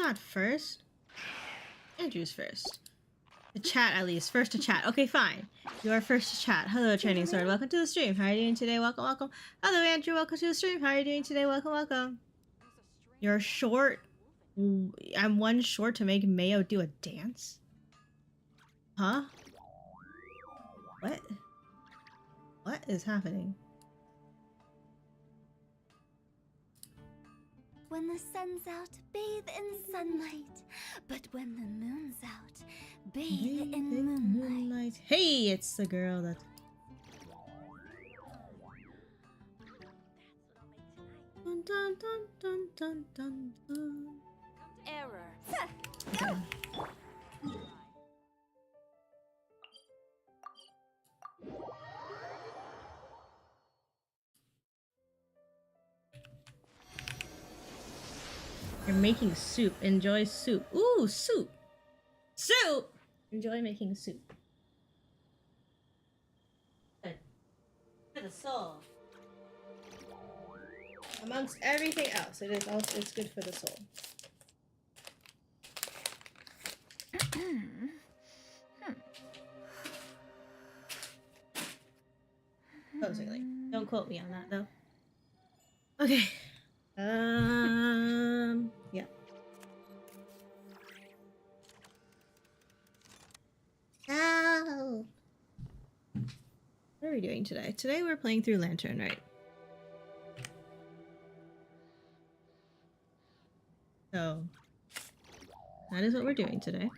not first? Andrew's first. The chat, at least. First to chat. Okay, fine. You are first to chat. Hello, Training Sword. Welcome to the stream. How are you doing today? Welcome, welcome. Hello, Andrew. Welcome to the stream. How are you doing today? Welcome, welcome. You're short. I'm one short to make Mayo do a dance? Huh? What? What is happening? When the sun's out, bathe in sunlight. But when the moon's out, bathe in moonlight. Hey, it's the girl that... Dun, dun, dun, dun, dun, dun, dun. Error. Okay. You're making soup. Enjoy soup. Ooh, soup. Soup! Enjoy making soup. Good. For the soul. Amongst everything else, it is also it's good for the soul. Supposedly. Don't quote me on that though. Okay. Yeah. Ow. What are we doing today? Today we're playing through Lantern, right? So that is what we're doing today.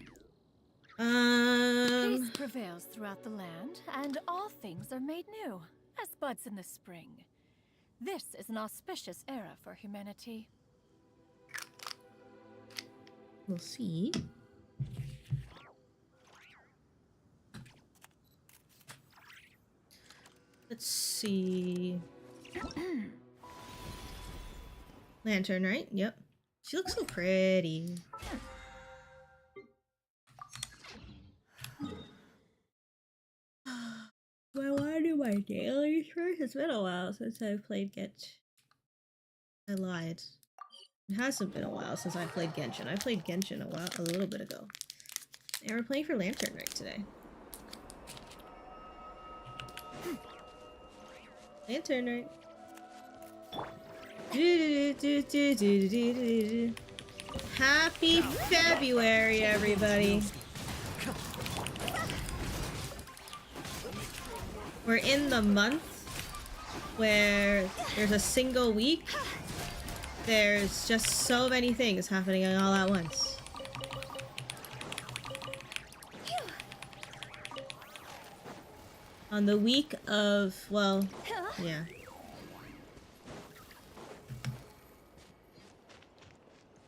Peace prevails throughout the land, and all things are made new, as buds in the spring. This is an auspicious era for humanity. We'll see. Let's see. Lantern, right? Yep. She looks so pretty. Do I want to do my dailies first? It's been a while since I've played Genshin. I lied. It hasn't been a while since I played Genshin. I played Genshin a little bit ago. And we're playing for Lantern right today. Lantern right. Happy February, everybody. We're in the month where there's a single week. There's just so many things happening all at once. On the week of, well, yeah.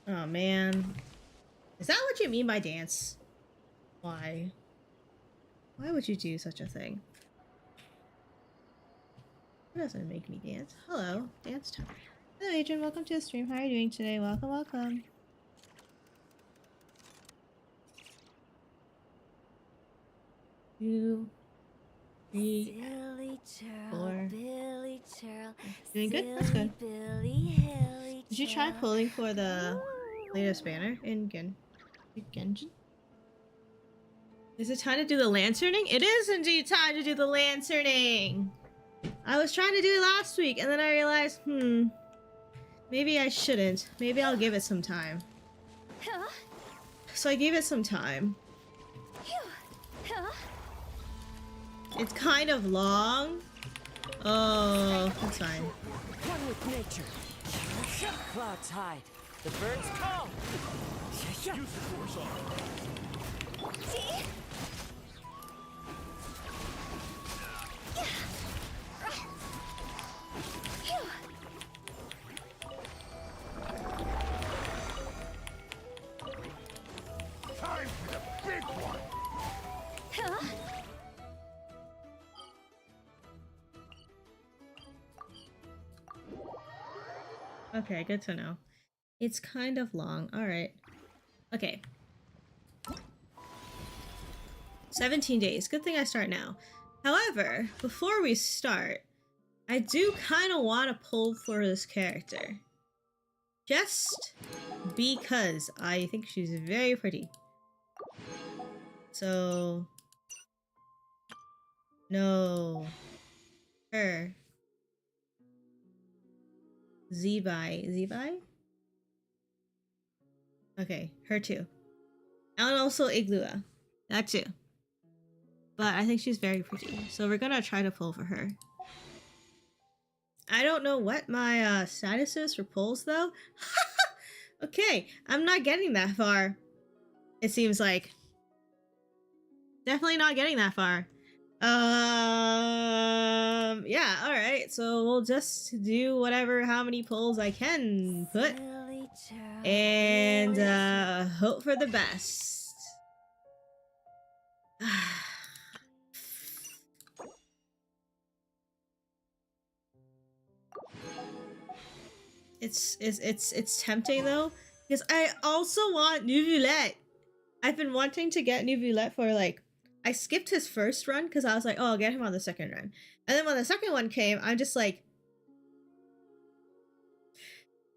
Oh man. Is that what you mean by dance? Why? Why would you do such a thing? It doesn't make me dance. Hello, dance time. Hello Adrian, welcome to the stream. How are you doing today? Welcome, welcome. Two, three, Silly churl, four. Billy churl, Doing good? That's good. Billy Hilly Did you try churl. pulling for the latest banner in Genshin? Is it time to do the lanterning? It is indeed time to do the lanterning! I was trying to do it last week and then I realized, maybe I shouldn't. Maybe I'll give it some time. So I gave it some time. It's kind of long. Oh, that's fine. One with nature. Clouds hide. The birds call. Use the force on. Time for the big one. Okay, good to know. It's kind of long. Alright. Okay. 17 days. Good thing I start now. However, before we start, I do kind of want to pull for this character. Just because I think she's very pretty. So no, her. Zebai? Okay, her too. And also Iglua. That too. But I think she's very pretty. So we're gonna try to pull for her. I don't know what my status is for pulls though. Okay, I'm not getting that far. It seems like. Definitely not getting that far. Yeah, alright. So we'll just do whatever, how many pulls I can put. Silly child. And hope for the best. It's tempting though, because I also want Nuvulette. I've been wanting to get Nuvulette for like, I skipped his first run because I was like, oh, I'll get him on the second run. And then when the second one came, I'm just like,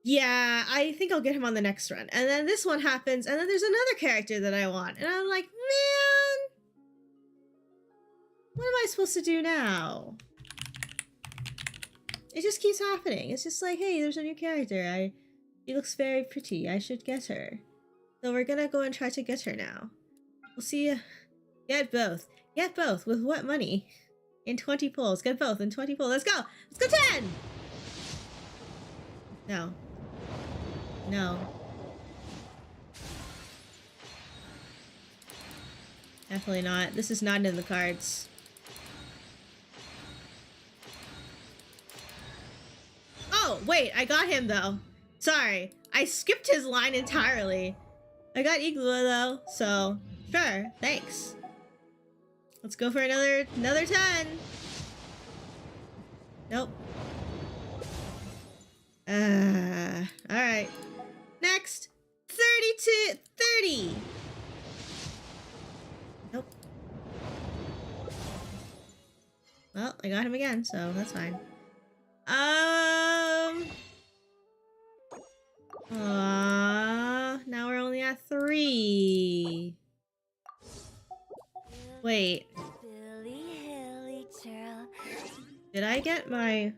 yeah, I think I'll get him on the next run. And then this one happens, and then there's another character that I want. And I'm like, man, what am I supposed to do now? It just keeps happening. It's just like, hey, there's a new character. She looks very pretty. I should get her. So we're gonna go and try to get her now. We'll see. Get both. Get both. With what money? In 20 pulls. Get both in 20 pulls. Let's go! Let's go 10! No. No. Definitely not. This is not in the cards. Oh, wait. I got him, though. Sorry. I skipped his line entirely. I got Iglua, though, so sure. Thanks. Let's go for another 10. Nope. Alright. Next. 30. Nope. Well, I got him again, so that's fine. Now we're only at 3. Wait. Billy Hilly Churl. Did I get my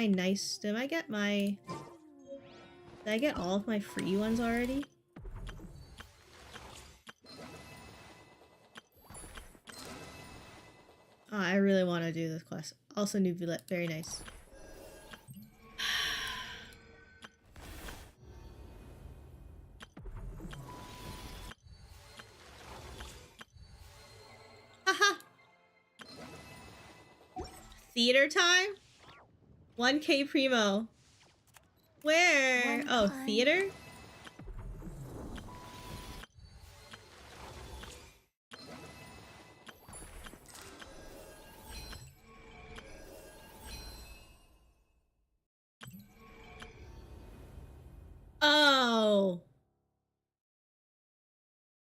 nice... Did I get all of my free ones already? Oh, I really want to do this quest. Also, new Villette. Very nice. Haha! Theater time? 1K Primo. Where? Oh, theater? Oh.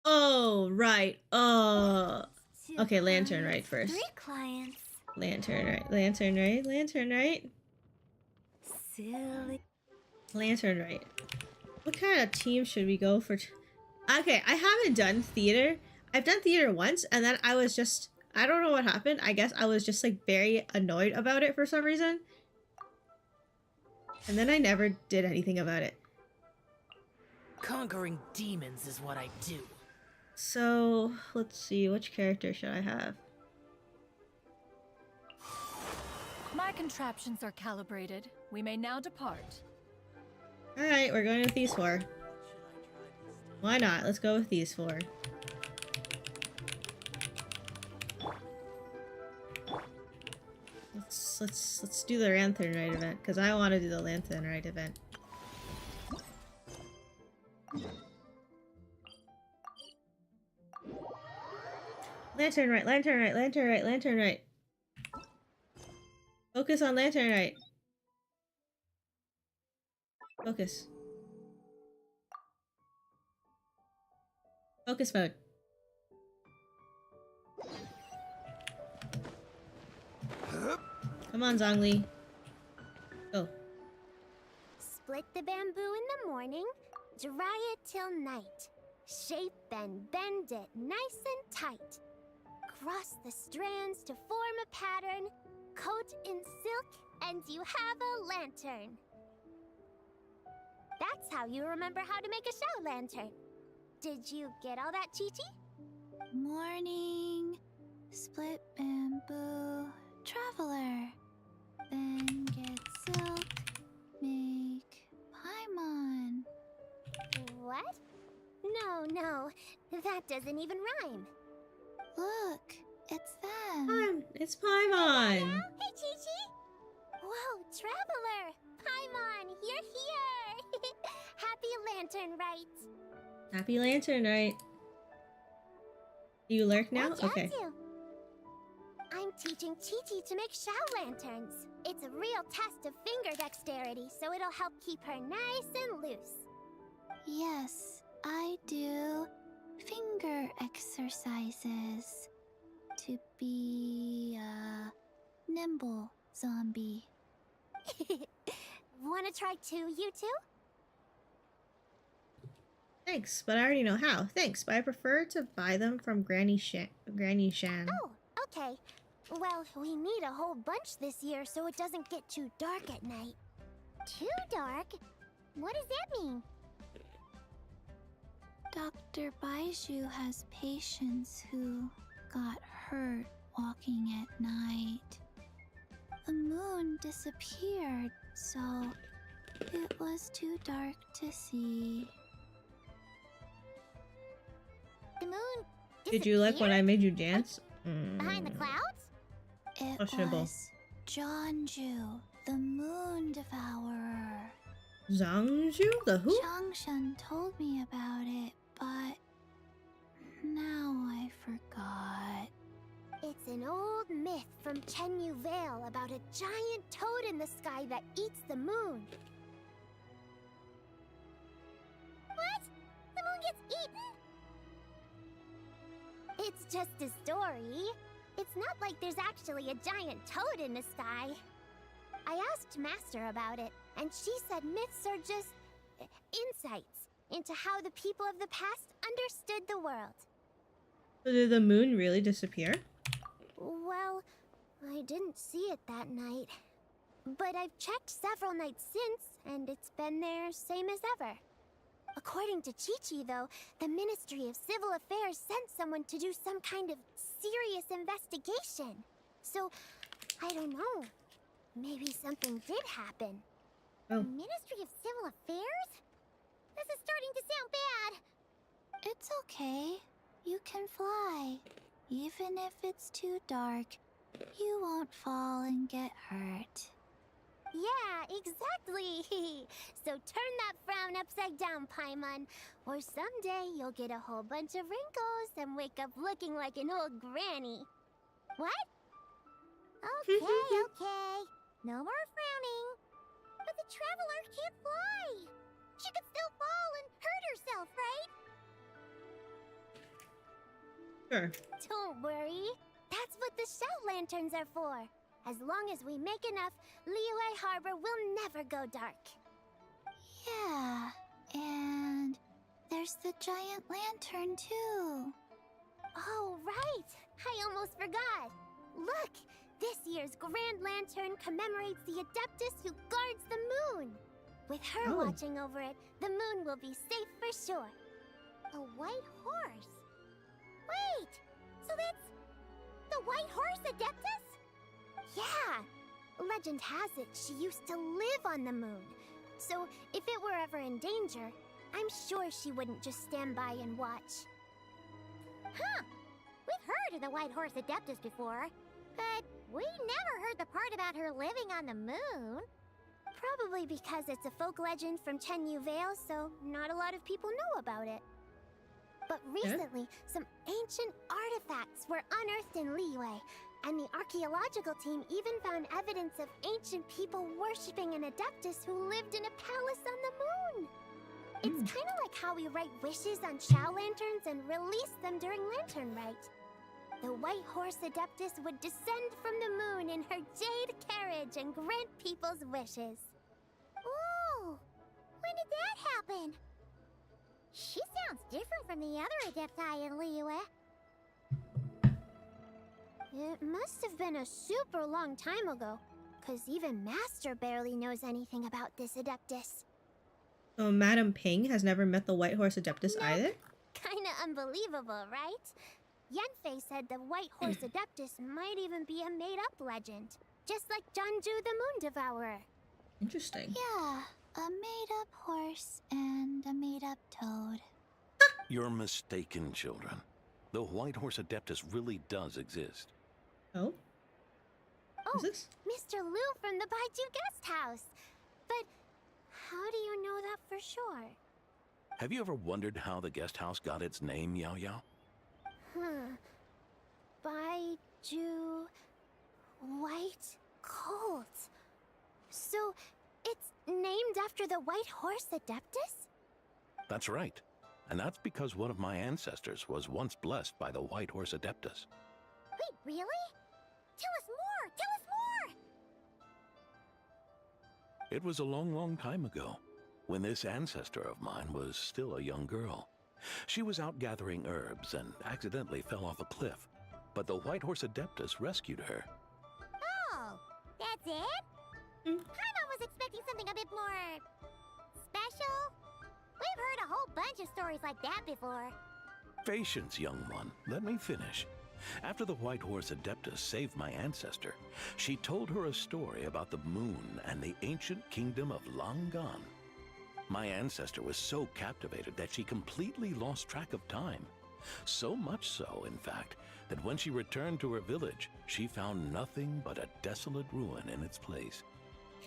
Oh, right. Oh. Okay, lantern right first. 3 clients. Lantern right. Lantern right. Lantern right. Silly. Lantern right. What kind of team should we go for? Okay, I haven't done theater. I've done theater once, and then I was just... I don't know what happened. I guess I was just, like, very annoyed about it for some reason. And then I never did anything about it. Conquering demons is what I do. So, let's see. Which character should I have? My contraptions are calibrated. We may now depart. Alright, we're going with these 4. Why not? Let's go with these 4. Let's do the Lantern Rite event, because I want to do the Lantern Rite event. Lantern Rite, Lantern Rite, Lantern Rite, Lantern Rite. Focus on Lantern Rite. Focus. Focus mode. Come on, Zhongli. Go. Split the bamboo in the morning, dry it till night. Shape and bend it nice and tight. Cross the strands to form a pattern, coat in silk, and you have a lantern. That's how you remember how to make a show lantern. Did you get all that, Chi-Chi? Morning, split bamboo, traveler. Then get silk, make paimon. What? No, that doesn't even rhyme. Look, it's them. It's Paimon. Hey, Chi-Chi! Whoa, traveler! Paimon, you're here! Happy Lantern, right? Happy Lantern, right? You lurk now? What'd you Okay. do? I'm teaching Chi-Chi to make show lanterns. It's a real test of finger dexterity, so it'll help keep her nice and loose. Yes, I do finger exercises to be a nimble zombie. Wanna try too, you two? Thanks, but I already know how. Thanks, but I prefer to buy them from Granny Shan. Oh, okay. Well, we need a whole bunch this year so it doesn't get too dark at night. Too dark? What does that mean? Dr. Baiju has patients who got hurt walking at night. The moon disappeared, so it was too dark to see. The moon Did you like when I disappeared? made you dance? Behind the clouds? It Questionable. was Jeonju, the moon devourer. Zhangju? The who? Changshan told me about it, but now I forgot. It's an old myth from Chenyu Vale about a giant toad in the sky that eats the moon. What? The moon gets eaten? It's just a story. It's not like there's actually a giant toad in the sky. I asked Master about it, and she said myths are just insights into how the people of the past understood the world. So did the moon really disappear? Well, I didn't see it that night. But I've checked several nights since, and it's been there same as ever. According to Chi-Chi, though, the Ministry of Civil Affairs sent someone to do some kind of serious investigation. So, I don't know. Maybe something did happen. Oh. Ministry of Civil Affairs? This is starting to sound bad. It's okay. You can fly. Even if it's too dark, you won't fall and get hurt. Yeah, exactly. So turn that frown upside down, Paimon. Or someday you'll get a whole bunch of wrinkles and wake up looking like an old granny. What? Okay. No more frowning. But the traveler can't fly. She could still fall and hurt herself, right? Sure. Don't worry. That's what the show lanterns are for. As long as we make enough, Liyue Harbor will never go dark. Yeah, and there's the giant lantern too. Oh, right! I almost forgot. Look! This year's Grand Lantern commemorates the Adeptus who guards the moon. With her Oh. watching over it, the moon will be safe for sure. A white horse? Wait! So that's the White Horse Adeptus? Yeah! Legend has it she used to live on the moon. So if it were ever in danger, I'm sure she wouldn't just stand by and watch. Huh! We've heard of the White Horse Adeptus before, but we never heard the part about her living on the moon. Probably because it's a folk legend from Chenyu Vale, so not a lot of people know about it. But recently, some ancient artifacts were unearthed in Liyue, and the archaeological team even found evidence of ancient people worshipping an Adeptus who lived in a palace on the moon. It's kind of like how we write wishes on Chow lanterns and release them during Lantern Rite. The White Horse Adeptus would descend from the moon in her jade carriage and grant people's wishes. Ooh, When did that happen? She sounds different from the other Adepti in Liyue. It must have been a super long time ago, because even Master barely knows anything about this Adeptus. So Madam Ping has never met the White Horse Adeptus either? Kinda unbelievable, right? Yanfei said the White Horse Adeptus might even be a made-up legend, just like Janju the Moon Devourer. Interesting. Yeah, a made-up horse and a made-up toad. You're mistaken, children. The White Horse Adeptus really does exist. Oh? Oh, Is this? Mr. Liu from the Baiju Guest House. But how do you know that for sure? Have you ever wondered how the guest house got its name, Yao Yao? Baiju... White Colt. So, it's named after the White Horse Adeptus? That's right. And that's because one of my ancestors was once blessed by the White Horse Adeptus. Wait, really? Tell us more! Tell us more! It was a long, long time ago, when this ancestor of mine was still a young girl. She was out gathering herbs and accidentally fell off a cliff, but the White Horse Adeptus rescued her. Oh, that's it? Paimon was expecting something a bit more... special? We've heard a whole bunch of stories like that before. Patience, young one. Let me finish. After the White Horse Adeptus saved my ancestor, she told her a story about the moon and the ancient kingdom of Langan. My ancestor was so captivated that she completely lost track of time. So much so, in fact, that when she returned to her village, she found nothing but a desolate ruin in its place.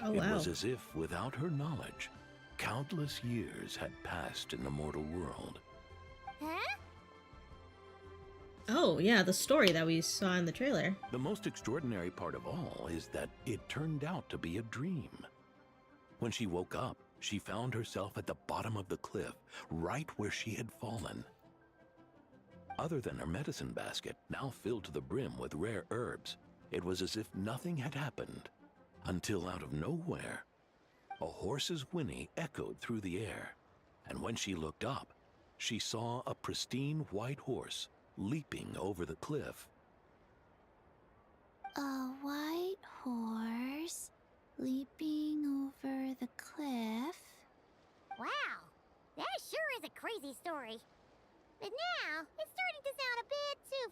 Oh, It wow. was as if, without her knowledge, countless years had passed in the mortal world. Huh? Oh, yeah, the story that we saw in the trailer. The most extraordinary part of all is that it turned out to be a dream. When she woke up, she found herself at the bottom of the cliff, right where she had fallen. Other than her medicine basket, now filled to the brim with rare herbs, it was as if nothing had happened. Until out of nowhere, a horse's whinny echoed through the air, and when she looked up, she saw a pristine white horse leaping over the cliff. A white horse leaping over the cliff. Wow, that sure is a crazy story. But now, it's starting to sound a bit too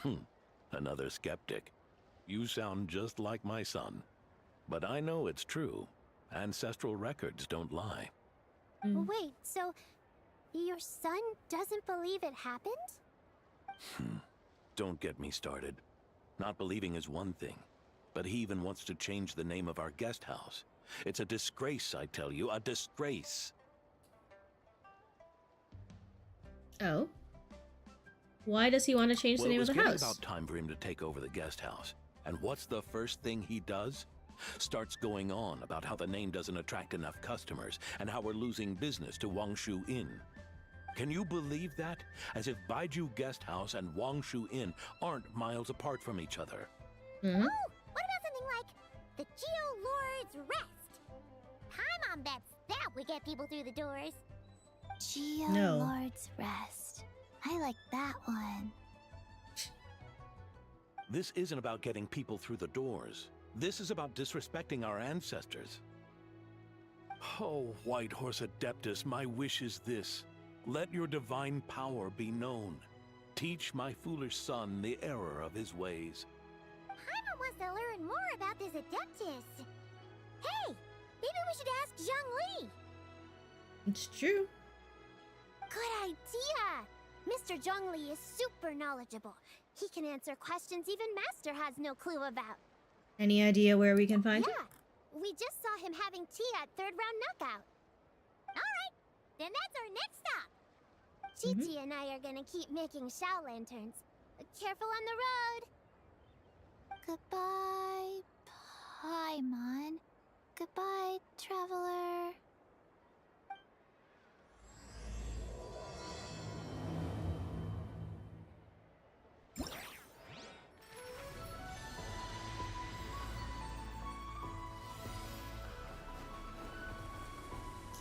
far-fetched. Another skeptic. You sound just like my son. But I know it's true. Ancestral records don't lie. Wait, so your son doesn't believe it happened? Don't get me started. Not believing is one thing, but he even wants to change the name of our guest house. It's a disgrace, I tell you, a disgrace. Oh? Why does he want to change the name of the Well, it was house? getting about time for him to take over the guest house. And what's the first thing he does? Starts going on about how the name doesn't attract enough customers and how we're losing business to Wangshu Inn. Can you believe that? As if Baiju Guest House and Wangshu Inn aren't miles apart from each other. Oh, what about something like the Geo Lord's Rest? Paimon bets that would get people through the doors. Geo No. Lord's Rest. I like that one. This isn't about getting people through the doors. This is about disrespecting our ancestors. Oh, White Horse Adeptus, my wish is this. Let your divine power be known. Teach my foolish son the error of his ways. Paimon wants to learn more about this Adeptus. Hey, maybe we should ask Zhang Li. It's true. Good idea! Mr. Zhang Li is super knowledgeable. He can answer questions even Master has no clue about. Any idea where we can find him? Yeah, we just saw him having tea at third round knockout. Alright, then that's our next stop. Chi-Chi and I are gonna keep making Shao lanterns. Careful on the road. Goodbye, Paimon. Goodbye, traveler.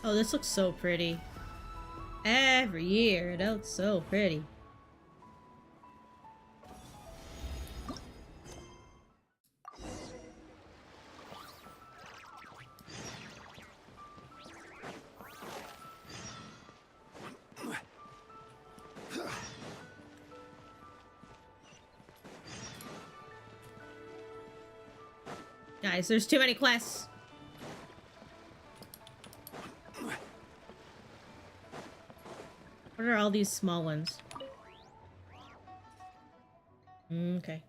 Oh, this looks so pretty. Every year, it looks so pretty. Guys, there's too many quests. What are all these small ones? Okay.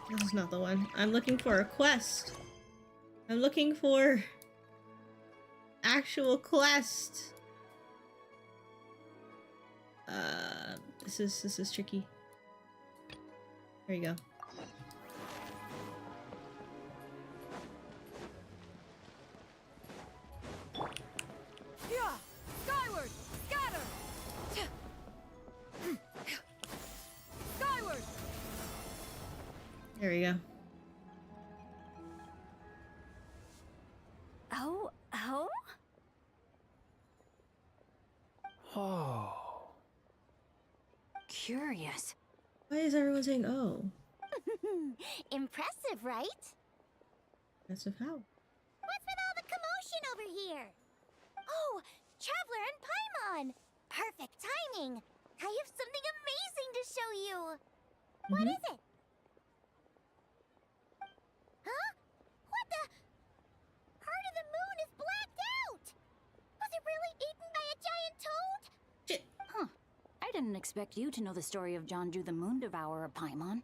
This is not the one. I'm looking for a quest. I'm looking for actual quest. This is tricky. There you go. Yeah! Skyward! Scatter! Skyward! There we go. Oh, oh? Oh. Curious. Why is everyone saying oh? Impressive, right? That's of how. What's with all the commotion over here? Oh, Traveler and Paimon! Perfect timing! I have something amazing to show you! What is it? Huh? What the? Heart of the Moon is blacked out! Was it really eaten by a giant toad? Shit. Huh. I didn't expect you to know the story of Jonju the Moon Devourer, Paimon.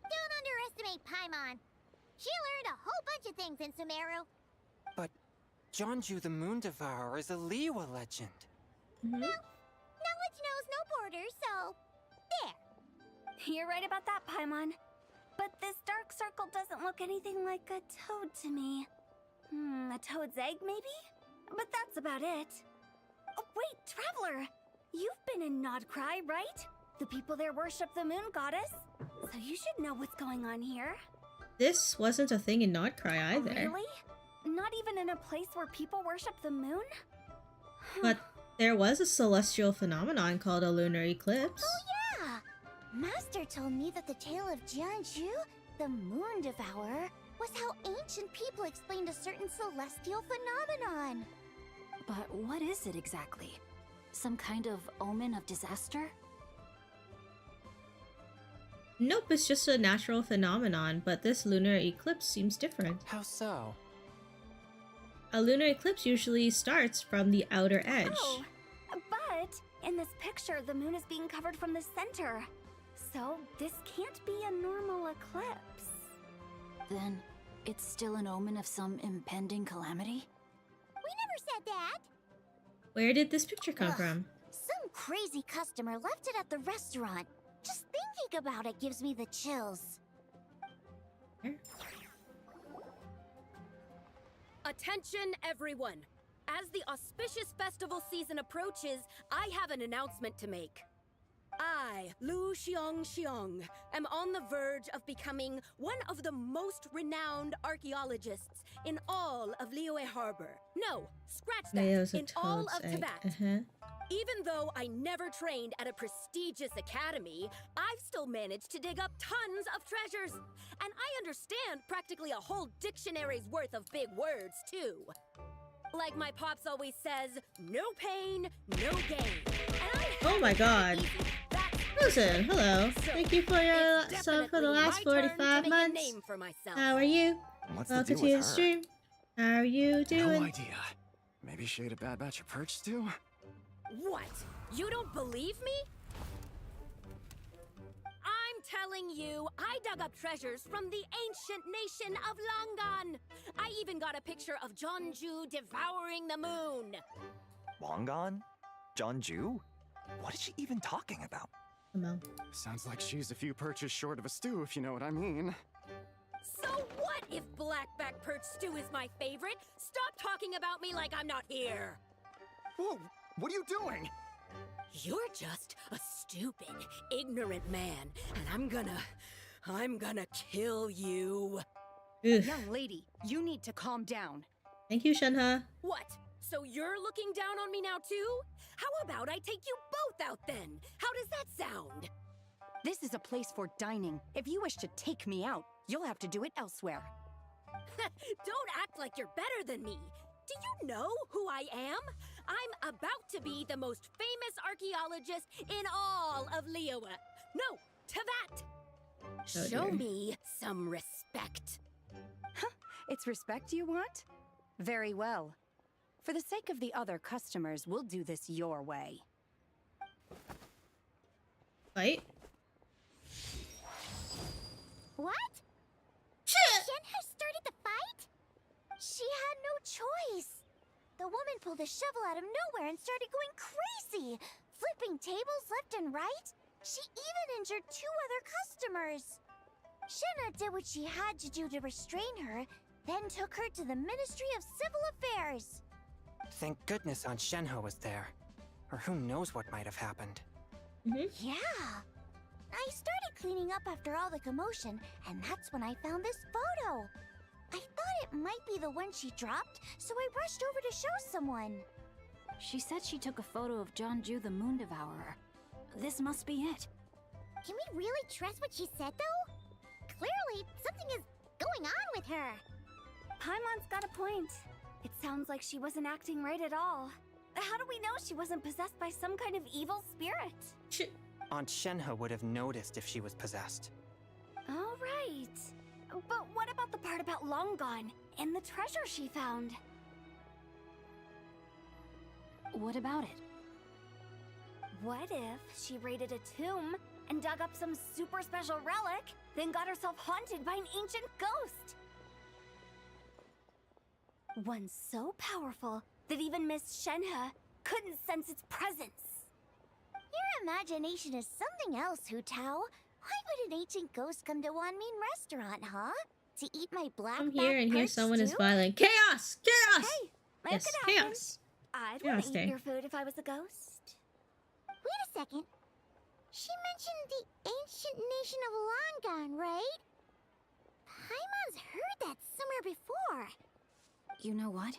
Don't underestimate Paimon. She learned a whole bunch of things in Sumeru. But Jonju the Moon Devourer is a Liyue legend. Mhm. Knowledge knows no borders, so... there. You're right about that, Paimon. But this dark circle doesn't look anything like a toad to me. A toad's egg, maybe? But that's about it. Oh, wait, Traveler! You've been in Nodcry, right? The people there worship the moon goddess. So you should know what's going on here. This wasn't a thing in Nodcry either. Really? Not even in a place where people worship the moon? But there was a celestial phenomenon called a lunar eclipse. Oh yeah! Master told me that the tale of Jianzhu, the Moon Devourer, was how ancient people explained a certain celestial phenomenon. But what is it exactly? Some kind of omen of disaster? Nope, it's just a natural phenomenon, but this lunar eclipse seems different. How so? A lunar eclipse usually starts from the outer edge. Oh, but in this picture, the moon is being covered from the center. So this can't be a normal eclipse. Then it's still an omen of some impending calamity? We never said that! Where did this picture come Ugh. from? Some crazy customer left it at the restaurant. Just thinking about it gives me the chills. Where? Attention, everyone! As the auspicious festival season approaches, I have an announcement to make. I, Lu Xiong, am on the verge of becoming one of the most renowned archaeologists in all of Liyue Harbor. No, scratch that, Leo's a in all toad's of egg. Tibet. Even though I never trained at a prestigious academy, I've still managed to dig up tons of treasures. And I understand practically a whole dictionary's worth of big words, too. Like my pops always says, no pain, no gain. And I Oh my god. That's Frozen, hello. So, Thank you for your it's sub for the definitely last my turn to 45 make a months. name for myself. How are you? What's the Welcome deal to with the her? stream. How are you doing? No idea. Maybe she ate a bad batch of perch stew? What? You don't believe me? I'm telling you, I dug up treasures from the ancient nation of Longan. I even got a picture of Jeonju devouring the moon. Longan? Jeonju? What is she even talking about? Come on. Sounds like she's a few perches short of a stew, if you know what I mean. So what if blackback perch stew is my favorite? Stop talking about me like I'm not here. Whoa! What are you doing? You're just a stupid, ignorant man, and I'm gonna kill you. Ugh. Young lady, you need to calm down. Thank you, Shenhe. What? So you're looking down on me now too? How about I take you both out then? How does that sound? This is a place for dining. If you wish to take me out, you'll have to do it elsewhere. Don't act like you're better than me. Do you know who I am? I'm about to be the most famous archaeologist in all of Liyue. No, to that. Oh, Show dear. me some respect. It's respect you want? Very well. For the sake of the other customers, we'll do this your way. Fight? What? Shenhe started the fight? She had no choice. The woman pulled a shovel out of nowhere and started going crazy, flipping tables left and right. She even injured 2 other customers. Shenhe did what she had to do to restrain her, then took her to the Ministry of Civil Affairs. Thank goodness Aunt Shenhe was there. Or who knows what might have happened. Yeah. I started cleaning up after all the commotion, and that's when I found this photo. I thought it might be the one she dropped, so I rushed over to show someone. She said she took a photo of Jeonju the Moon Devourer. This must be it. Can we really trust what she said, though? Clearly, something is going on with her. Paimon's got a point. It sounds like she wasn't acting right at all. How do we know she wasn't possessed by some kind of evil spirit? Aunt Shenhe would have noticed if she was possessed. All right. But what about the part about Longan and the treasure she found? What about it? What if she raided a tomb and dug up some super special relic, then got herself haunted by an ancient ghost? One so powerful that even Miss Shenhe couldn't sense its presence. Your imagination is something else, Hu Tao. Why would an ancient ghost come to Wanmin restaurant, huh? To eat my black Come here and hear someone is violent. Chaos! Chaos! Hey, that Yes, could happen. chaos. I'd Chaos want to day. eat your food if I was a ghost. Wait a second. She mentioned the ancient nation of Longan, right? Paimon's heard that somewhere before. You know what?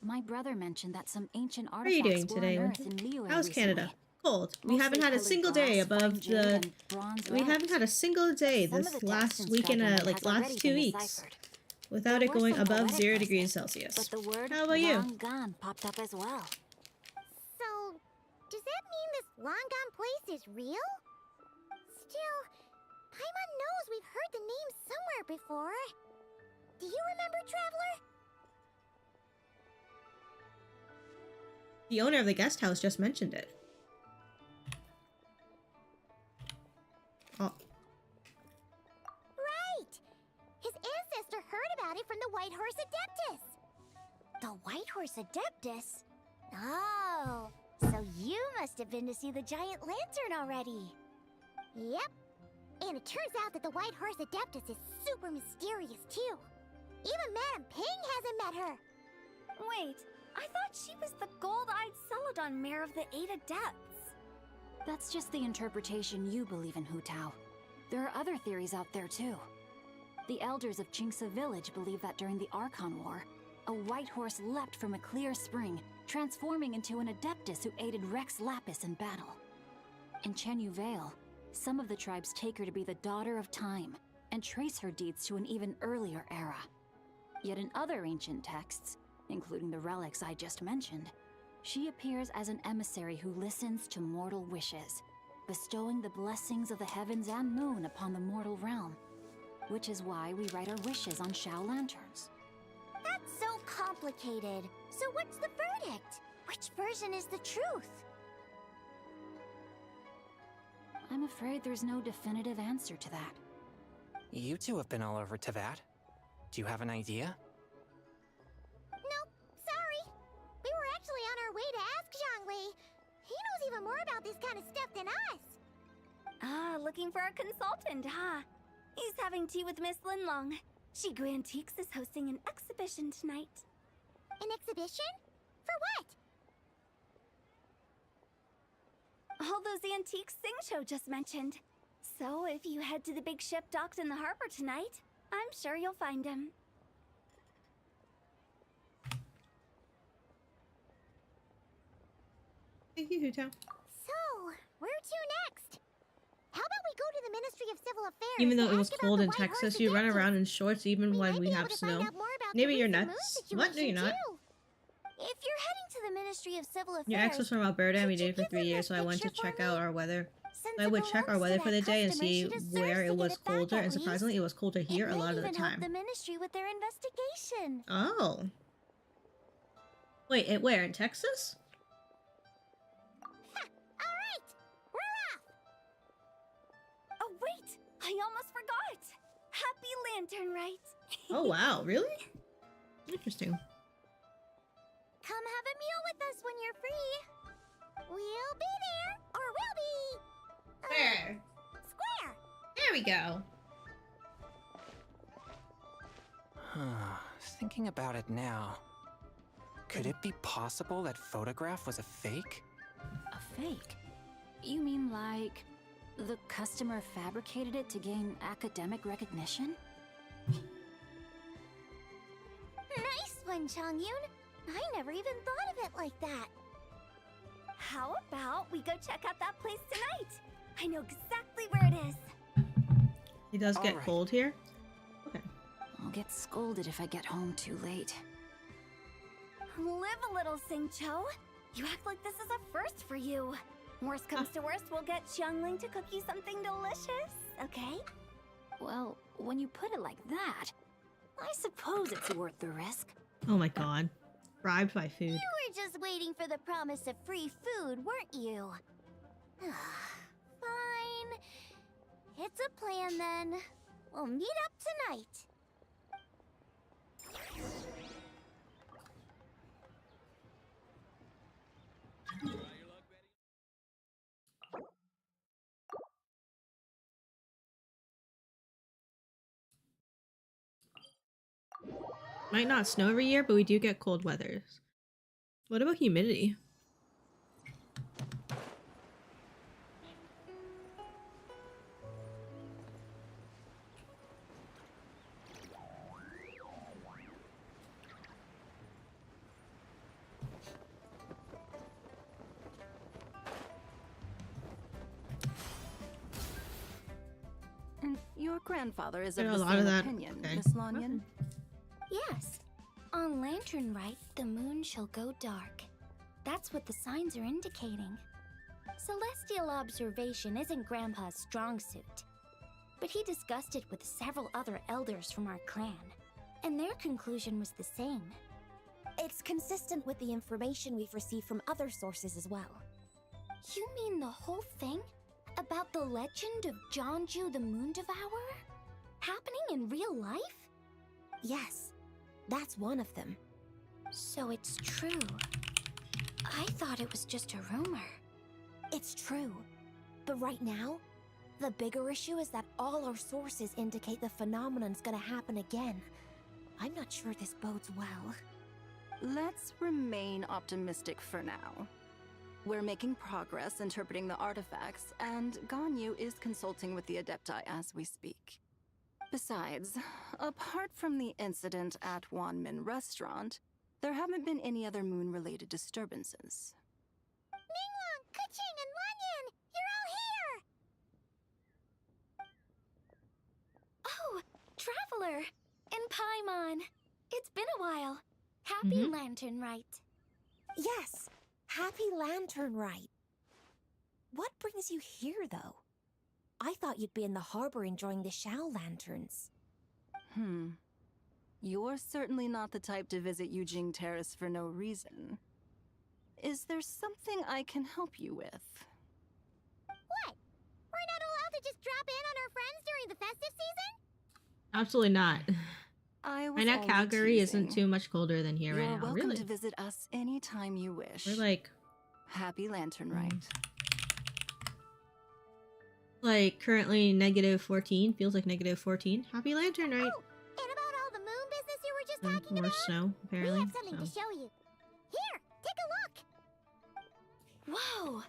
My brother mentioned that some ancient How are you artifacts doing were today? unearthed in Liyue How's recently. Canada? Cold. We Mostly haven't had a colored single day glass, above fine jade, the. and bronze We haven't had a single day Some of this the last text week and inscribed like has already last 2 been weeks deciphered. without There it were going some above poetic 0 verses, degrees Celsius. But the word How about you? Longan popped up as well. So, does that mean this Longan place is real? Still, Paimon knows we've heard the name somewhere before. Do you remember, Traveler? The owner of the guest house just mentioned it. Oh, Right! His ancestor heard about it from the White Horse Adeptus. The White Horse Adeptus? Oh, so you must have been to see the giant lantern already. Yep. And it turns out that the White Horse Adeptus is super mysterious, too. Even Madame Ping hasn't met her. Wait, I thought she was the gold-eyed Celadon mare of the 8 Adepts. That's just the interpretation you believe in, Hu Tao. There are other theories out there too. The elders of Qingce village believe that during the Archon War, a white horse leapt from a clear spring, transforming into an Adeptus who aided Rex Lapis in battle. In Chenyu Vale, some of the tribes take her to be the daughter of time, and trace her deeds to an even earlier era. Yet in other ancient texts, including the relics I just mentioned, she appears as an emissary who listens to mortal wishes, bestowing the blessings of the heavens and moon upon the mortal realm. Which is why we write our wishes on Shao lanterns. That's so complicated. So what's the verdict? Which version is the truth? I'm afraid there's no definitive answer to that. You two have been all over Tevat. Do you have an idea? Nope, sorry. We were actually on our way to ask Zhongli. He knows even more about this kind of stuff than us. Ah, looking for a consultant, huh? He's having tea with Miss Linlong. Shigu Antiques is hosting an exhibition tonight. An exhibition? For what? All those antiques Sing Show just mentioned. So if you head to the big ship docked in the harbor tonight, I'm sure you'll find him. Thank you, Hutao. So, where to next? How about we go to the Ministry of Civil Affairs? Even though to it was ask about cold the in White Texas, Horse you run Adeptus? around in shorts even We when might we be able have to find snow. out more about the Maybe you're recent nuts. moon What? No, you're situation, not. too. If you're heading to the Ministry of Civil Affairs, Your ex was from Alberta and we could you dated for give 3 them years, that so I went to picture check for out me? our weather. Since I it would check our belongs weather to for the that day and customer, see she deserves where to it get was it back colder, at and surprisingly least. it was colder here a It lot may of the even help time. the ministry with their investigation. Oh. Wait, where? In Texas? All right, we're off. Oh wait, I almost forgot. Happy Lantern Rite. Oh wow, really? Interesting. Come have a meal with us when you're free. We'll be there, or we'll be... Where? Square. There we go. Thinking about it now. Could it be possible that photograph was a fake? A fake? You mean like the customer fabricated it to gain academic recognition? Nice one, Chongyun. I never even thought of it like that. How about we go check out that place tonight? I know exactly where it is. He does get Alright. cold here? Okay. I'll get scolded if I get home too late. Live a little, Singcho. You act like this is a first for you. Worst comes to worst, we'll get Xiangling to cook you something delicious, okay? Well, when you put it like that, I suppose it's worth the risk. Oh my god. Bribed by food. You were just waiting for the promise of free food, weren't you? Fine. It's a plan then. We'll meet up tonight. Might not snow every year, but we do get cold weathers. What about humidity? And your grandfather is There of are the a lot of same that. opinion, Okay. Miss Lanyan. Yes. On Lantern Rite, the moon shall go dark. That's what the signs are indicating. Celestial observation isn't Grandpa's strong suit. But he discussed it with several other elders from our clan, and their conclusion was the same. It's consistent with the information we've received from other sources as well. You mean the whole thing? About the legend of Jeonju the Moon Devourer? Happening in real life? Yes, that's one of them. So it's true. I thought it was just a rumor. It's true. But right now, the bigger issue is that all our sources indicate the phenomenon's gonna happen again. I'm not sure this bodes well. Let's remain optimistic for now. We're making progress interpreting the artifacts, and Ganyu is consulting with the Adepti as we speak. Besides, apart from the incident at Wanmin Restaurant, there haven't been any other moon-related disturbances. Ningguang, Keqing, and Lanyan! You're all here! Oh, Traveler! And Paimon! It's been a while. Happy Lantern Rite. Yes, Happy Lantern Rite. What brings you here, though? I thought you'd be in the harbor enjoying the Shao lanterns. You're certainly not the type to visit Yujing Terrace for no reason. Is there something I can help you with? What? We're not allowed to just drop in on our friends during the festive season? Absolutely not. I I know only Calgary teasing. isn't too much colder than here You're right now. welcome Really? to visit us anytime you wish. We're like Happy Lantern Rite. Like currently -14. Feels like -14. Happy Lantern, right? Oh, and about all the moon business you were just talking More about? snow, apparently. We have something to so. show you. Here, take a look. Whoa!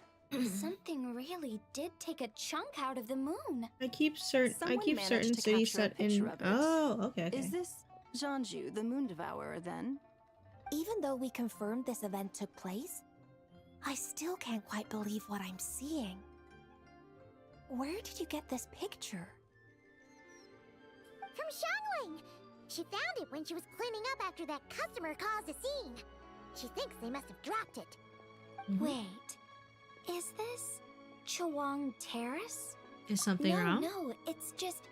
Something really did take a chunk out of the moon. I keep certain Someone managed to cities capture a set in. picture of it. Oh, okay. Is this Zhanju, the Moon Devourer, then? Even though we confirmed this event took place, I still can't quite believe what I'm seeing. Where did you get this picture? From Xiangling. She found it when she was cleaning up after that customer caused a scene. She thinks they must have dropped it. Wait, is this Chawang Terrace? Is something wrong? No, it's just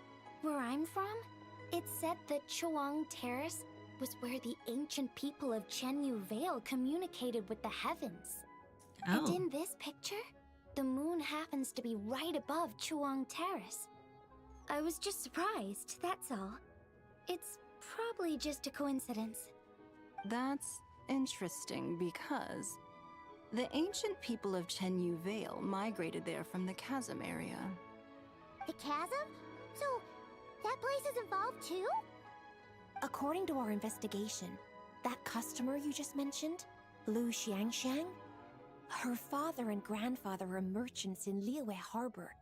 where I'm from. It said that Chawang Terrace was where the ancient people of Chenyu Vale communicated with the heavens. Oh. And in this picture, the moon happens to be right above Chawang Terrace. I was just surprised, that's all. It's probably just a coincidence. That's interesting because the ancient people of Chenyu Vale migrated there from the chasm area. The chasm? So, that place is involved too? According to our investigation, that customer you just mentioned, Lu Xiangxiang, her father and grandfather are merchants in Liyue Harbor,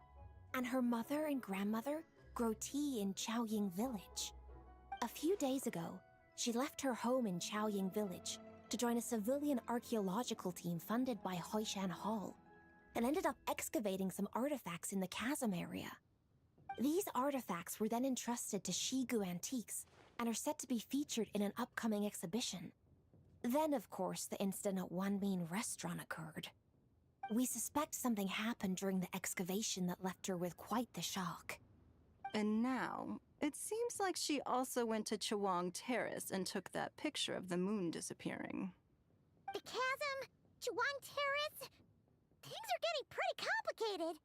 and her mother and grandmother grow tea in Chaoying Village. A few days ago, she left her home in Chaoying Village to join a civilian archaeological team funded by Hoishan Hall, and ended up excavating some artifacts in the chasm area. These artifacts were then entrusted to Shigu Antiques and are set to be featured in an upcoming exhibition. Then, of course, the incident at One Mean Restaurant occurred. We suspect something happened during the excavation that left her with quite the shock. And now, it seems like she also went to Chawang Terrace and took that picture of the moon disappearing. The chasm? Chawang Terrace? Things are getting pretty complicated.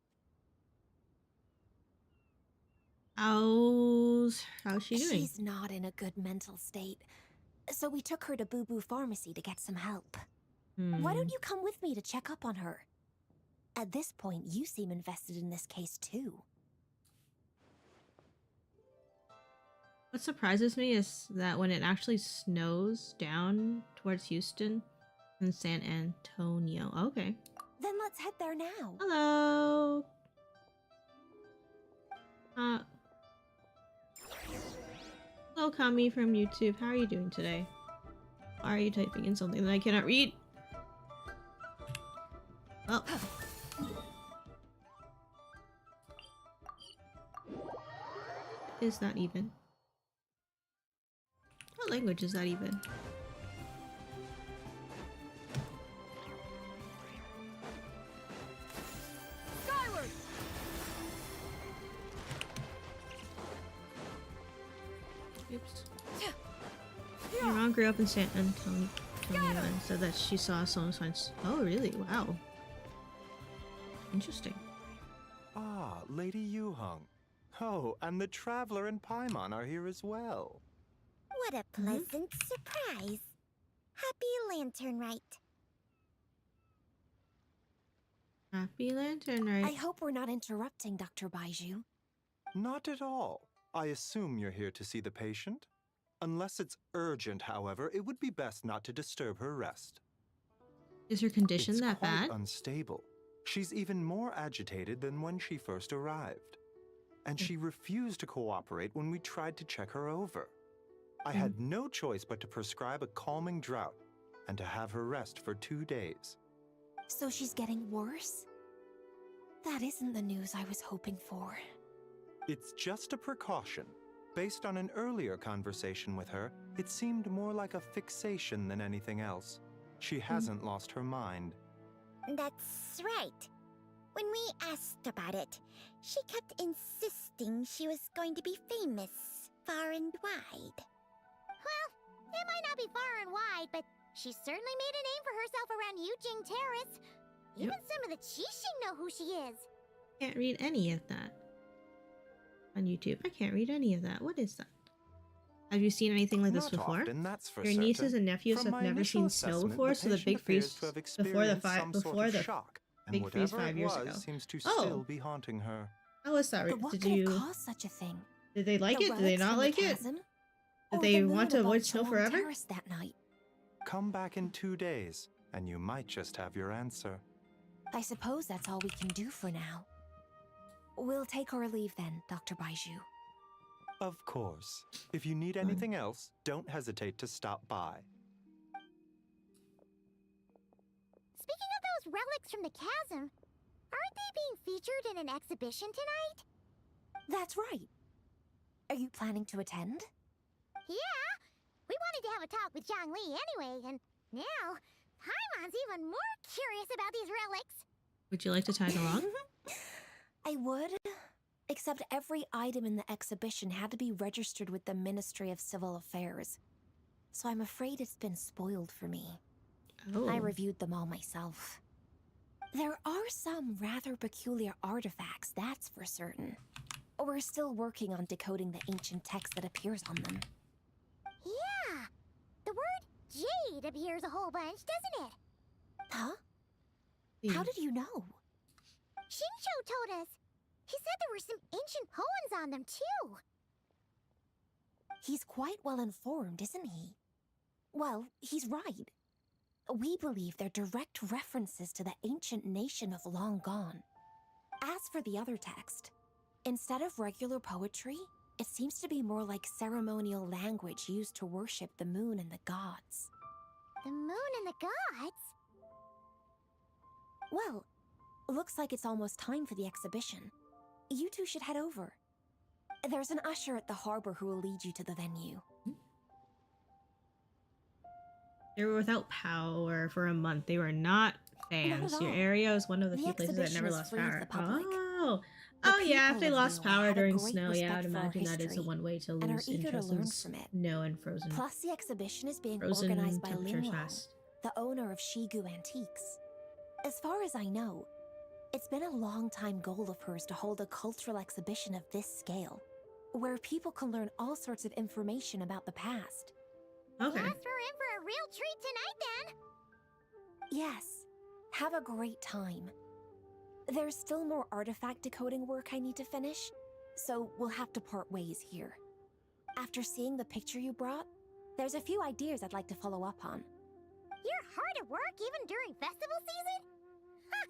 How's she doing? She's not in a good mental state, so we took her to Boo Boo Pharmacy to get some help. Why don't you come with me to check up on her? At this point, you seem invested in this case too. What surprises me is that when it actually snows down towards Houston and San Antonio. Okay. Then let's head there now. Hello. Hello, Kami from YouTube. How are you doing today? Why are you typing in something that I cannot read? Oh. Is that even? What language is that even? Skyward! Oops. My mom grew up in San Antonio and said that she saw someone signs. Oh, really? Wow. Interesting. Ah, Lady Yuheng. Oh, and the Traveler and Paimon are here as well. What a pleasant surprise. Happy Lantern Rite. Happy Lantern Rite. I hope we're not interrupting Dr. Baiju. Not at all. I assume you're here to see the patient? Unless it's urgent, however, it would be best not to disturb her rest. Is her condition It's that quite bad? unstable. She's even more agitated than when she first arrived. And she refused to cooperate when we tried to check her over. I had no choice but to prescribe a calming draught and to have her rest for 2 days. So she's getting worse? That isn't the news I was hoping for. It's just a precaution. Based on an earlier conversation with her, it seemed more like a fixation than anything else. She hasn't lost her mind. That's right. When we asked about it, she kept insisting she was going to be famous far and wide. Well, it might not be far and wide, but she certainly made a name for herself around Yujing Terrace. Even some of the Qixing know who she is. Can't read any of that. On YouTube, I can't read any of that. What is that? Have you seen anything like this Not before? often, that's for Your certain. nieces and nephews From have my never initial seen snow assessment, before, so the patient big appears freeze to have before the experienced some sort of shock, and big freeze whatever 5 it years was ago. seems to Oh. still be haunting her. How was that? But what Did could you? have caused such a thing? Did they like The it? Did they relics not from the like it? chasm? Did Or they the want to moon above avoid snow Cholong forever? Terrace that night? Come back in 2 days, and you might just have your answer. I suppose that's all we can do for now. We'll take our leave then, Dr. Baiju. Of course. If you need anything else, don't hesitate to stop by. Speaking of those relics from the chasm, aren't they being featured in an exhibition tonight? That's right. Are you planning to attend? Yeah! We wanted to have a talk with Zhangli anyway, and now Paimon's even more curious about these relics. Would you like to tag along? I would. Except every item in the exhibition had to be registered with the Ministry of Civil Affairs. So I'm afraid it's been spoiled for me. Oh. I reviewed them all myself. There are some rather peculiar artifacts, that's for certain. We're still working on decoding the ancient text that appears on them. Yeah! The word jade appears a whole bunch, doesn't it? Huh? How did you know? Shincho told us. He said there were some ancient poems on them, too. He's quite well informed, isn't he? Well, he's right. We believe they're direct references to the ancient nation of long gone. As for the other text, instead of regular poetry, it seems to be more like ceremonial language used to worship the moon and the gods. The moon and the gods? Well, looks like it's almost time for the exhibition. You two should head over. There's an usher at the harbor who will lead you to the venue. They were without power for a month. They were not fans. Not at Your all. area is one of the The few places that exhibition never is lost free to power. the public. Oh. The Oh yeah, if people they of lost Liyue power had a during great snow, yeah, I'd respect for our imagine that is a history one way to and are lose eager to interest in learn from it. snow and frozen. Plus, the exhibition is being Frozen organized by temperatures Linlo, fast. the owner of Shigu Antiques. As far as I know, it's been a long-time goal of hers to hold a cultural exhibition of this scale, where people can learn all sorts of information about the past. Okay. Guess we're in for a real treat tonight, then. Yes, have a great time. There's still more artifact decoding work I need to finish, so we'll have to part ways here. After seeing the picture you brought, there's a few ideas I'd like to follow up on. You're hard at work even during festival season? Huh!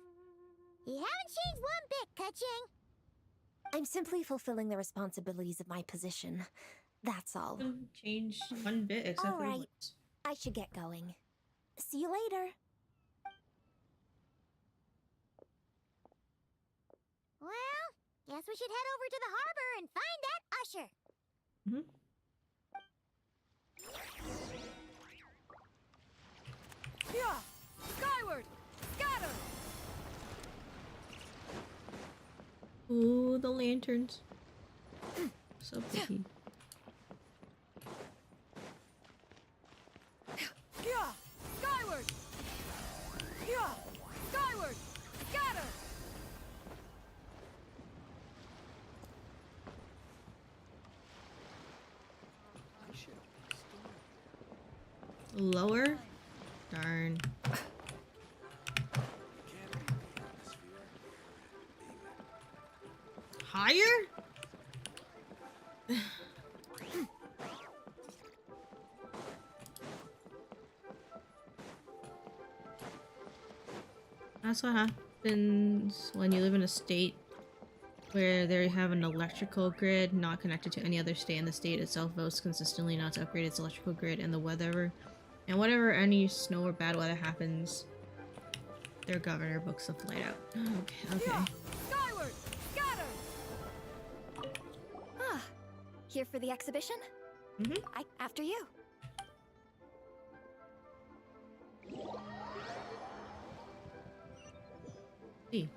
You haven't changed one bit, Ka-ching. I'm simply fulfilling the responsibilities of my position. That's all. Change one bit except All for the right. words. I should get going. See you later. Well, guess we should head over to the harbor and find that usher. Yeah! Skyward! Scatter! Ooh, the lanterns. So pretty. Yeah! Skyward! Yeah! Skyward! Scatter! Lower? Darn. Higher? That's what happens when you live in a state where they have an electrical grid not connected to any other state, and the state itself votes consistently not to upgrade its electrical grid, and whatever any snow or bad weather happens, their governor books the flight out. Okay. Yeah! Skyward! Scatter! Ah, here for the exhibition? After you. See.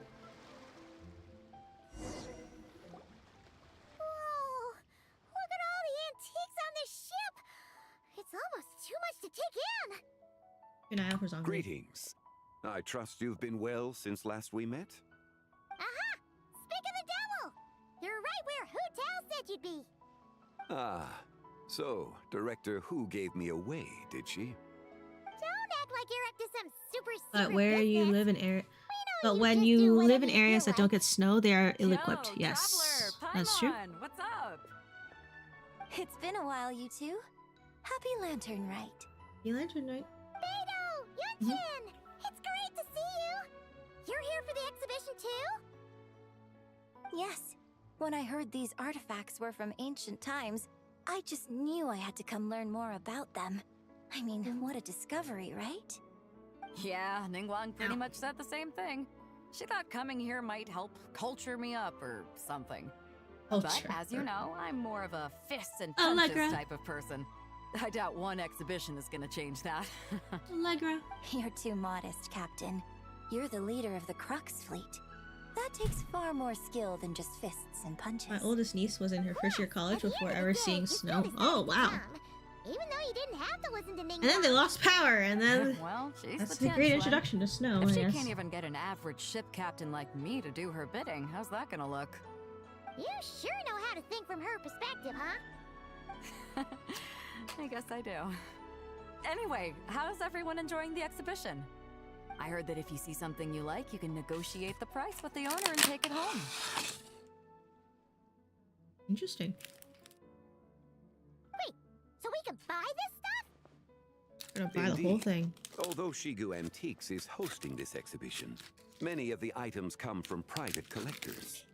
Good night, Zombie. Greetings. I trust you've been well since last we met? Aha! Speak of the devil! You're right where Hu Tao said you'd be. Ah, so Director Hu gave me away, did she? Don't act like you're up to some super But secret where you business. live in area, but you when just you do live whatever in you areas feel that don't get snow, they are ill-equipped. Yo, Yes, Traveler, that's true. Paimon, what's up? It's been a while, you two. Happy Lantern Rite. You lantern night. Beidou! Yunchin! It's great to see you! You're here for the exhibition too? Yes. When I heard these artifacts were from ancient times, I just knew I had to come learn more about them. I mean, what a discovery, right? Yeah, Ningguang pretty much said the same thing. She thought coming here might help culture me up or something. But Culture as you her. know, I'm more of a fists and Allegra. punches type of person. I doubt one exhibition is gonna change that. Allegra. You're too modest, Captain. You're the leader of the Crux fleet. That takes far more skill than just fists and punches. My oldest niece was in her first year of college At the before end of ever the day, seeing you snow. still Oh, decided to wow. come, even though you didn't have to listen to Ningguang. And then they lost power, and then Well, she's that's the a great tenth introduction to snow, If I she guess. can't even get an average ship captain like me to do her bidding, how's that gonna look? You sure know how to think from her perspective, huh? I guess I do. Anyway, how's everyone enjoying the exhibition? I heard that if you see something you like, you can negotiate the price with the owner and take it home. Interesting. Wait, so we can buy this stuff? I'm gonna buy the whole Indeed. thing. Although Shigu Antiques is hosting this exhibition, many of the items come from private collectors.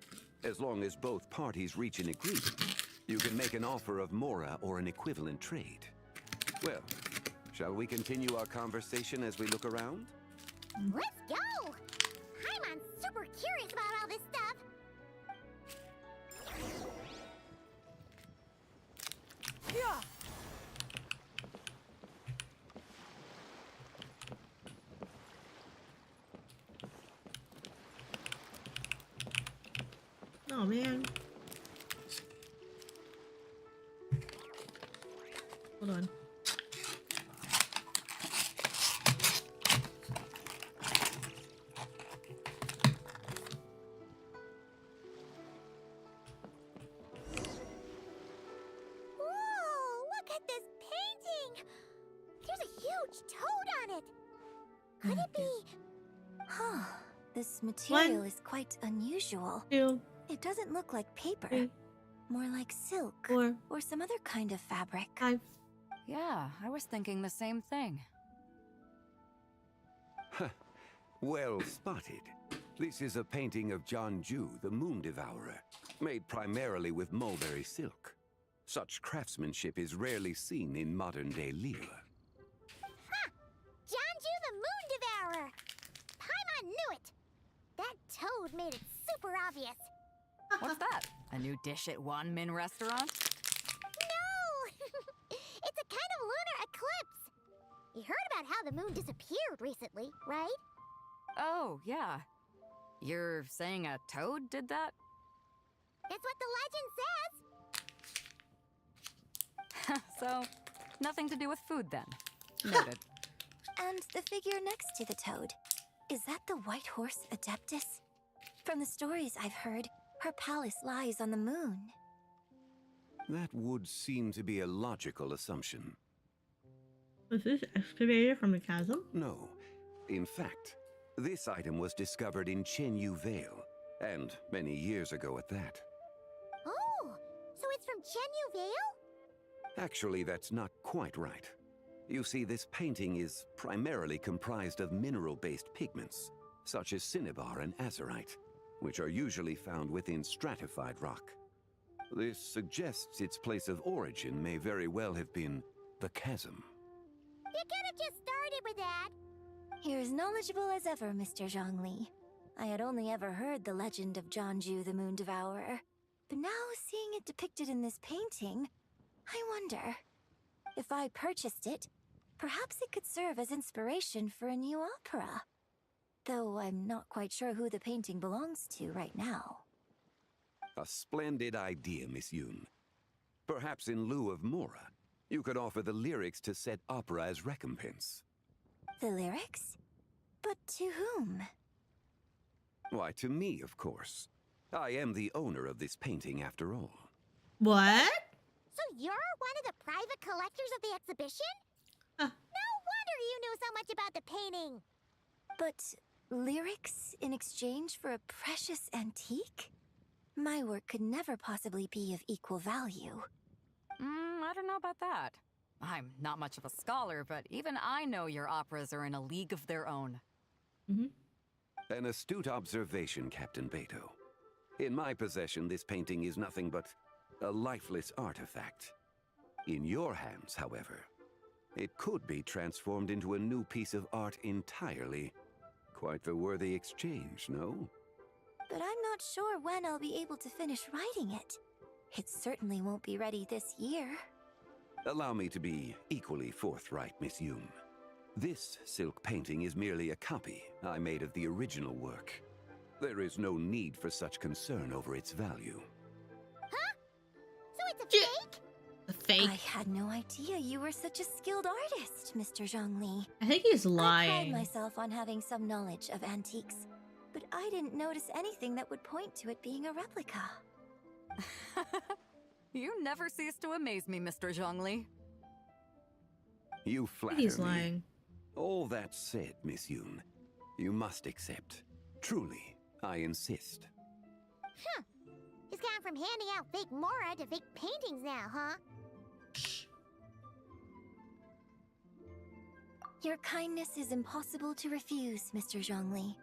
As long as both parties reach an agreement, you can make an offer of Mora or an equivalent trade. Well, shall we continue our conversation as we look around? Let's go! I'm super curious about all this stuff. Yeah. Oh man. Hold on. Whoa, look at this painting! There's a huge toad on it! Could it be... Huh. This material is quite unusual. 2, It doesn't look like paper. 3, More like silk 4, or some other kind of fabric. 5. Yeah, I was thinking the same thing. Well spotted. This is a painting of Jianju, the Moon Devourer, made primarily with mulberry silk. Such craftsmanship is rarely seen in modern-day Liyue. Ha! Jianju the Moon Devourer! Paimon knew it! That toad made it super obvious. What's that? A new dish at Wanmin restaurant? No! It's a kind of lunar eclipse! You heard about how the moon disappeared recently, right? Oh, yeah. You're saying a toad did that? That's what the legend says! So, nothing to do with food then. Noted. And the figure next to the toad. Is that the White Horse Adeptus? From the stories I've heard, her palace lies on the moon. That would seem to be a logical assumption. Was this excavated from the chasm? No. In fact, this item was discovered in Chenyu Vale, and many years ago at that. Oh, so it's from Chenyu Vale? Actually, that's not quite right. You see, this painting is primarily comprised of mineral-based pigments, such as cinnabar and azurite, which are usually found within stratified rock. This suggests its place of origin may very well have been the chasm. You could have just started with that. You're as knowledgeable as ever, Mr. Zhongli. I had only ever heard the legend of Jianju the Moon Devourer, but now seeing it depicted in this painting, I wonder. If I purchased it, perhaps it could serve as inspiration for a new opera. Though I'm not quite sure who the painting belongs to right now. A splendid idea, Miss Yoon. Perhaps in lieu of Mora, you could offer the lyrics to said opera as recompense. The lyrics? But to whom? Why, to me, of course. I am the owner of this painting, after all. What? So you're one of the private collectors of the exhibition? Huh. No wonder you knew so much about the painting. But lyrics in exchange for a precious antique? My work could never possibly be of equal value. I don't know about that. I'm not much of a scholar, but even I know your operas are in a league of their own. An astute observation, Captain Beto. In my possession, this painting is nothing but a lifeless artifact. In your hands, however, it could be transformed into a new piece of art entirely. Quite the worthy exchange, no? But I'm not sure when I'll be able to finish writing it. It certainly won't be ready this year. Allow me to be equally forthright, Miss Yoon. This silk painting is merely a copy I made of the original work. There is no need for such concern over its value. Huh? So it's a fake? A fake? I had no idea you were such a skilled artist, Mr. Zhongli. I think he's I pride lying. myself on having some knowledge of antiques, but I didn't notice anything that would point to it being a replica. You never cease to amaze me, Mr. Zhongli. You I flatter think he's me. lying. All that said, Miss Yoon, you must accept. Truly, I insist. Huh. He's gone from handing out fake Mora to fake paintings now, huh? Your kindness is impossible to refuse, Mr. Zhongli.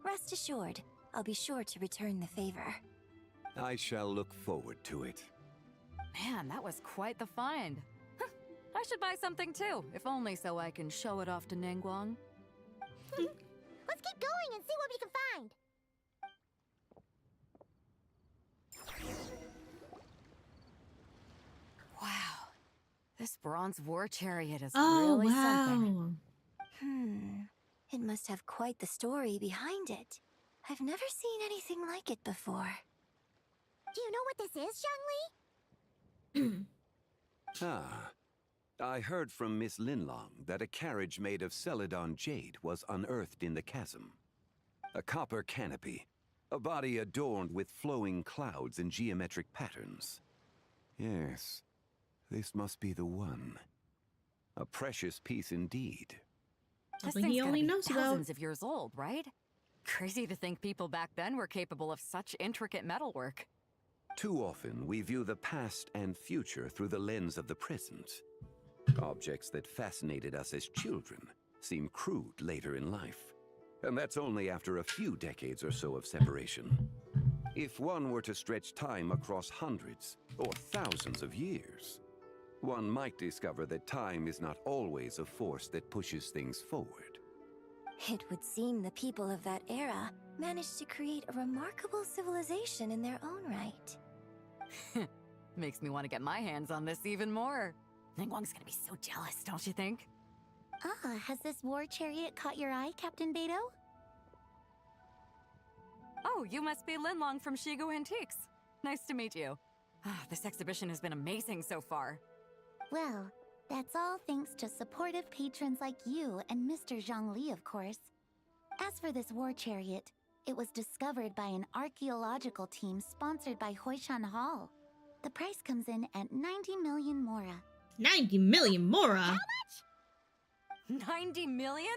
Rest assured, I'll be sure to return the favor. I shall look forward to it. Man, that was quite the find. Huh, I should buy something too, if only so I can show it off to Ningguang. Let's keep going and see what we can find. Wow, this bronze war chariot is Oh, really wow. something. It must have quite the story behind it. I've never seen anything like it before. Do you know what this is, Zhongli? Ah, I heard from Miss Linlong that a carriage made of Celadon jade was unearthed in the chasm. A copper canopy, a body adorned with flowing clouds and geometric patterns. Yes, this must be the one. A precious piece indeed. This Something thing's he gotta only be knows about. thousands of years old, right? Crazy to think people back then were capable of such intricate metalwork. Too often, we view the past and future through the lens of the present. Objects that fascinated us as children seem crude later in life. And that's only after a few decades or so of separation. If one were to stretch time across hundreds or thousands of years, one might discover that time is not always a force that pushes things forward. It would seem the people of that era managed to create a remarkable civilization in their own right. Makes me want to get my hands on this even more. Ningguang's gonna be so jealous, don't you think? Ah, has this war chariot caught your eye, Captain Beto? Oh, you must be Linlong from Shigu Antiques. Nice to meet you. This exhibition has been amazing so far. Well, that's all thanks to supportive patrons like you and Mr. Zhongli, of course. As for this war chariot, it was discovered by an archaeological team sponsored by Hoishan Hall. The price comes in at 90 million Mora. 90 million Mora? How much? 90 million?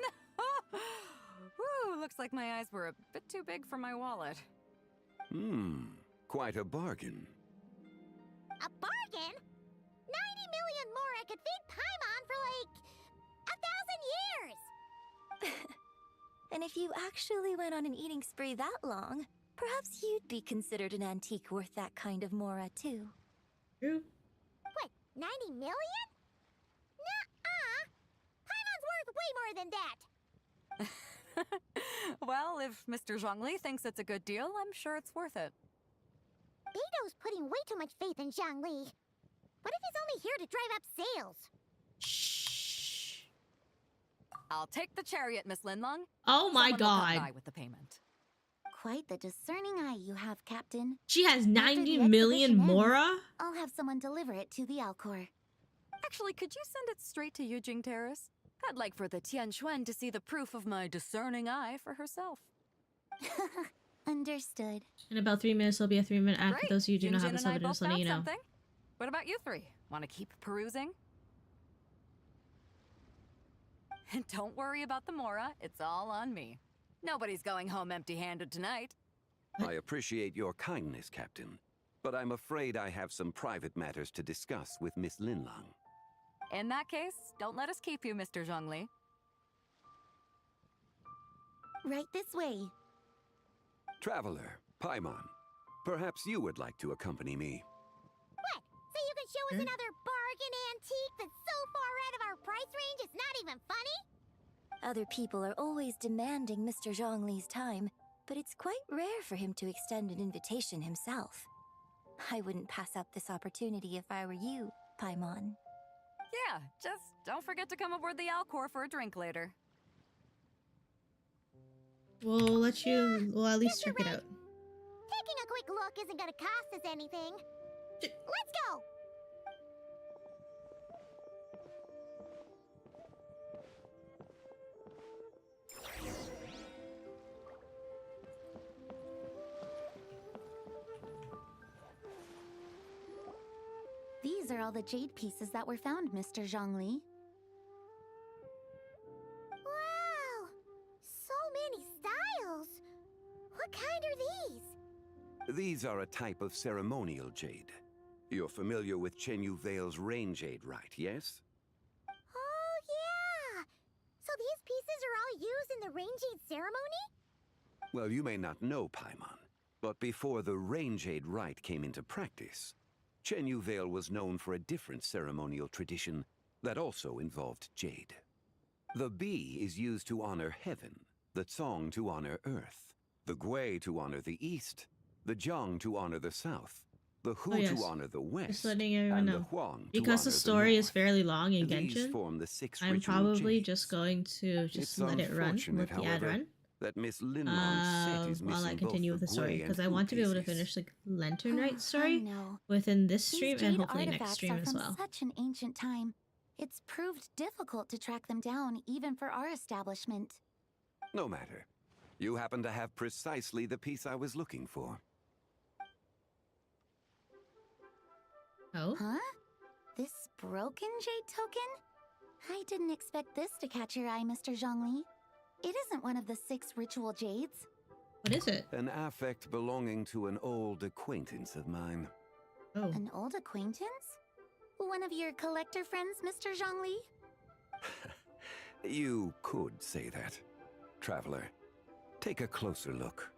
Woo, looks like my eyes were a bit too big for my wallet. Quite a bargain. A bargain? 90 million Mora could feed Paimon for like 1,000 years! And if you actually went on an eating spree that long, perhaps you'd be considered an antique worth that kind of Mora, too. True. What, 90 million? Nuh-uh! Paimon's worth way more than that! Well, if Mr. Zhongli thinks it's a good deal, I'm sure it's worth it. Beto's putting way too much faith in Zhongli. What if he's only here to drive up sales? Shh. I'll take the chariot, Miss Linlong. Oh my Someone will come god. by with the payment. Quite the discerning eye you have, Captain. She has After 90 the million exhibition Mora? ends, I'll have someone deliver it to the Alcor. Actually, could you send it straight to Yujing Terrace? I'd like for the Tianquan to see the proof of my discerning eye for herself. Understood. In about 3 minutes, there'll be a 3-minute ad. For Great. those of you who do not Jinjin have the and I subtitles, both letting found you know. something. What about you three? Want to keep perusing? And don't worry about the Mora. It's all on me. Nobody's going home empty-handed tonight. I appreciate your kindness, Captain, but I'm afraid I have some private matters to discuss with Miss Linlang. In that case, don't let us keep you, Mr. Zhongli. Right this way. Traveler, Paimon, perhaps you would like to accompany me. What? So you can show us another bargain antique that's so far out of our price range it's not even funny? Other people are always demanding Mr. Zhongli's time, but it's quite rare for him to extend an invitation himself. I wouldn't pass up this opportunity if I were you, Paimon. Yeah, just don't forget to come aboard the Alcor for a drink later. We'll let you. We'll at least check it out. Taking a quick look isn't gonna cost us anything. Let's go! These are all the jade pieces that were found, Mr. Zhongli. Wow! So many styles! What kind are these? These are a type of ceremonial jade. You're familiar with Chenyu Vale's rain jade, right, yes? Oh, yeah! So these pieces are all used in the rain jade ceremony? Well, you may not know, Paimon, but before the rain jade rite came into practice, Chenyu Vale was known for a different ceremonial tradition that also involved jade. The bee is used to honor heaven, the Tsong to honor earth, the Gui to honor the east, the Jiang to honor the south, the Hu yes. to honor the west, Just letting everyone and know. the Huang Because to the honor story the is north. fairly long in These Genshin, form the 6 I'm ritual probably jades. just going to just It's let it run. unfortunate, Let the ad however, run. that Miss Linlong's set is While I missing continue both with the the story, Gui because and I Hu want to be able to pieces. finish the Lantern Rite I story know. within this These stream jade and hopefully next artifacts stream are as from well. such an ancient time. It's proved difficult to track them down, even for our establishment. No matter. You happen to have precisely the piece I was looking for. Oh? Huh? This broken jade token? I didn't expect this to catch your eye, Mr. Zhongli. It isn't one of the 6 ritual jades. What is it? An affect belonging to an old acquaintance of mine. Oh. An old acquaintance? One of your collector friends, Mr. Zhongli? You could say that. Traveler, take a closer look.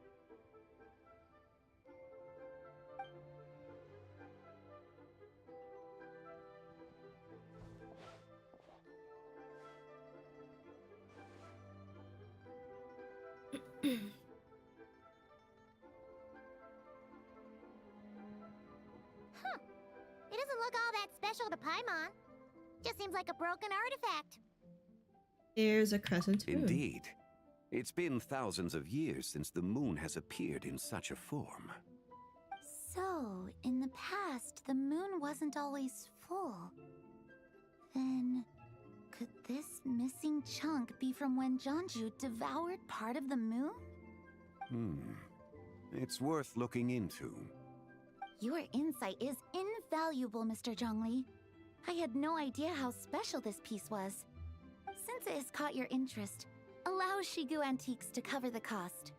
It doesn't look all that special to Paimon. Just seems like a broken artifact. There's a crescent moon. Indeed. It's been thousands of years since the moon has appeared in such a form. So, in the past, the moon wasn't always full. Then, could this missing chunk be from when Jianzhu devoured part of the moon? It's worth looking into. Your insight is invaluable, Mr. Zhongli. I had no idea how special this piece was. Since it has caught your interest, allow Shigu Antiques to cover the cost.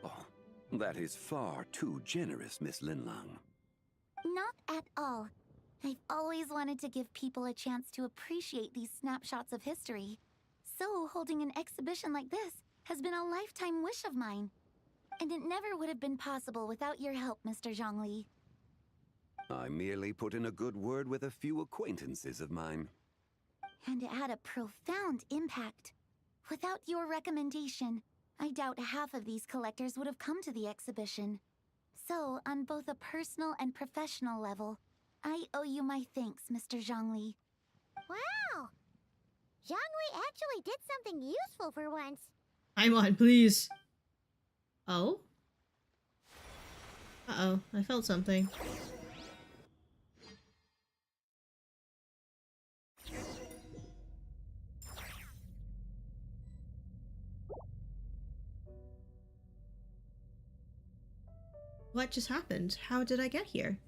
Oh, that is far too generous, Miss Linlang. Not at all. I've always wanted to give people a chance to appreciate these snapshots of history. So, holding an exhibition like this has been a lifetime wish of mine. And it never would have been possible without your help, Mr. Zhongli. I merely put in a good word with a few acquaintances of mine. And it had a profound impact. Without your recommendation, I doubt half of these collectors would have come to the exhibition. So, on both a personal and professional level, I owe you my thanks, Mr. Zhongli. Wow! Zhongli actually did something useful for once. I'm on, please. Oh? Uh-oh, I felt something. What just happened? How did I get here?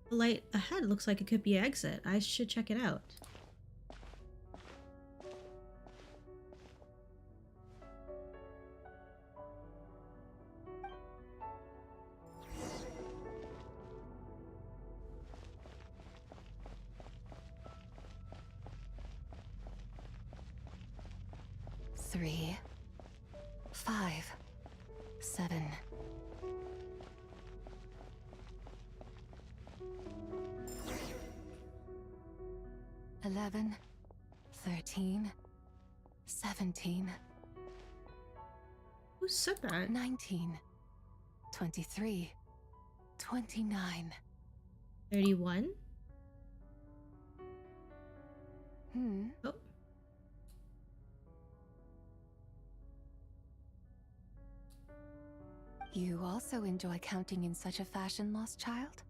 The light ahead looks like it could be an exit. I should check it out. Three, 5, 7. 11, 13, 17. Who said that? 19, 23, 29. 31? Oh. You also enjoy counting in such a fashion, lost child?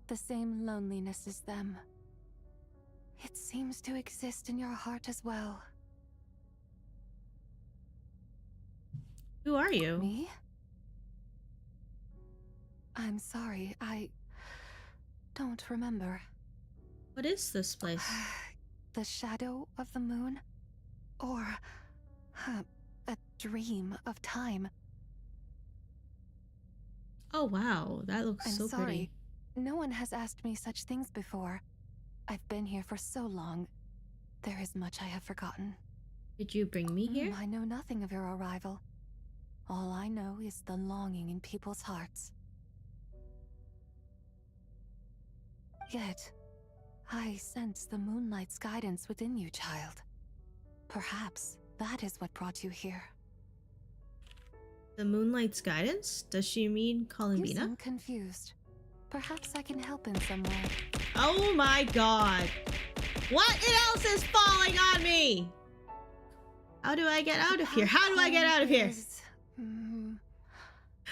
The same loneliness as them. It seems to exist in your heart as well. Who are you? Me? I'm sorry, I don't remember. What is this place? The shadow of the moon? Or a dream of time? Oh wow, that looks I'm so sorry. pretty. No one has asked me such things before. I've been here for so long. There is much I have forgotten. Did you bring me here? I know nothing of your arrival. All I know is the longing in people's hearts. Yet, I sense the moonlight's guidance within you, child. Perhaps that is what brought you here. The moonlight's guidance? Does she mean You Columbina? seem confused. Perhaps I can help in some way. Oh my god. What else is falling on me? How do I get out of here? How do I get out of here?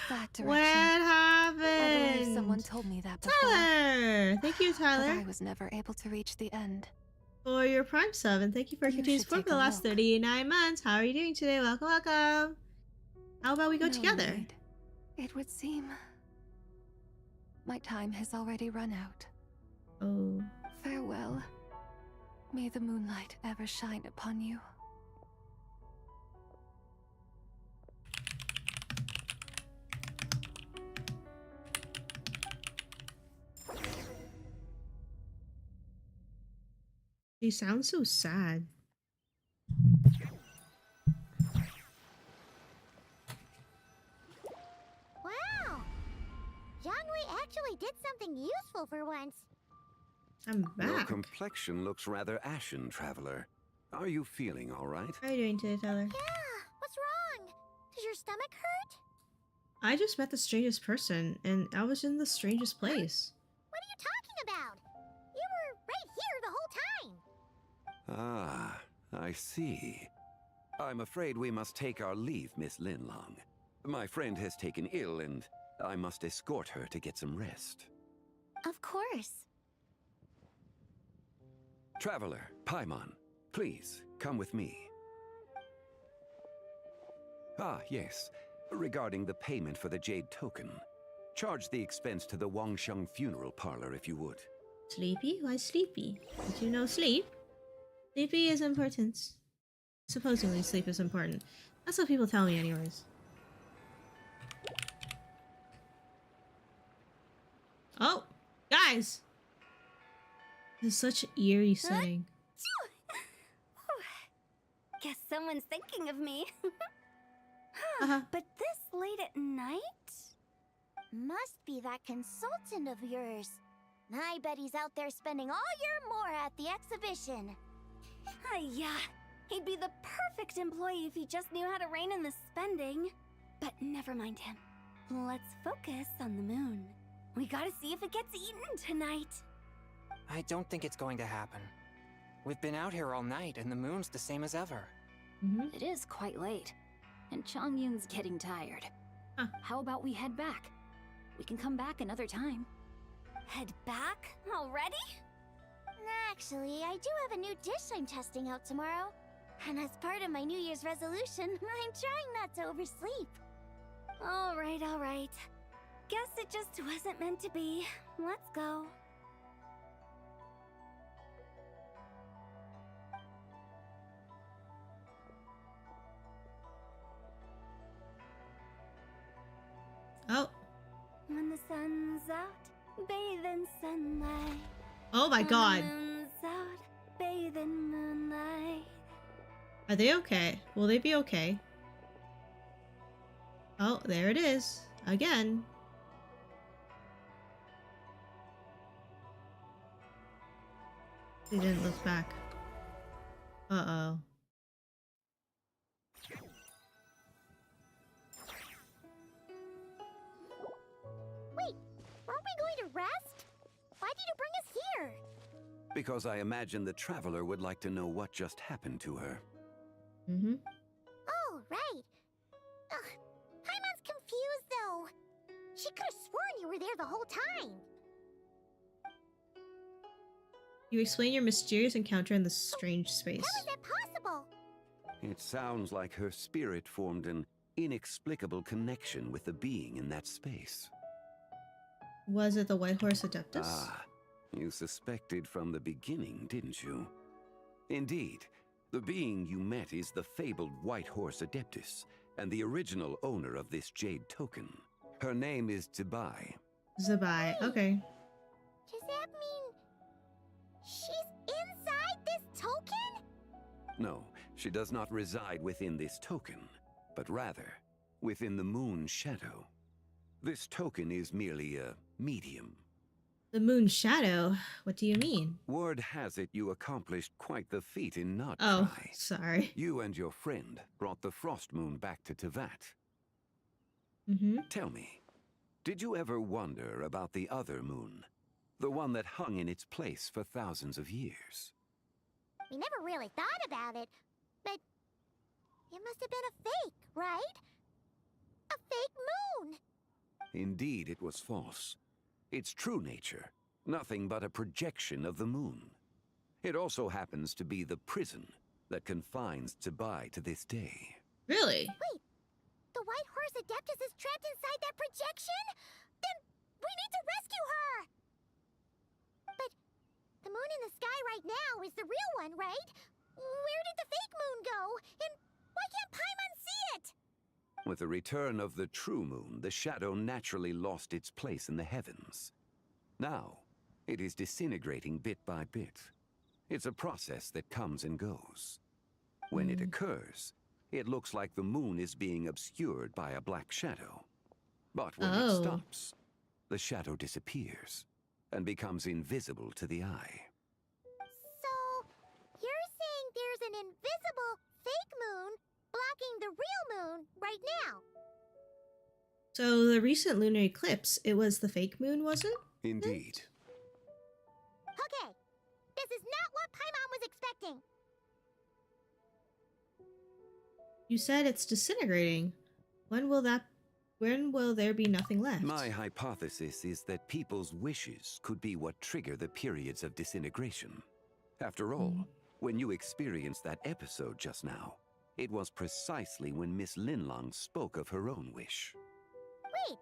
That direction. What happened? I believe someone told me that before. Tyler! Thank you, But Tyler, I was never able to reach the end. for your Prime sub, and thank you for You continuing should support take for the a last look. 39 months. How are you doing today? Welcome, welcome. How about we go No together? need. It would seem my time has already run out. Oh. Farewell. May the moonlight ever shine upon you. She sounds so sad. Wow! Yanwei actually did something useful for once. I'm Your back. complexion looks rather ashen, traveler. Are you feeling all right? How are you doing today, Tyler? Yeah, what's wrong? Does your stomach hurt? I just met the strangest person, and I was in the strangest place. What are you talking about? You were right here the whole time. Ah, I see. I'm afraid we must take our leave, Miss Linlong. My friend has taken ill, and I must escort her to get some rest. Of course. Traveler, Paimon, please, come with me. Ah, yes. Regarding the payment for the Jade token. Charge the expense to the Wangsheng funeral parlor if you would. Sleepy? Why sleepy? Did you know sleep? Sleepy is important. Supposedly sleep is important. That's what people tell me anyways. Oh! Guys! This is such an eerie setting. Guess someone's thinking of me. Uh-huh. But this late at night? Must be that consultant of yours. I bet he's out there spending all year more at the exhibition. Yeah, he'd be the perfect employee if he just knew how to rein in the spending. But never mind him. Let's focus on the moon. We gotta see if it gets eaten tonight. I don't think it's going to happen. We've been out here all night, and the moon's the same as ever. It is quite late, and Chongyun's getting tired. Huh. How about we head back? We can come back another time. Head back? Already? Actually, I do have a new dish I'm testing out tomorrow. And as part of my New Year's resolution, I'm trying not to oversleep. All right. Guess it just wasn't meant to be. Let's go. Oh. When the sun's out, bathe in sunlight. Oh my god. When the moon's out, bathe in moonlight. Are they okay? Will they be okay? Oh, there it is. Again. He didn't look back. Uh-oh. Wait, aren't we going to rest? Why did you bring us here? Because I imagine the traveler would like to know what just happened to her. Mm-hmm. Oh, right. Ugh, Paimon's confused, though. She could have sworn you were there the whole time. You explain your mysterious encounter in this strange space. How is that possible? It sounds like her spirit formed an inexplicable connection with the being in that space. Was it the White Horse Adeptus? Ah, you suspected from the beginning, didn't you? Indeed, the being you met is the fabled White Horse Adeptus, and the original owner of this jade token. Her name is Zibai. Zibai, okay. Does that mean she's inside this token? No, she does not reside within this token, but rather within the moon shadow. This token is merely a medium. The moon shadow? What do you mean? Word has it you accomplished quite the feat in not Oh, try. sorry. You and your friend brought the frost moon back to Tevat. Mm-hmm. Tell me, did you ever wonder about the other moon? The one that hung in its place for thousands of years? We never really thought about it, but it must have been a fake, right? A fake moon! Indeed, it was false. Its true nature, nothing but a projection of the moon. It also happens to be the prison that confines Zibai to this day. Really? Wait, the White Horse Adeptus is trapped inside that projection? Then we need to rescue her! But the moon in the sky right now is the real one, right? Where did the fake moon go? And why can't Paimon see it? With the return of the true moon, the shadow naturally lost its place in the heavens. Now, it is disintegrating bit by bit. It's a process that comes and goes. When it occurs, it looks like the moon is being obscured by a black shadow. But when it stops, the shadow disappears and becomes invisible to the eye. So, you're saying there's an invisible fake moon blocking the real moon right now? So the recent lunar eclipse, it was the fake moon, was it? Indeed. Okay, this is not what Paimon was expecting. You said it's disintegrating. When will there be nothing left? My hypothesis is that people's wishes could be what trigger the periods of disintegration. After all, when you experienced that episode just now, it was precisely when Miss Linlong spoke of her own wish. Wait,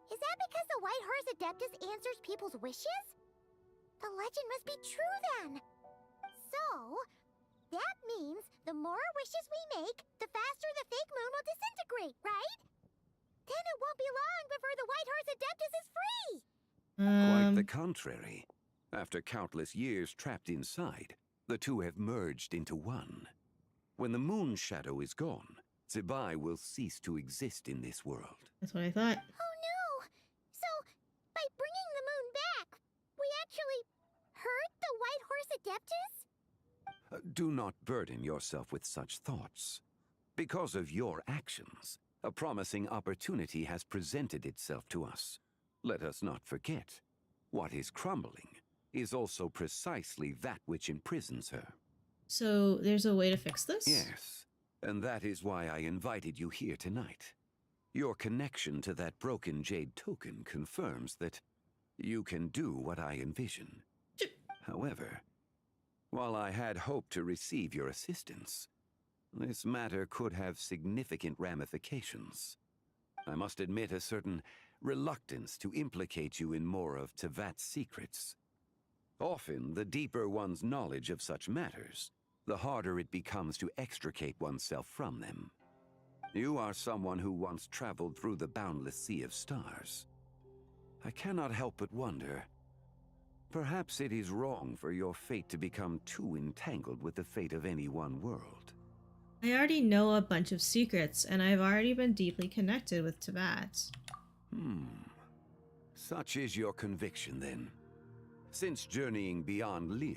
is that because the White Horse Adeptus answers people's wishes? The legend must be true then. So, that means the more wishes we make, the faster the fake moon will disintegrate, right? Then it won't be long before the White Horse Adeptus is free! Quite the contrary. After countless years trapped inside, the two have merged into one. When the moon shadow is gone, Zibai will cease to exist in this world. That's what I thought. Oh no! So, by bringing the moon back, we actually hurt the White Horse Adeptus? Do not burden yourself with such thoughts. Because of your actions, a promising opportunity has presented itself to us. Let us not forget, what is crumbling is also precisely that which imprisons her. So there's a way to fix this? Yes, and that is why I invited you here tonight. Your connection to that broken jade token confirms that you can do what I envision. However, while I had hoped to receive your assistance, This matter could have significant ramifications. I must admit a certain reluctance to implicate you in more of Tevat's secrets. Often, the deeper one's knowledge of such matters, the harder it becomes to extricate oneself from them. You are someone who once traveled through the boundless sea of stars. I cannot help but wonder, perhaps it is wrong for your fate to become too entangled with the fate of any one world. I already know a bunch of secrets, and I've already been deeply connected with Tevat. Such is your conviction, then. Since journeying beyond Liyue,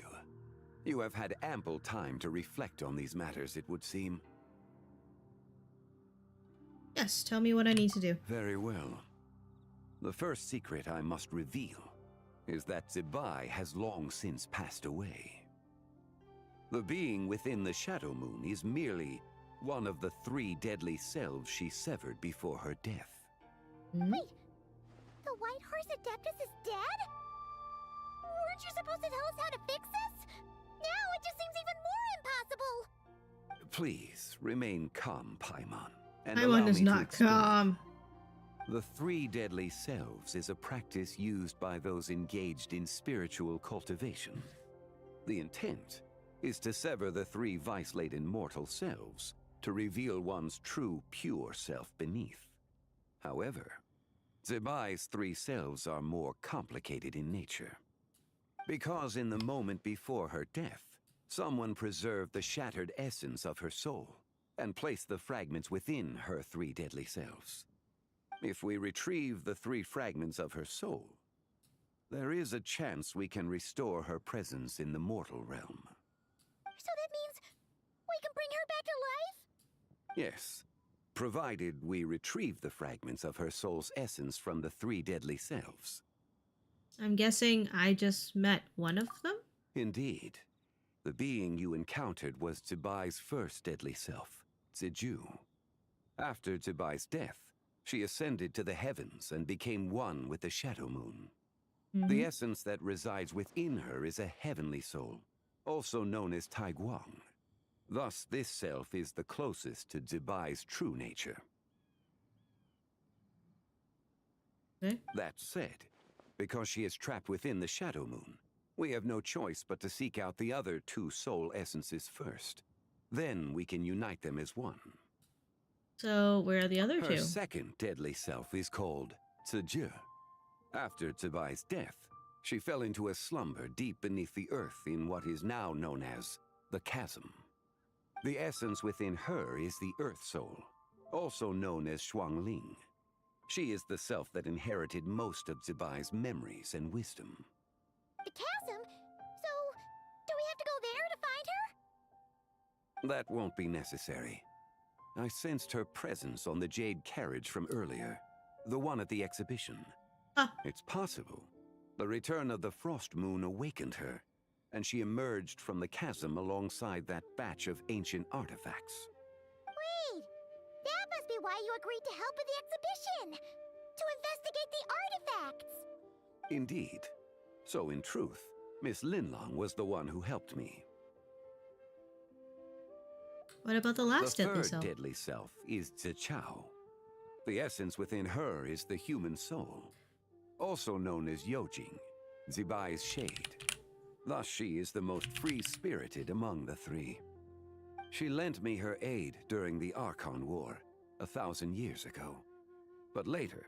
you have had ample time to reflect on these matters, it would seem. Yes, tell me what I need to do. Very well. The first secret I must reveal is that Zebai has long since passed away. The being within the Shadow Moon is merely one of the 3 deadly selves she severed before her death. Wait, the White Horse Adeptus is dead? Weren't you supposed to tell us how to fix this? Now it just seems even more impossible! Please, remain calm, Paimon. And allow Paimon is me to not explain. calm. The 3 deadly selves is a practice used by those engaged in spiritual cultivation. The intent is to sever the 3 vice-laden mortal selves to reveal one's true, pure self beneath. However, Zebai's 3 selves are more complicated in nature. Because in the moment before her death, someone preserved the shattered essence of her soul and placed the fragments within her 3 deadly selves. If we retrieve the 3 fragments of her soul, there is a chance we can restore her presence in the mortal realm. So that means we can bring her back to life? Yes, provided we retrieve the fragments of her soul's essence from the 3 deadly selves. I'm guessing I just met one of them? Indeed. The being you encountered was Zebai's first deadly self, Ziju. After Zebai's death, she ascended to the heavens and became one with the Shadow Moon. The essence that resides within her is a heavenly soul, also known as Taiguang. Thus, this self is the closest to Zebai's true nature. Okay. That said, because she is trapped within the Shadow Moon, we have no choice but to seek out the other 2 soul essences first. Then we can unite them as one. So, where are the other Her 2? second deadly self is called Ziju. After Zebai's death, she fell into a slumber deep beneath the earth in what is now known as the Chasm. The essence within her is the Earth Soul, also known as Shuangling. She is the self that inherited most of Zebai's memories and wisdom. The chasm? So, do we have to go there to find her? That won't be necessary. I sensed her presence on the jade carriage from earlier, the one at the exhibition. It's possible. The return of the Frost Moon awakened her, and she emerged from the chasm alongside that batch of ancient artifacts. Wait, that must be why you agreed to help with the exhibition! To investigate the artifacts! Indeed. So in truth, Miss Linlong was the one who helped me. What about the last The deadly third self? deadly self is Zichao. The essence within her is the human soul, also known as Yojing, Zebai's shade. Thus she is the most free-spirited among the 3. She lent me her aid during the Archon War 1,000 years ago. But later,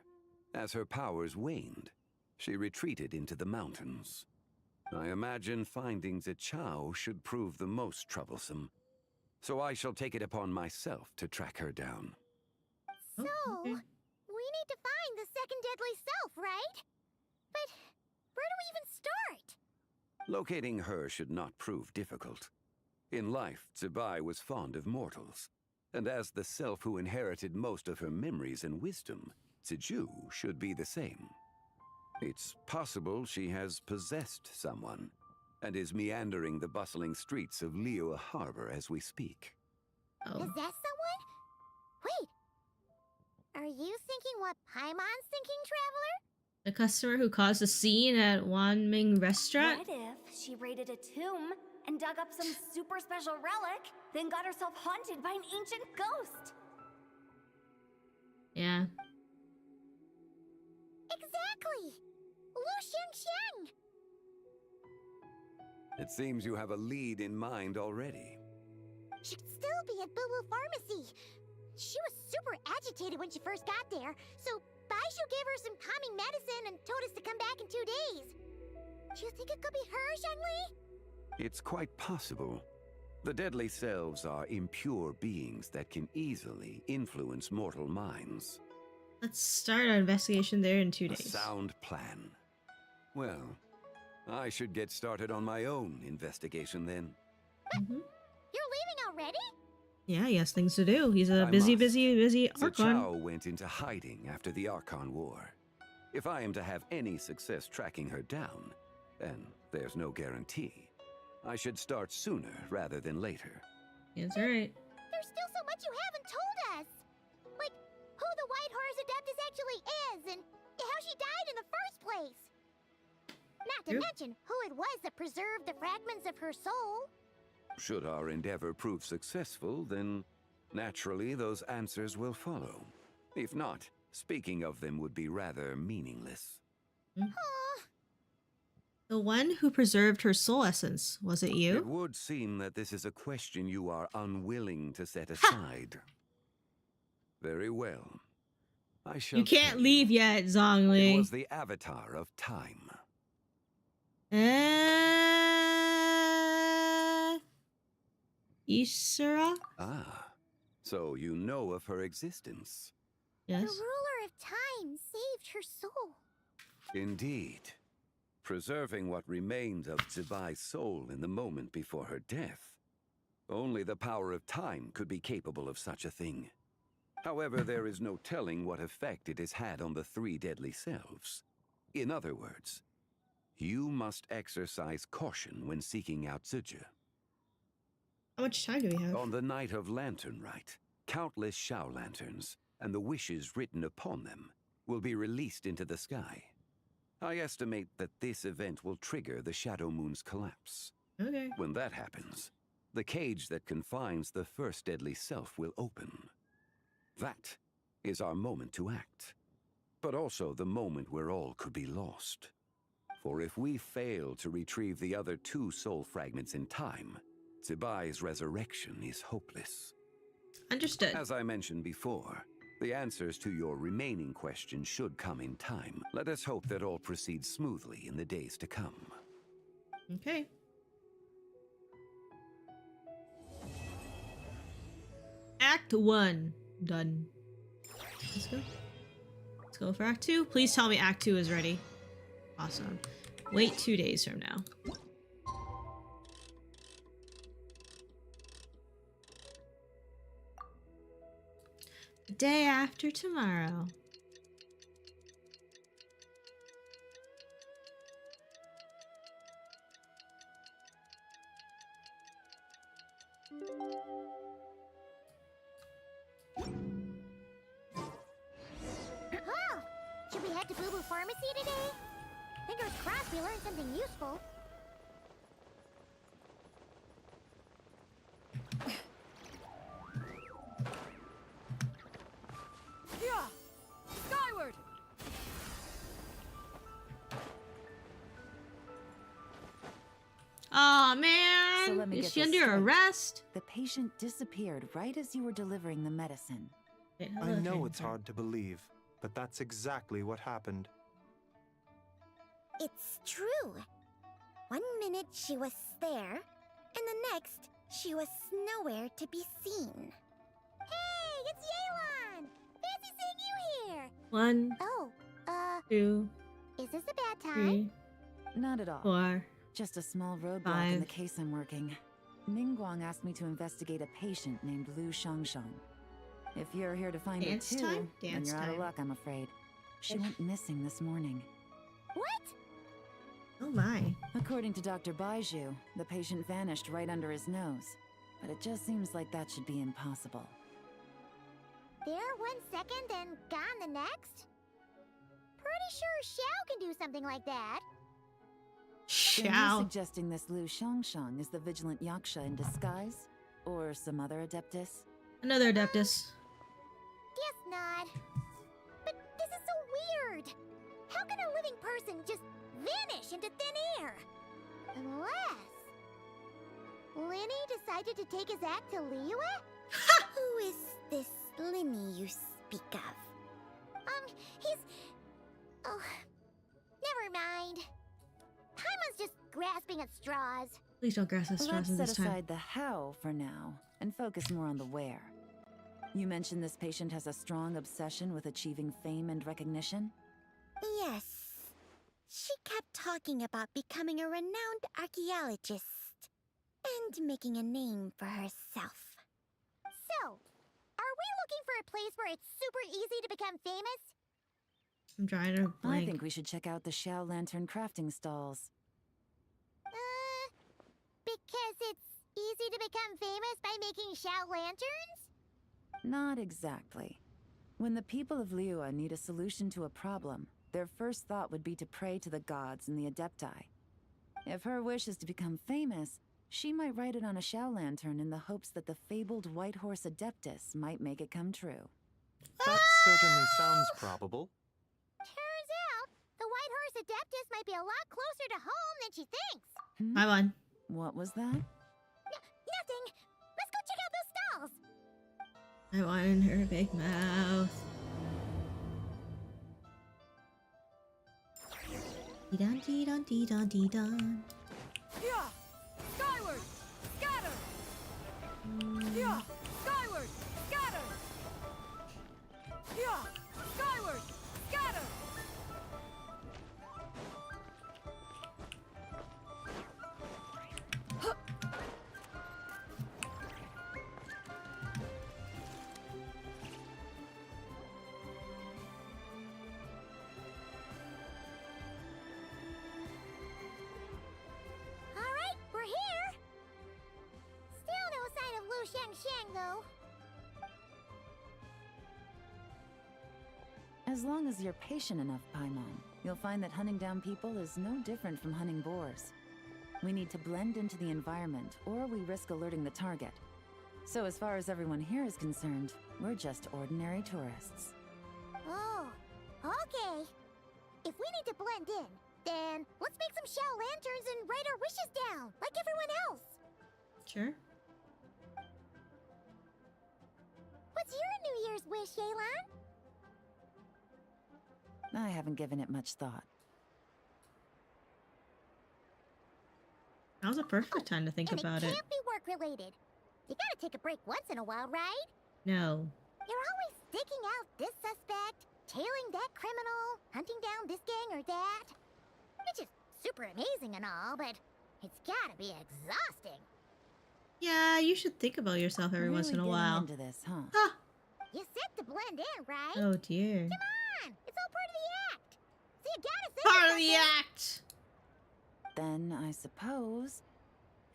as her powers waned, she retreated into the mountains. I imagine finding Zichao should prove the most troublesome, so I shall take it upon myself to track her down. So, we need to find the second deadly self, right? But where do we even start? Locating her should not prove difficult. In life, Zebai was fond of mortals, and as the self who inherited most of her memories and wisdom, Ziju should be the same. It's possible she has possessed someone, and is meandering the bustling streets of Liyue Harbor as we speak. Possess someone? Wait, are you thinking what Paimon's thinking, Traveler? The customer who caused a scene at Wanming Restaurant? What if she raided a tomb and dug up some super special relic, then got herself haunted by an ancient ghost. Yeah. Exactly! Lu Xiangxiang! It seems you have a lead in mind already. Should still be at Boo Boo Pharmacy. She was super agitated when she first got there, so Baishu gave her some calming medicine and told us to come back in 2 days. Do you think it could be her, Zhengli? It's quite possible. The deadly selves are impure beings that can easily influence mortal minds. Let's start our investigation there in 2 A days. sound plan. Well, I should get started on my own investigation then. Mm-hmm. You're leaving already? Yeah, he has things to do. He's a I busy must. Archon. Zichao went into hiding after the Archon War. If I am to have any success tracking her down, and there's no guarantee, I should start sooner rather than later. That's right. There's still so much you haven't told us. Like, who the White Horse Adeptus actually is, and how she died in the first place. Not to mention who it was that preserved the fragments of her soul. Should our endeavor prove successful, then naturally those answers will follow. If not, speaking of them would be rather meaningless. The one who preserved her soul essence, was it you? It would seem that this is a question you are unwilling to set aside. Very well. I shall You can't tell leave yet, Zhongli. It was the Avatar of Time. Isura? Ah, so you know of her existence. Yes. The ruler of time saved her soul. Indeed. Preserving what remained of Zibai's soul in the moment before her death. Only the power of time could be capable of such a thing. However, there is no telling what effect it has had on the 3 deadly selves. In other words, you must exercise caution when seeking out Zizhi. How much time do we have? On the night of Lantern Rite, countless Shao lanterns and the wishes written upon them will be released into the sky. I estimate that this event will trigger the Shadow Moon's collapse. Okay. When that happens, the cage that confines the first deadly self will open. That is our moment to act, but also the moment where all could be lost. For if we fail to retrieve the other 2 soul fragments in time, Zibai's resurrection is hopeless. Understood. As I mentioned before, the answers to your remaining questions should come in time. Let us hope that all proceeds smoothly in the days to come. Okay. Act 1. Done. Let's go. Let's go for Act 2. Please tell me Act 2 is ready. Awesome. Wait 2 days from now. The day after tomorrow. Oh, should we head to Boo Boo Pharmacy today? Fingers crossed we learned something useful. Yeah! Skyward! Aw, So man! let me Is get she this under straight. arrest? The patient disappeared right as you were delivering the medicine. Wait, I hello, know Training it's Sword. hard to believe, but that's exactly what happened. It's true. 1 minute she was there, and the next she was nowhere to be seen. Hey, it's Yelan! Fancy seeing you here! 1, Oh, 2, is this a bad time? 3, Not at all. 4. Just a small roadblock in the 5. case I'm working. Mingguang asked me to investigate a patient named Lu Xiangxiang. If you're here to find Dance her too, time? then Dance you're out of time. luck, I'm afraid. She went missing this morning. What? Oh my. According to Dr. Baiju, the patient vanished right under his nose. But it just seems like that should be impossible. There 1 second and gone the next? Pretty sure Xiao can do something like that. So you're Xiao. suggesting this Lu Xiangshang is the vigilant Yaksha in disguise? Or some other Adeptus? Another Adeptus. Guess not. But this is so weird. How can a living person just vanish into thin air? Unless Linny decided to take his act to Liyue? Who is this Linny you speak of? He's... Oh, never mind. Paimon's just grasping at straws. Please don't grasp at straws Let's set this time. aside the how for now and focus more on the where. You mentioned this patient has a strong obsession with achieving fame and recognition? Yes. She kept talking about becoming a renowned archaeologist and making a name for herself. So, are we looking for a place where it's super easy to become famous? I'm trying to I blank. think we should check out the Xiao Lantern crafting stalls. Because it's easy to become famous by making Xiao lanterns? Not exactly. When the people of Liyue need a solution to a problem, their first thought would be to pray to the gods and the Adepti. If her wish is to become famous, she might write it on a Xiao lantern in the hopes that the fabled White Horse Adeptus might make it come true. That certainly sounds probable. Turns out, the White Horse Adeptus might be a lot closer to home than she thinks. Hi, Lon. What was that? Nothing. Let's go check out those stalls. I want in her big mouth. Dee-dun, dee-dun, dee-dun, dee-dun. Yeah! Skyward! Scatter! Yeah! Skyward! Scatter! Yeah! Skyward! Scatter! Alright, we're here. Still no sign of Lu Xiangxiang, though. As long as you're patient enough, Paimon, you'll find that hunting down people is no different from hunting boars. We need to blend into the environment, or we risk alerting the target. So as far as everyone here is concerned, we're just ordinary tourists. Oh, okay. If we need to blend in, then let's make some Xiao lanterns and write our wishes down, like everyone else. Sure. What's your New Year's wish, Yelan? I haven't given it much thought. That was a perfect time to think And about it it. can't be work-related. You gotta take a break once in a while, right? No. You're always digging out this suspect, tailing that criminal, hunting down this gang or that. Which is super amazing and all, but it's gotta be exhausting. Yeah, you should think about yourself every once in a Really getting while. into this, huh? Ah! You said to blend in, right? Oh dear. Come on! It's all part of the act! So you gotta say Part of something. the act! Then I suppose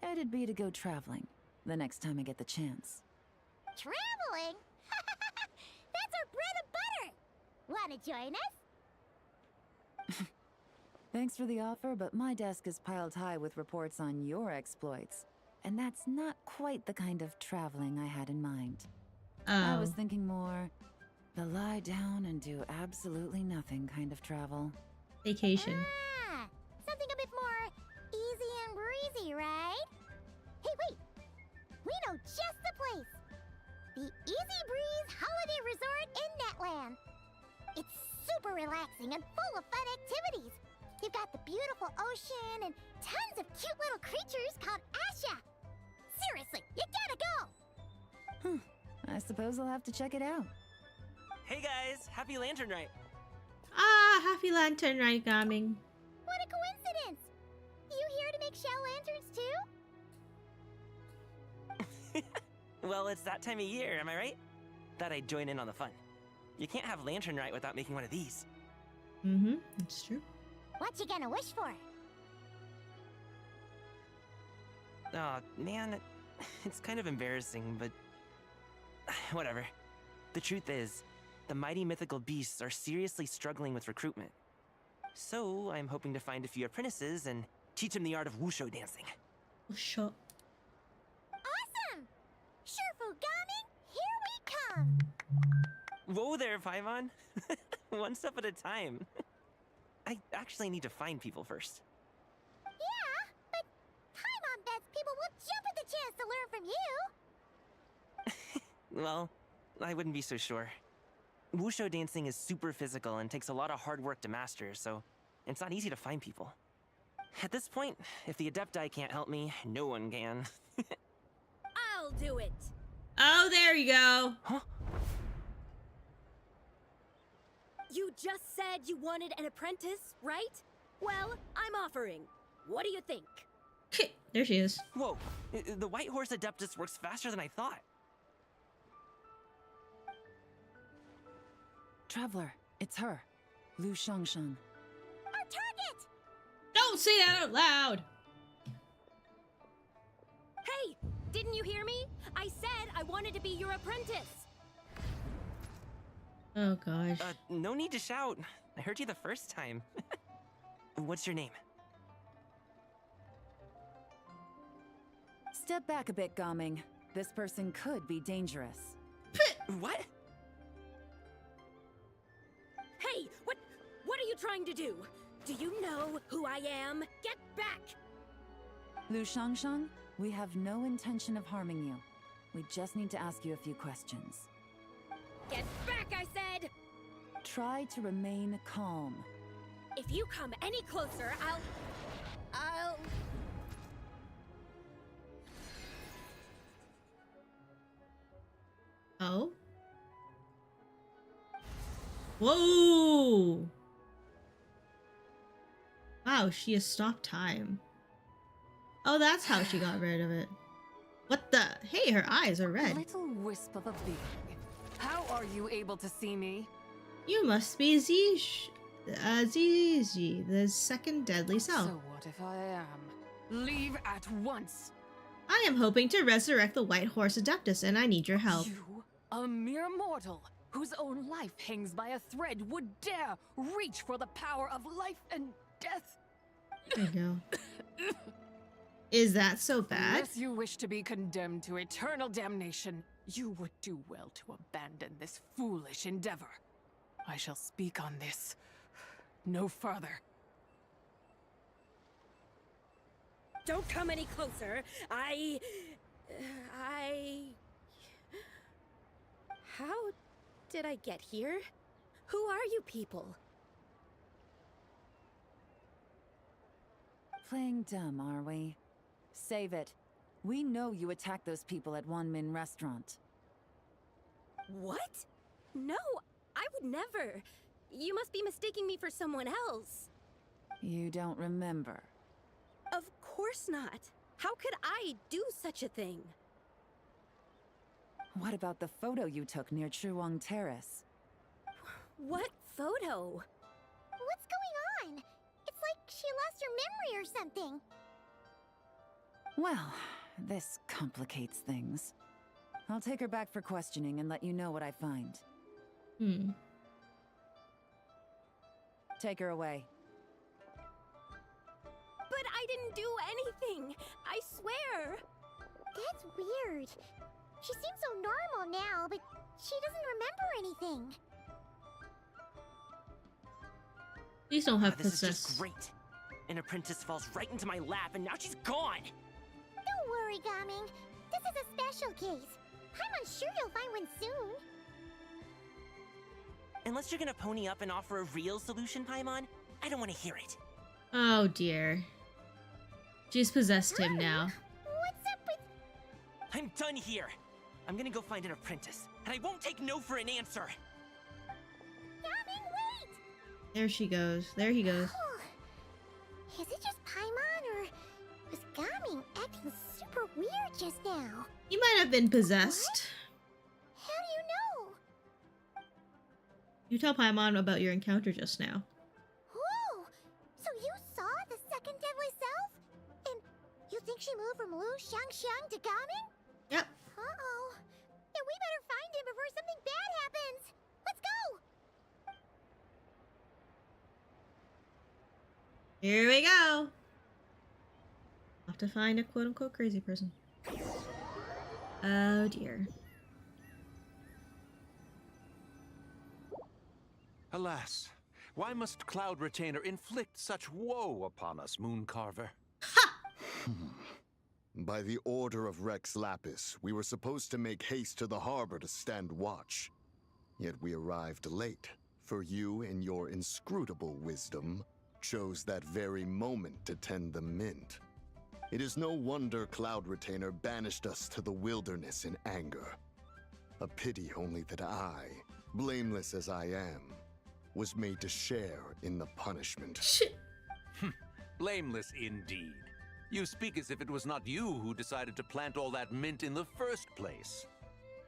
it'd be to go traveling the next time I get the chance. Traveling? That's our bread and butter! Wanna join us? Thanks for the offer, but my desk is piled high with reports on your exploits. And that's not quite the kind of traveling I had in mind. I was Oh. thinking more the lie down and do absolutely nothing kind of travel. Vacation. Ah, something a bit more easy and breezy, right? Hey, wait! We know just the place! The Easy Breeze Holiday Resort in Netland. It's super relaxing and full of fun activities. You've got the beautiful ocean and tons of cute little creatures called Asha. Seriously, you gotta go! I suppose I'll have to check it out. Hey guys, happy Lantern Rite. Ah, happy lantern rite coming. What a coincidence! You here to make Xiao lanterns too? Well, it's that time of year, am I right? Thought I'd join in on the fun. You can't have Lantern Rite without making one of these. Mm-hmm, that's true. What you gonna wish for? Oh, man, it's kind of embarrassing, but whatever. The truth is, the mighty mythical beasts are seriously struggling with recruitment. So, I'm hoping to find a few apprentices and Teach him the art of wushu dancing. Wushu. Awesome! Shurfugami, here we come! Whoa there, Paimon. One step at a time. I actually need to find people first. Yeah, but Paimon bets people will jump at the chance to learn from you! Well, I wouldn't be so sure. Wushu dancing is super physical and takes a lot of hard work to master, so it's not easy to find people. At this point, if the Adepti can't help me, no one can. I'll do it. Oh, there you go. Huh? You just said you wanted an apprentice, right? Well, I'm offering. What do you think? There she is. Whoa, the White Horse Adeptus works faster than I thought. Traveler, it's her. Lu Shangshan. Our target! Don't say that out loud. Hey, didn't you hear me? I said I wanted to be your apprentice. Oh gosh. No need to shout. I heard you the first time. What's your name? Step back a bit, Gaming. This person could be dangerous. What? Hey, what are you trying to do? Do you know who I am? Get back! Lu Shangshan, we have no intention of harming you. We just need to ask you a few questions. Get back, I said! Try to remain calm. If you come any closer, I'll... Oh? Whoa! Wow, she has stopped time. Oh, that's how she got rid of it. What the? Hey, her eyes are red. Little wisp of a being. How are you able to see me? You must be Zizi, the second deadly self. So what if I am? Leave at once! I am hoping to resurrect the White Horse Adeptus, and I need your help. You, a mere mortal, whose own life hangs by a thread, would dare reach for the power of life and death? There you go. Is that so bad? Unless you wish to be condemned to eternal damnation, you would do well to abandon this foolish endeavor. I shall speak on this no further. Don't come any closer. How did I get here? Who are you people? Playing dumb, are we? Save it. We know you attacked those people at Wanmin Restaurant. What? No, I would never. You must be mistaking me for someone else. You don't remember? Of course not. How could I do such a thing? What about the photo you took near Chuang Terrace? What photo? What's going on? It's like she lost her memory or something. Well, this complicates things. I'll take her back for questioning and let you know what I find. Take her away. But I didn't do anything. I swear. That's weird. She seems so normal now, but she doesn't remember anything. Please don't have This is possessed. just great. An apprentice falls right into my lap, and now she's gone. Don't worry, Gaming. This is a special case. I'm sure you'll find one soon. Unless you're gonna pony up and offer a real solution, Paimon, I don't want to hear it. Oh dear. She's possessed him now. What's up with... I'm done here. I'm gonna go find an apprentice, and I won't take no for an answer. Gaming, wait! There she goes. There he goes. Is it just Paimon, or was Gaming acting super weird just now? You might have been possessed. What? How do you know? You tell Paimon about your encounter just now. Oh, so you saw the second deadly self? And you think she moved from Lu Shangshan to Gaming? Yep. Uh-oh. Then we better find him before something bad happens. Let's go! Here we go. Have to find a quote-unquote crazy person. Oh dear. Alas, why must Cloud Retainer inflict such woe upon us, Mooncarver? By the order of Rex Lapis, we were supposed to make haste to the harbor to stand watch. Yet we arrived late, for you, in your inscrutable wisdom, chose that very moment to tend the mint. It is no wonder Cloud Retainer banished us to the wilderness in anger. A pity only that I, blameless as I am, was made to share in the punishment. Blameless indeed. You speak as if it was not you who decided to plant all that mint in the first place.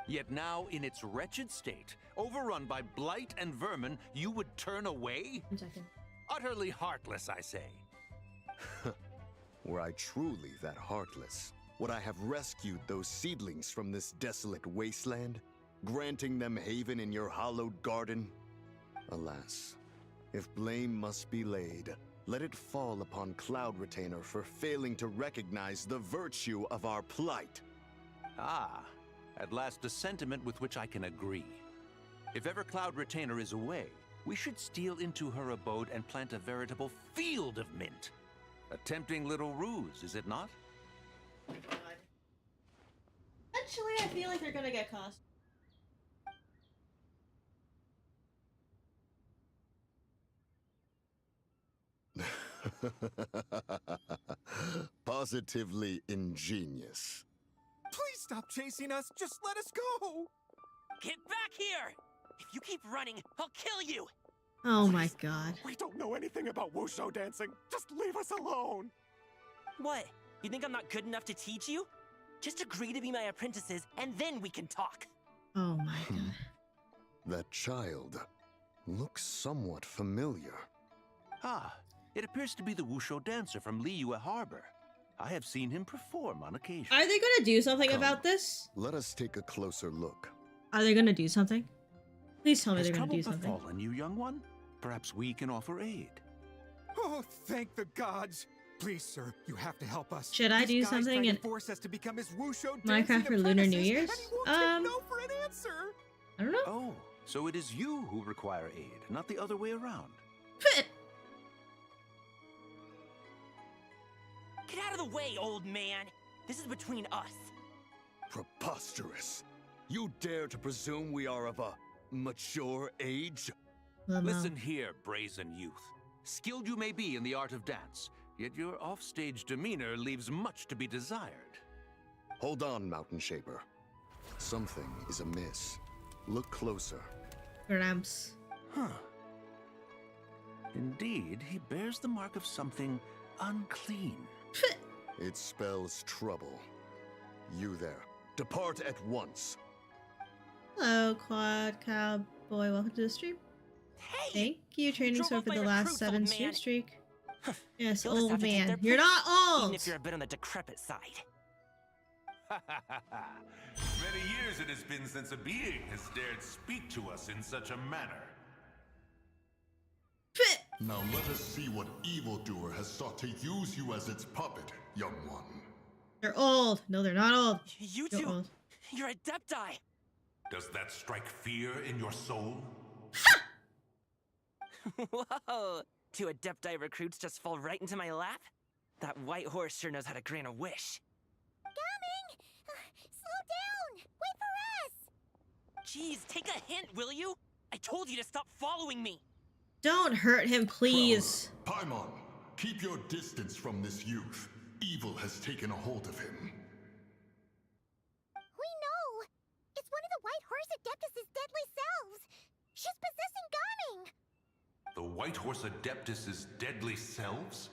Yet now, in its wretched state, overrun by blight and vermin, you would turn away? 1 second. Utterly heartless, I say. Were I truly that heartless, would I have rescued those seedlings from this desolate wasteland, granting them haven in your hallowed garden? Alas, if blame must be laid, let it fall upon Cloud Retainer for failing to recognize the virtue of our plight. Ah, at last a sentiment with which I can agree. If ever Cloud Retainer is away, we should steal into her abode and plant a veritable field of mint. A tempting little ruse, is it not? Oh my god. Eventually, I feel like they're gonna get caught. Positively ingenious. Please stop chasing us. Just let us go. Get back here! If you keep running, I'll kill you! Oh my god. We don't know anything about wushu dancing. Just leave us alone. What? You think I'm not good enough to teach you? Just agree to be my apprentices, and then we can talk. Oh my god. That child looks somewhat familiar. Ah, it appears to be the wushu dancer from Liyue Harbor. I have seen him perform on occasion. Are they gonna do something Come, about this? Let us take a closer look. Are they gonna do something? Please tell me Has they're gonna trouble do something. befallen you, young one? Perhaps we can offer aid. Oh, thank the gods. Please, sir, you have to help us. Should I This do guy's something trying to in force us to become his wushu Minecraft dancing for Lunar New apprentices, Years? and he won't take no for an answer. I don't know. Oh, so it is you who require aid, not the other way around. Get out of the way, old man! This is between us. Preposterous. You dare to presume we are of a mature age? Listen here, brazen youth. Skilled you may be in the art of dance, yet your offstage demeanor leaves much to be desired. Hold on, Mountain Shaper. Something is amiss. Look closer. Gramps. Huh. Indeed, he bears the mark of something unclean. It spells trouble. You there. Depart at once. Hello, Quad Cowboy. Welcome to the stream. Hey! Thank you, Training drove Sword, off for by the your last truth, 7 old stream man. streak. Yes, You'll just old have to take man. their You're place, not old! Even if you're a bit on the decrepit side. Many years it has been since a being has dared speak to us in such a manner. Now let us see what evildoer has sought to use you as its puppet, young one. They're old. No, they're not old. You You're two, old. you're Adepti. Does that strike fear in your soul? Whoa! 2 Adepti recruits just fall right into my lap? That white horse sure knows how to grant a wish. Coming! Slow down! Wait for us! Jeez, take a hint, will you? I told you to stop following me. Don't hurt him, please. Paimon, keep your distance from this youth. Evil has taken a hold of him. We know! It's one of the White Horse Adeptus' deadly selves! She's possessing Gaming! The White Horse Adeptus' deadly selves?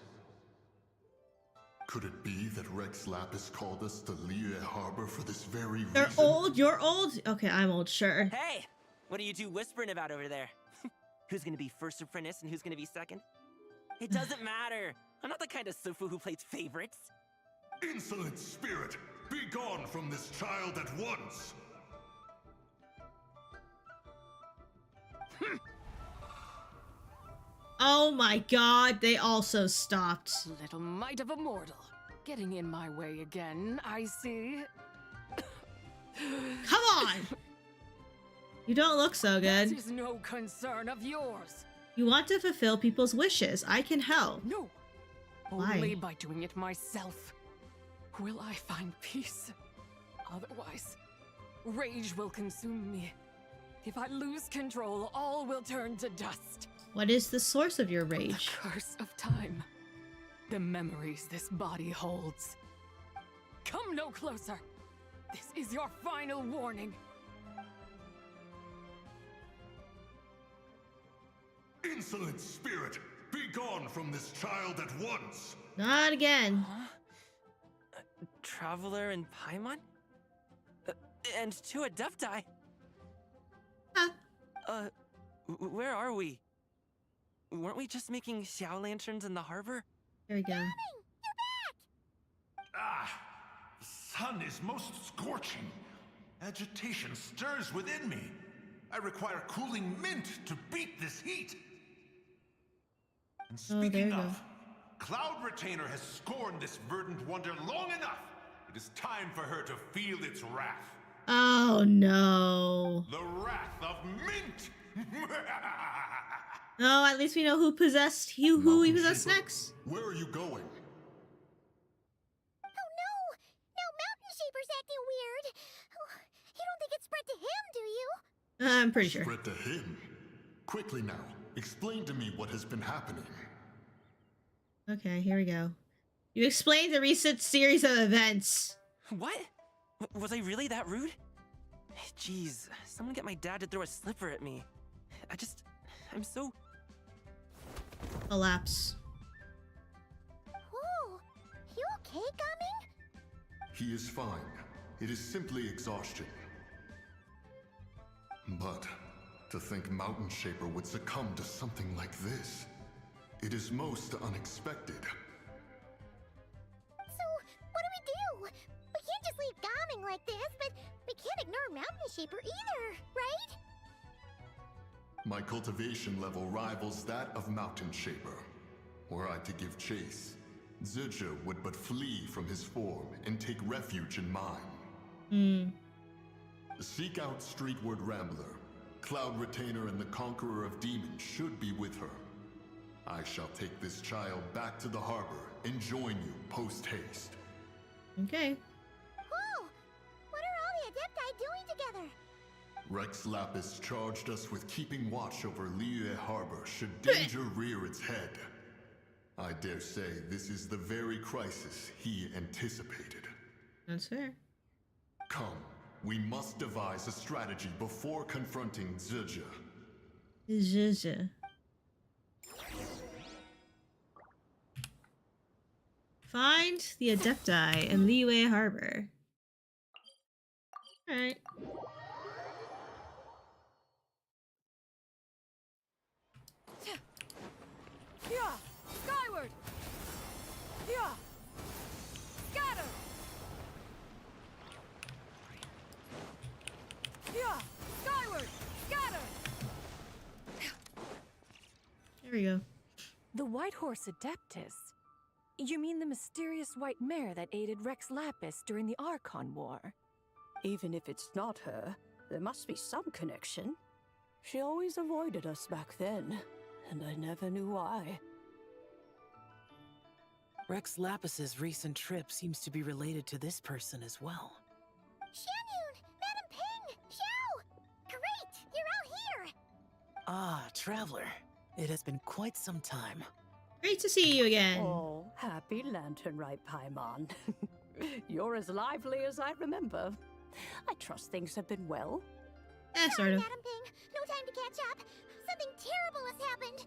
Could it be that Rex Lapis called us to Liyue Harbor for this very They're reason? old. You're old. Okay, I'm old, sure. Hey! What are you two whispering about over there? Who's gonna be first apprentice and who's gonna be second? It doesn't matter. I'm not the kind of Sufu who plays favorites. Insolent spirit! Be gone from this child at once! Oh my god, they also stopped. Little mite of a mortal. Getting in my way again, I see. Come on! You don't look so good. That is no concern of yours. You want to fulfill people's wishes. I can help. No. Why? Only by doing it myself will I find peace. Otherwise, rage will consume me. If I lose control, all will turn to dust. What is the source of your rage? The curse of time. The memories this body holds. Come no closer. This is your final warning. Insolent spirit! Be gone from this child at once! Not again. Huh? Traveler and Paimon? And two Adepti? Huh. Where are we? Weren't we just making Xiao lanterns in the harbor? There we go. Ah! The sun is most scorching. Agitation stirs within me. I require cooling mint to beat this heat. And speaking of, Cloud Retainer has scorned this verdant wonder long enough. It is time for her to feel its wrath. Oh no. The wrath of mint! Oh, at least we know who possessed who we possessed next. Where are you going? Oh no! Now Mountain Shaper's acting weird. Oh, you don't think it spread to him, do you? I'm pretty sure. Spread to him? Quickly now, explain to me what has been happening. Okay, here we go. You explained the recent series of events. What? Was I really that rude? Jeez, someone get my dad to throw a slipper at me. I'm so... Collapse. Whoa! You okay, Gaming? He is fine. It is simply exhaustion. But to think Mountain Shaper would succumb to something like this, it is most unexpected. So, what do? We can't just leave Gaming like this, but we can't ignore Mountain Shaper either, right? My cultivation level rivals that of Mountain Shaper. Were I to give chase, Zizha would but flee from his form and take refuge in mine. Seek out Streetward Rambler. Cloud Retainer and the Conqueror of Demons should be with her. I shall take this child back to the harbor and join you post-haste. Okay. Whoa! What are all the Adepti doing together? Rex Lapis charged us with keeping watch over Liyue Harbor should danger rear its head. I dare say this is the very crisis he anticipated. That's fair. Come, we must devise a strategy before confronting Zizha. Zizha. Find the Adepti in Liyue Harbor. Alright. Yeah! Skyward! Yeah! Scatter! Yeah! Skyward! Scatter! There we go. The White Horse Adeptus? You mean the mysterious white mare that aided Rex Lapis during the Archon War? Even if it's not her, there must be some connection. She always avoided us back then, and I never knew why. Rex Lapis's recent trip seems to be related to this person as well. Xianyun! Madam Ping! Xiao! Great! You're out here! Ah, Traveler. It has been quite some time. Great to see you again. Oh, happy Lantern Rite, Paimon. You're as lively as I remember. I trust things have been well. Sort of. Madam Ping, no time to catch up. Something terrible has happened.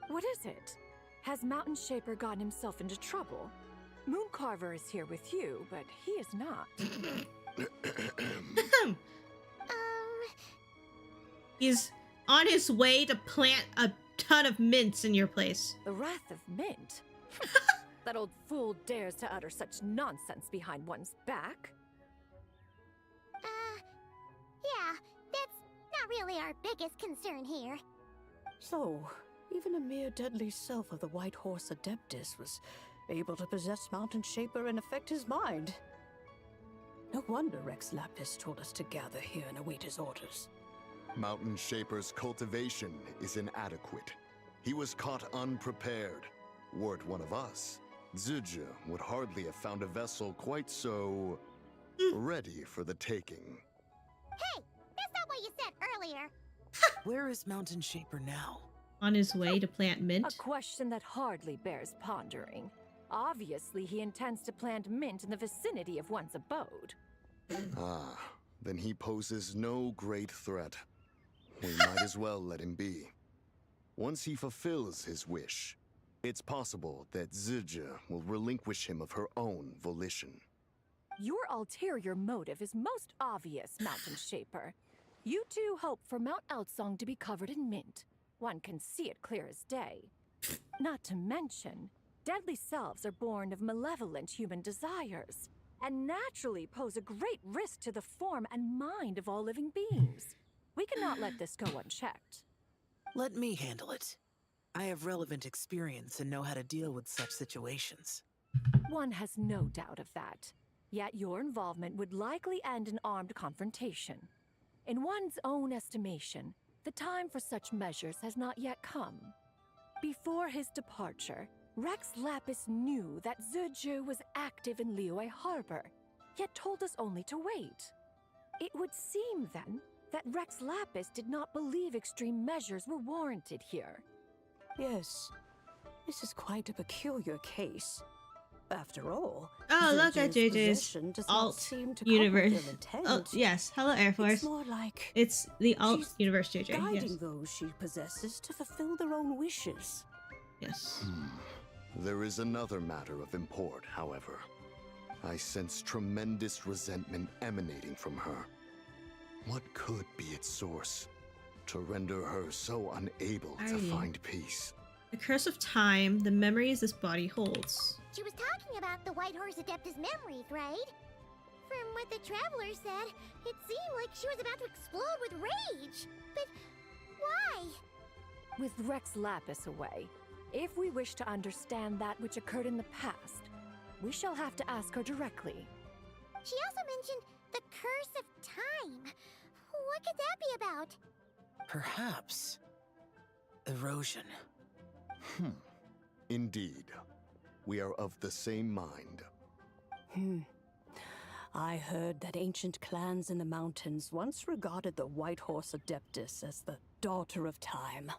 What is it? Has Mountain Shaper gotten himself into trouble? Mooncarver is here with you, but he is not. He's on his way to plant a ton of mints in your place. The Wrath of Mint? That old fool dares to utter such nonsense behind one's back. Yeah, that's not really our biggest concern here. So, even a mere deadly self of the White Horse Adeptus was able to possess Mountain Shaper and affect his mind. No wonder Rex Lapis told us to gather here and await his orders. Mountain Shaper's cultivation is inadequate. He was caught unprepared. Were it one of us, Zhuge would hardly have found a vessel quite so ready for the taking. Hey, that's not what you said earlier. Where is Mountain Shaper now? On his way to plant mint? A question that hardly bears pondering. Obviously, he intends to plant mint in the vicinity of one's abode. Ah, then he poses no great threat. We might as well let him be. Once he fulfills his wish, it's possible that Zhuge will relinquish him of her own volition. Your ulterior motive is most obvious, Mountain Shaper. You two hope for Mount Outsong to be covered in mint. One can see it clear as day. Not to mention, deadly selves are born of malevolent human desires, and naturally pose a great risk to the form and mind of all living beings. We cannot let this go unchecked. Let me handle it. I have relevant experience and know how to deal with such situations. One has no doubt of that. Yet your involvement would likely end in armed confrontation. In one's own estimation, the time for such measures has not yet come. Before his departure, Rex Lapis knew that Zhuge was active in Liyue Harbor, yet told us only to wait. It would seem, then, that Rex Lapis did not believe extreme measures were warranted here. Yes, this is quite a peculiar case. After all, Oh, look at Zhuge's JJ's possession does not alt seem to come with universe. ill intent. Oh, yes. Hello, Air Force. It's more like it's the alt she's universe JJ. guiding Yes. those she possesses to fulfill their own wishes. Yes. There is another matter of import, however. I sense tremendous resentment emanating from her. What could be its source to render her so unable to Alrighty. find peace? The curse of time, the memories this body holds. She was talking about the White Horse Adeptus memories, right? From what the Traveler said, it seemed like she was about to explode with rage. But why? With Rex Lapis away, if we wish to understand that which occurred in the past, we shall have to ask her directly. She also mentioned the curse of time. What could that be about? Perhaps erosion. Indeed. We are of the same mind. I heard that ancient clans in the mountains once regarded the White Horse Adeptus as the daughter of time.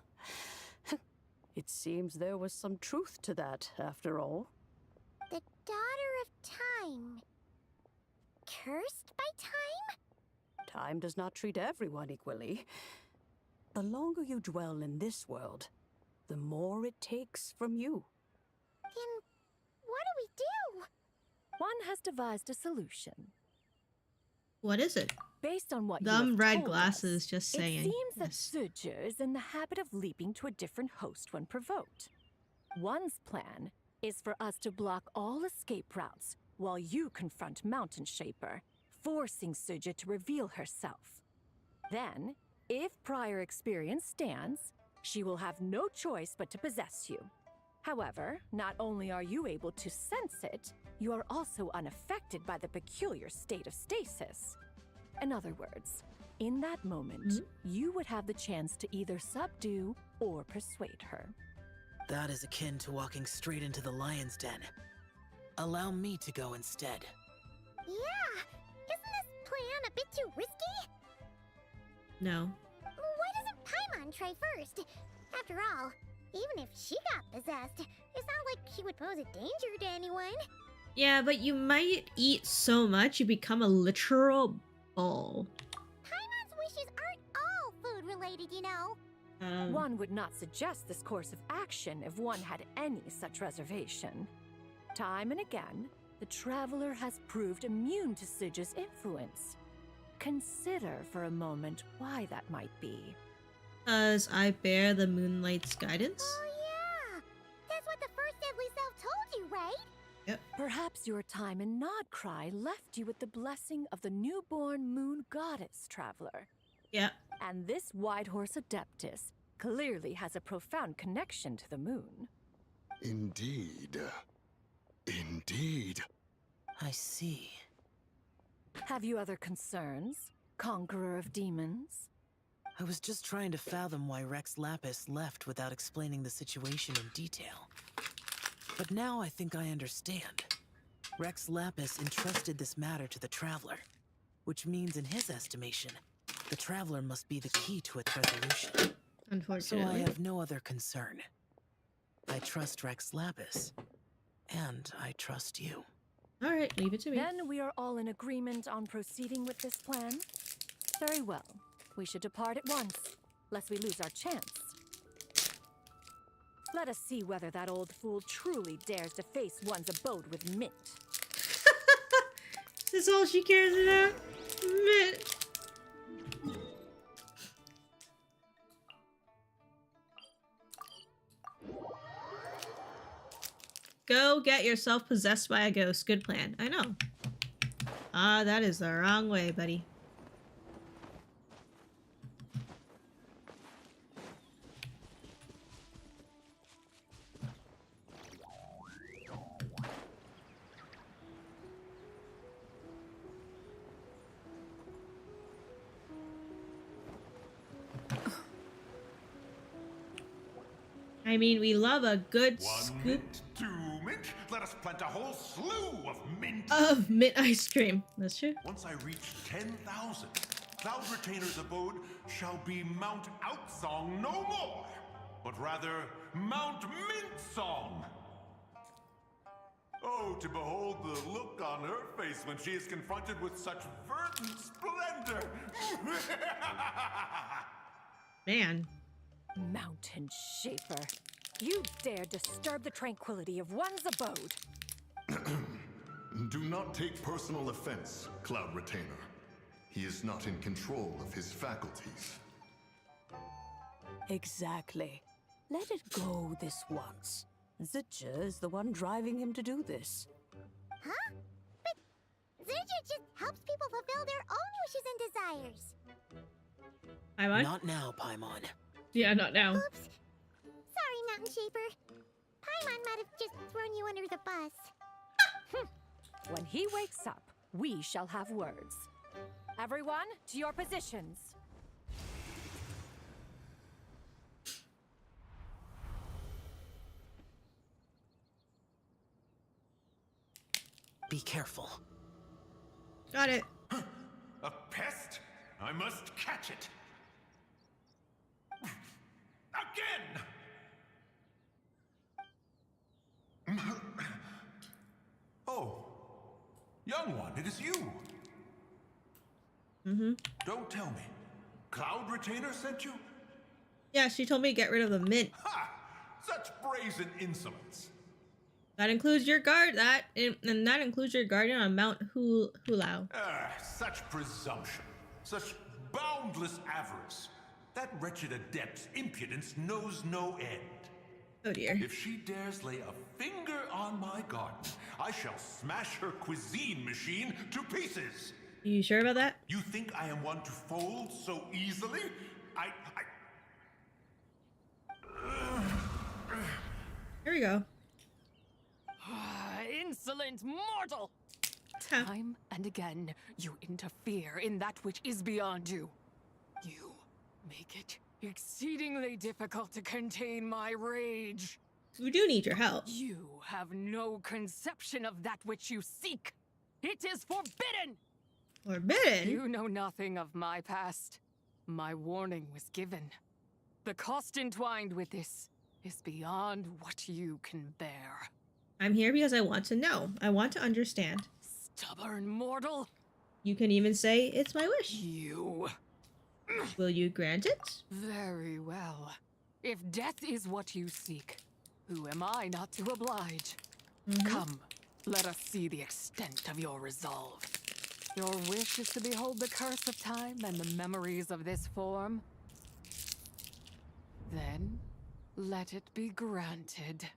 It seems there was some truth to that, after all. The daughter of time. Cursed by time? Time does not treat everyone equally. The longer you dwell in this world, the more it takes from you. Then what do we do? One has devised a solution. What is it? Based on what Dumb you have red told glasses us, just saying. It seems that Zhuge is in the habit of leaping to a different host when provoked. One's plan is for us to block all escape routes while you confront Mountain Shaper, forcing Zhuge to reveal herself. Then, if prior experience stands, she will have no choice but to possess you. However, not only are you able to sense it, you are also unaffected by the peculiar state of stasis. In other words, in that moment, you would have the chance to either subdue or persuade her. That is akin to walking straight into the lion's den. Allow me to go instead. Yeah! Isn't this plan a bit too risky? No. Why doesn't Paimon try first? After all, even if she got possessed, it's not like she would pose a danger to anyone. Yeah, but you might eat so much you become a literal ball. Paimon's wishes aren't all food-related, you know. One would not suggest this course of action if one had any such reservation. Time and again, the Traveler has proved immune to Zhuge's influence. Consider for a moment why that might be. Because I bear the moonlight's guidance? Oh yeah! That's what the first deadly self told you, right? Yep. Perhaps your time in Nodcry left you with the blessing of the newborn moon goddess, Traveler. Yep. And this White Horse Adeptus clearly has a profound connection to the moon. Indeed. Indeed. I see. Have you other concerns, Conqueror of Demons? I was just trying to fathom why Rex Lapis left without explaining the situation in detail. But now I think I understand. Rex Lapis entrusted this matter to the Traveler, which means in his estimation, the Traveler must be the key to its resolution. Unfortunately. So I have no other concern. I trust Rex Lapis, and I trust you. All right, leave it to me. Then we are all in agreement on proceeding with this plan? Very well. We should depart at once, lest we lose our chance. Let us see whether that old fool truly dares to face one's abode with Mint. Is this all she cares about? Mint. Go get yourself possessed by a ghost. Good plan. I know. Ah, that is the wrong way, buddy. I mean, we love a good scoop. Mint, 2 mint. Let us plant a whole slew of mint. Of mint ice cream. That's true. Once I reach 10,000, Cloud Retainer's abode shall be Mount Outsong no more, but rather Mount Mint Song. Oh, to behold the look on her face when she is confronted with such verdant splendor. Man. Mountain Shaper, you dare disturb the tranquility of one's abode. Do not take personal offense, Cloud Retainer. He is not in control of his faculties. Exactly. Let it go this once. Zitja is the one driving him to do this. Huh? But Zurja just helps people fulfill their own wishes and desires. Paimon? Not now, Paimon. Yeah, not now. Oops. Sorry, Mountain Shaper. Paimon might have just thrown you under the bus. When he wakes up, we shall have words. Everyone, to your positions. Be careful. Got it. A pest? I must catch it. Again! Oh, young one, it is you. Mm-hmm. Don't tell me. Cloud Retainer sent you? Yeah, she told me to get rid of the mint. Ha! Such brazen insolence. That includes your guard. And that includes your guardian on Mount Hulao. Such presumption. Such boundless avarice. That wretched adept's impudence knows no end. Oh dear. If she dares lay a finger on my garden, I shall smash her cuisine machine to pieces. You sure about that? You think I am one to fold so easily? Here we go. Insolent mortal! Time and again, you interfere in that which is beyond you. You make it exceedingly difficult to contain my rage. We do need your help. You have no conception of that which you seek. It is forbidden! Forbidden? You know nothing of my past. My warning was given. The cost entwined with this is beyond what you can bear. I'm here because I want to know. I want to understand. Stubborn mortal! You can even say it's my wish. You. Will you grant it? Very well. If death is what you seek, who am I not to oblige? Come, let us see the extent of your resolve. Your wish is to behold the curse of time and the memories of this form? Then, let it be granted.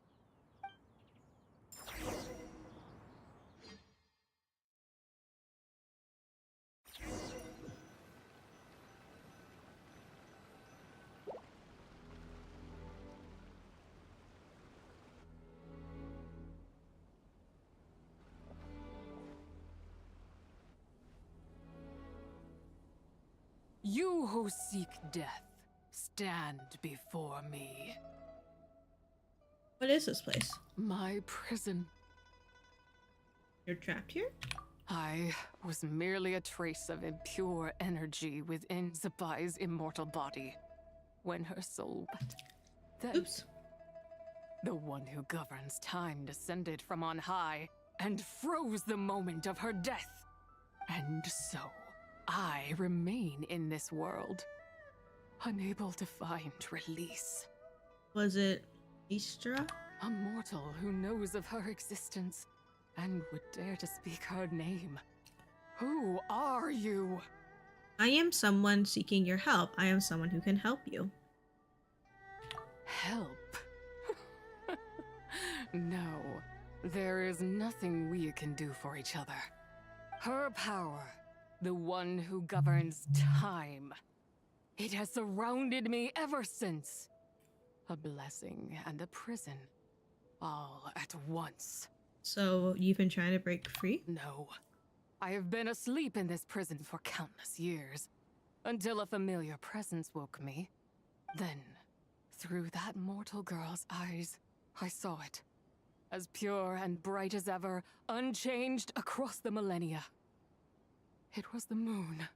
You who seek death, stand before me. What is this place? My prison. You're trapped here? I was merely a trace of impure energy within Zabai's immortal body when her soul went. Then, oops. The one who governs time descended from on high and froze the moment of her death. And so, I remain in this world, unable to find release. Was it Istra? A mortal who knows of her existence and would dare to speak her name. Who are you? I am someone seeking your help. I am someone who can help you. Help? No, there is nothing we can do for each other. Her power, the one who governs time, it has surrounded me ever since. A blessing and a prison, all at once. So you've been trying to break free? No. I have been asleep in this prison for countless years, until a familiar presence woke me. Then, through that mortal girl's eyes, I saw it. As pure and bright as ever, unchanged across the millennia. It was the moon.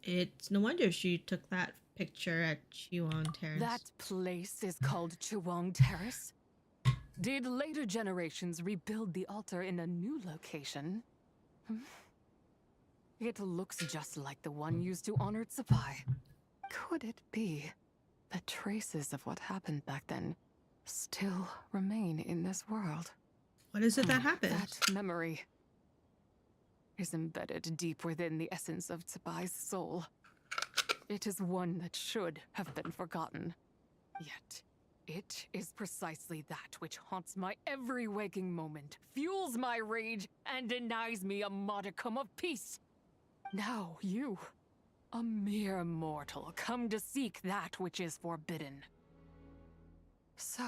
It's no wonder she took that picture at Chuang Terrace. That place is called Chuang Terrace. Did later generations rebuild the altar in a new location? It looks just like the one used to honor Tsupai. Could it be that traces of what happened back then still remain in this world? What is it that happened? That memory is embedded deep within the essence of Tsubai's soul. It is one that should have been forgotten. Yet, it is precisely that which haunts my every waking moment, fuels my rage, and denies me a modicum of peace. Now you, a mere mortal, come to seek that which is forbidden. So,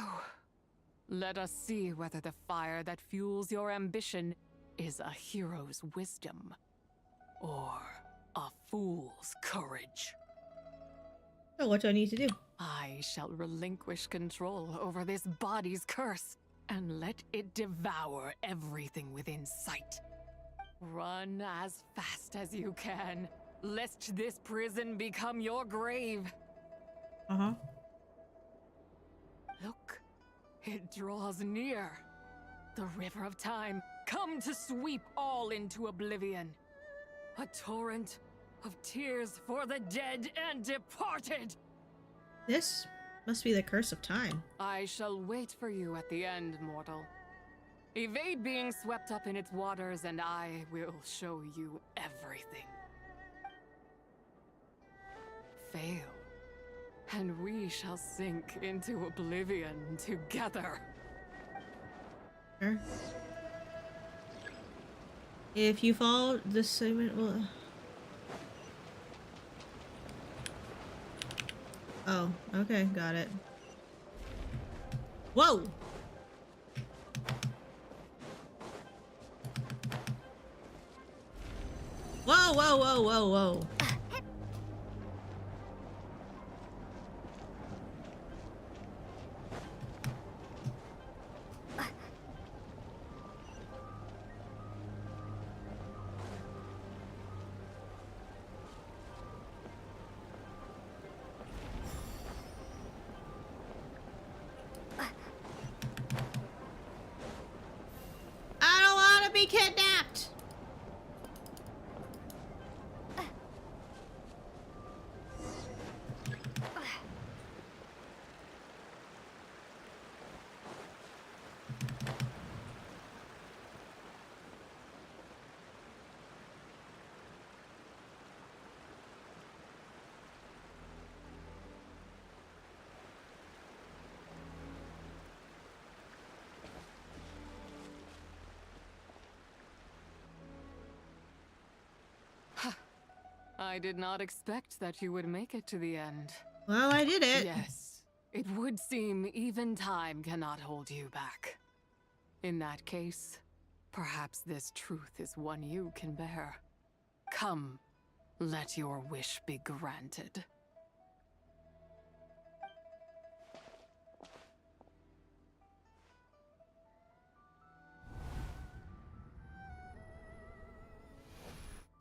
let us see whether the fire that fuels your ambition is a hero's wisdom, or a fool's courage. So what do I need to do? I shall relinquish control over this body's curse, and let it devour everything within sight. Run as fast as you can, lest this prison become your grave. Uh-huh. Look, it draws near. The river of time, come to sweep all into oblivion. A torrent of tears for the dead and departed. This must be the curse of time. I shall wait for you at the end, mortal. Evade being swept up in its waters, and I will show you everything. Fail, and we shall sink into oblivion together. Sure. If you fall, this segment will... Oh, okay, got it. Whoa! Whoa, whoa, whoa, whoa, whoa. I don't want to be kidnapped! I did not expect that you would make it to the end. Well, I did it. Yes. It would seem even time cannot hold you back. In that case, perhaps this truth is one you can bear. Come, Let your wish be granted.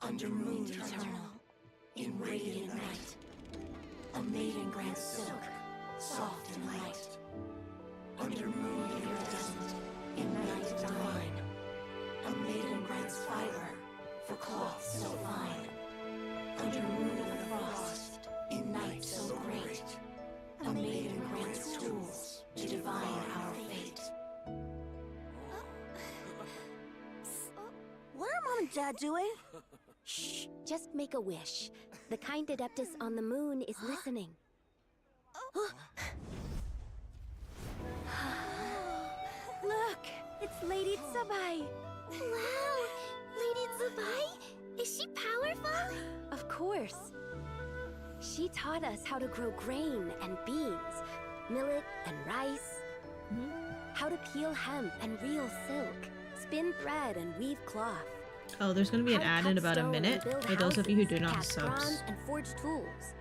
Under moon eternal, in radiant night, a maiden grants silk, soft and light. Under moon iridescent, in night divine, a maiden grants fiber for cloth so fine. Under moon of frost, in night so great, a maiden grants tools to divine our fate. What are Mom and Dad doing? Shh, just make a wish. The kind Adeptus on the moon is listening. Look, it's Lady Tsubai. Wow, Lady Tsubai? Is she powerful? Of course. She taught us how to grow grain and beans, millet and rice, how to peel hemp and reel silk, spin thread and weave cloth. Oh, there's gonna be an ad in about a minute for those of you who do not have cast subs. bronze and forge tools.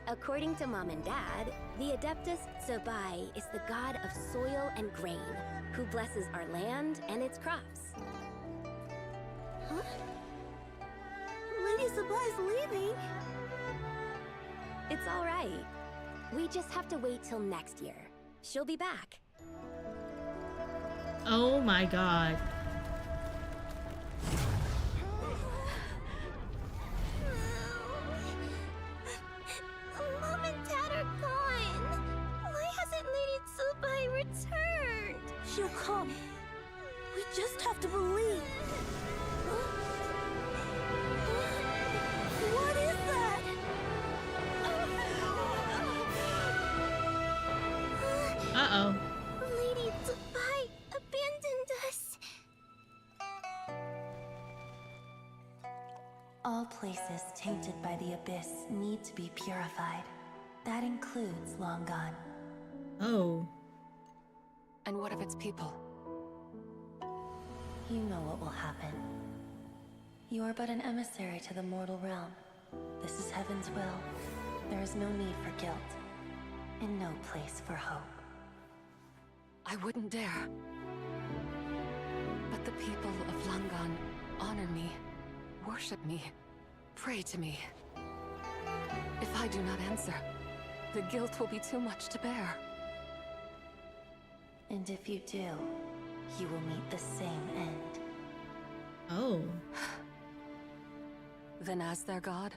According to Mom and Dad, the Adeptus Tsubai is the god of soil and grain, who blesses our land and its crops. Huh? Lady Tsubai's leaving. It's all right. We just have to wait till next year. She'll be back. Oh my god. Mom and Dad are gone. Why hasn't Lady Tsubai returned? She'll come. We just have to believe. What is that? Uh-oh. Lady Tsubai abandoned us. All places tainted by the abyss need to be purified. That includes Long Gone. Oh. And what of its people? You know what will happen. You are but an emissary to the mortal realm. This is Heaven's will. There is no need for guilt, and no place for hope. I wouldn't dare. But the people of Langan honor me, worship me, pray to me. If I do not answer, the guilt will be too much to bear. And if you do, you will meet the same end. Oh. Then as their god,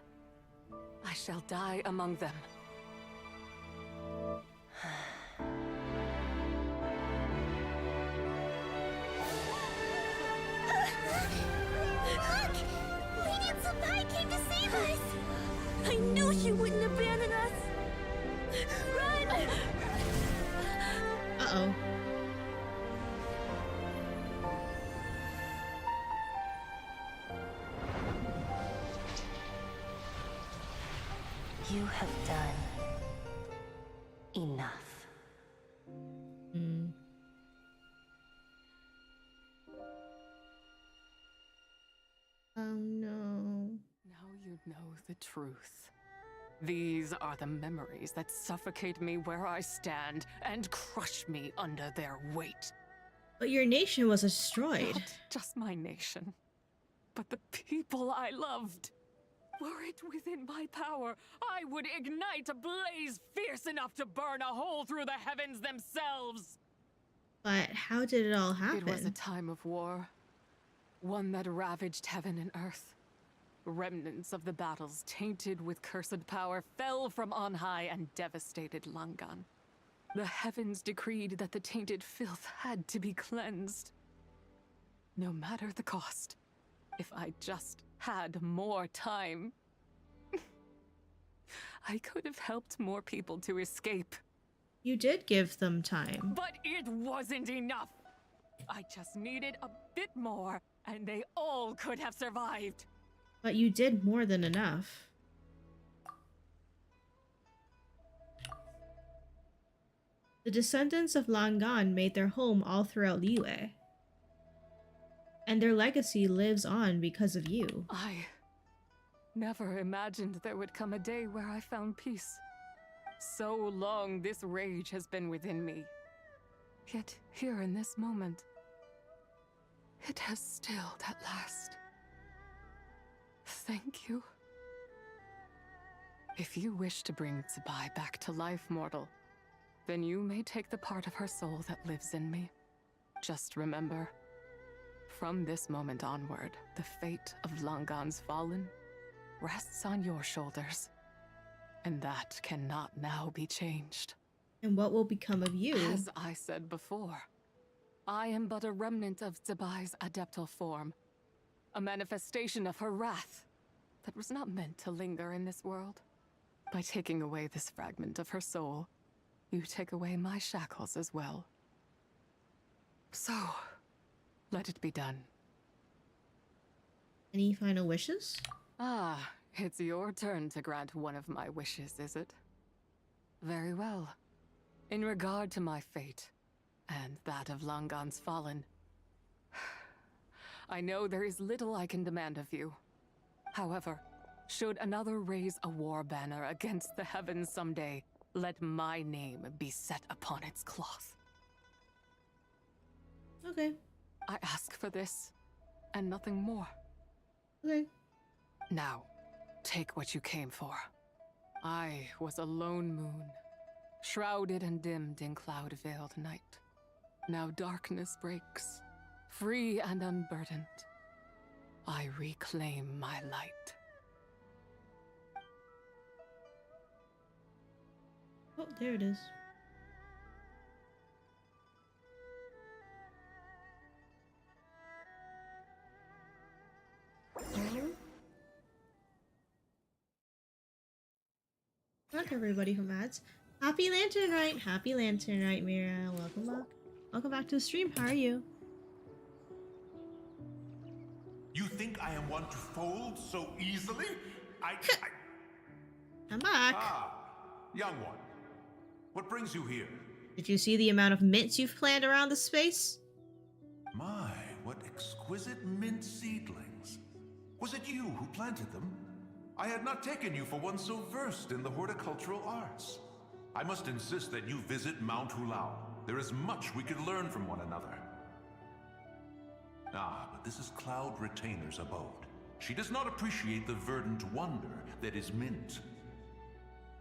I shall die among them. Look! Lady Tsubai came to save us! I knew she wouldn't abandon us! Run! Uh-oh. You have done enough. Oh no. Now you know the truth. These are the memories that suffocate me where I stand and crush me under their weight. But your nation was destroyed. Not just my nation, but the people I loved. Were it within my power, I would ignite a blaze fierce enough to burn a hole through the heavens themselves. But how did it all happen? It was a time of war, one that ravaged heaven and earth. Remnants of the battles, tainted with cursed power, fell from on high and devastated Langan. The heavens decreed that the tainted filth had to be cleansed. No matter the cost, if I just had more time, I could have helped more people to escape. You did give them time. But it wasn't enough! I just needed a bit more, and they all could have survived. But you did more than enough. The descendants of Langan made their home all throughout Liyue. And their legacy lives on because of you. Never imagined there would come a day where I found peace. So long this rage has been within me. Yet here in this moment, it has stilled at last. Thank you. If you wish to bring Zibai back to life, mortal, then you may take the part of her soul that lives in me. Just remember, from this moment onward, the fate of Langan's fallen rests on your shoulders. And that cannot now be changed. And what will become of you? As I said before, I am but a remnant of Zibai's adeptal form. A manifestation of her wrath that was not meant to linger in this world. By taking away this fragment of her soul, you take away my shackles as well. So, let it be done. Any final wishes? Ah, it's your turn to grant one of my wishes, is it? Very well. In regard to my fate, and that of Langan's fallen, I know there is little I can demand of you. However, should another raise a war banner against the heavens someday, let my name be set upon its cloth. Okay. I ask for this, and nothing more. Okay. Now, take what you came for. I was a lone moon, shrouded and dimmed in cloud-veiled night. Now darkness breaks, free and unburdened. I reclaim my light. Oh, there it is. Not everybody from ads. Happy Lantern Rite! Happy Lantern Rite, Mira. Welcome back. Welcome back to the stream. How are you? You think I am one to fold so easily? I'm back. Ah, young one. What brings you here? Did you see the amount of mints you've planted around the space? My, what exquisite mint seedlings. Was it you who planted them? I had not taken you for one so versed in the horticultural arts. I must insist that you visit Mount Hulao. There is much we could learn from one another. Ah, but this is Cloud Retainer's abode. She does not appreciate the verdant wonder that is mint.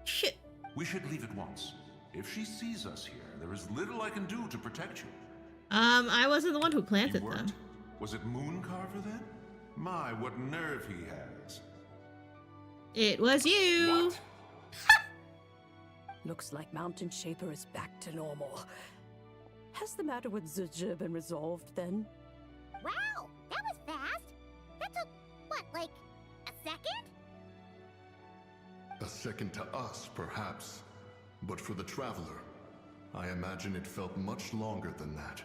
Shit. We should leave at once. If she sees us here, there is little I can do to protect you. I wasn't the one who planted You them. weren't? Was it Mooncarver then? My, what nerve he has. It was you. What? Looks like Mountain Shaper is back to normal. Has the matter with Zizha been resolved then? Wow, that was fast. That took, what, like, a second? A second to us, perhaps. But for the Traveler, I imagine it felt much longer than that.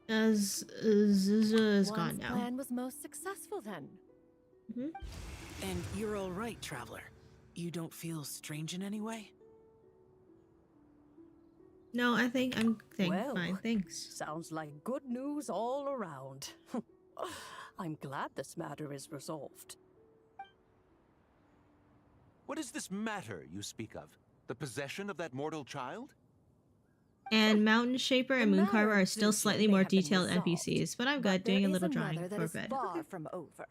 As Zizha is gone One's now. plan was most successful then. And you're all right, Traveler. You don't feel strange in any way? No, I think I'm Well, fine, thanks. Sounds like good news all around. I'm glad this matter is resolved. What is this matter you speak of? The possession of that mortal child? And Mountain Shaper and The Mooncarver matter are still Zizha slightly may more have been detailed resolved, NPCs, but I'm but good doing a there little is drawing another that for a is bit. far from over.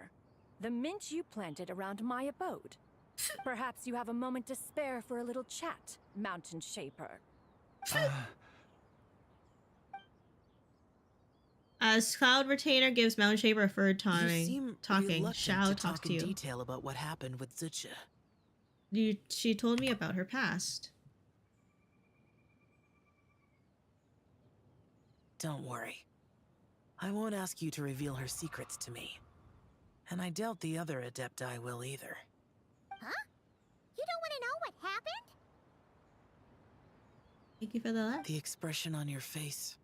The mint you planted around my abode. Perhaps you have a moment to spare for a little chat, Mountain Shaper. As Cloud Retainer gives Mountain Shaper a third You time seem talking, reluctant Shao to talks talk to in you. detail about what happened with Zizha. She told me about her past. Don't worry. I won't ask you to reveal her secrets to me. And I doubt the other Adepti will either. Huh? You don't want to know what happened? Thank you for the laugh. The expression on your face.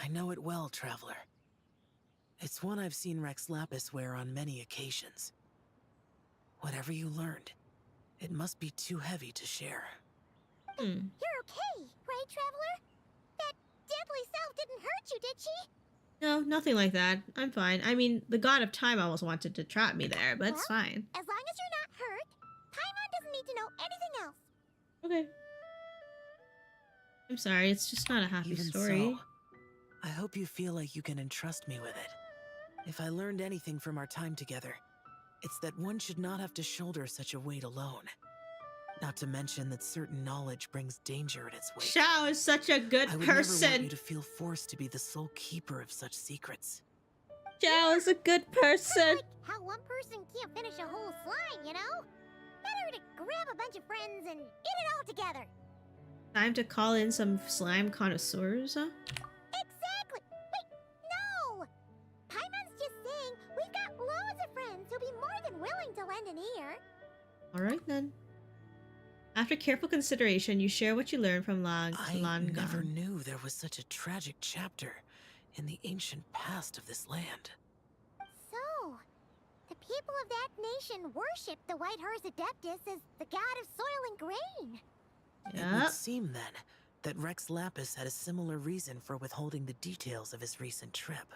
I know it well, Traveler. It's one I've seen Rex Lapis wear on many occasions. Whatever you learned, it must be too heavy to share. You're okay, right, Traveler? That deadly self didn't hurt you, did she? No, nothing like that. I'm fine. I mean, the god of time almost wanted to trap me there, but it's fine. As long as you're not hurt, Paimon doesn't need to know anything else. Okay. I'm sorry, it's just not a happy Even story. so, I hope you feel like you can entrust me with it. If I learned anything from our time together, it's that one should not have to shoulder such a weight alone. Not to mention that certain knowledge brings danger in its wake. Xiao is such a good I would person. never want you to feel forced to be the sole keeper of such secrets. Xiao is a good person. Like how one person can't finish a whole slime, you know? Better to grab a bunch of friends and eat it all together. Time to call in some slime connoisseurs, huh? Exactly! Wait, no! Paimon's just saying we've got loads of friends who'll be more than willing to lend an ear. Alright then. After careful consideration, you share what you learned from I Langan. never knew there was such a tragic chapter in the ancient past of this land. So, the people of that nation worship the White Horse Adeptus as the god of soil and grain. It would seem then that Rex Lapis had a similar reason for withholding the details of his recent trip.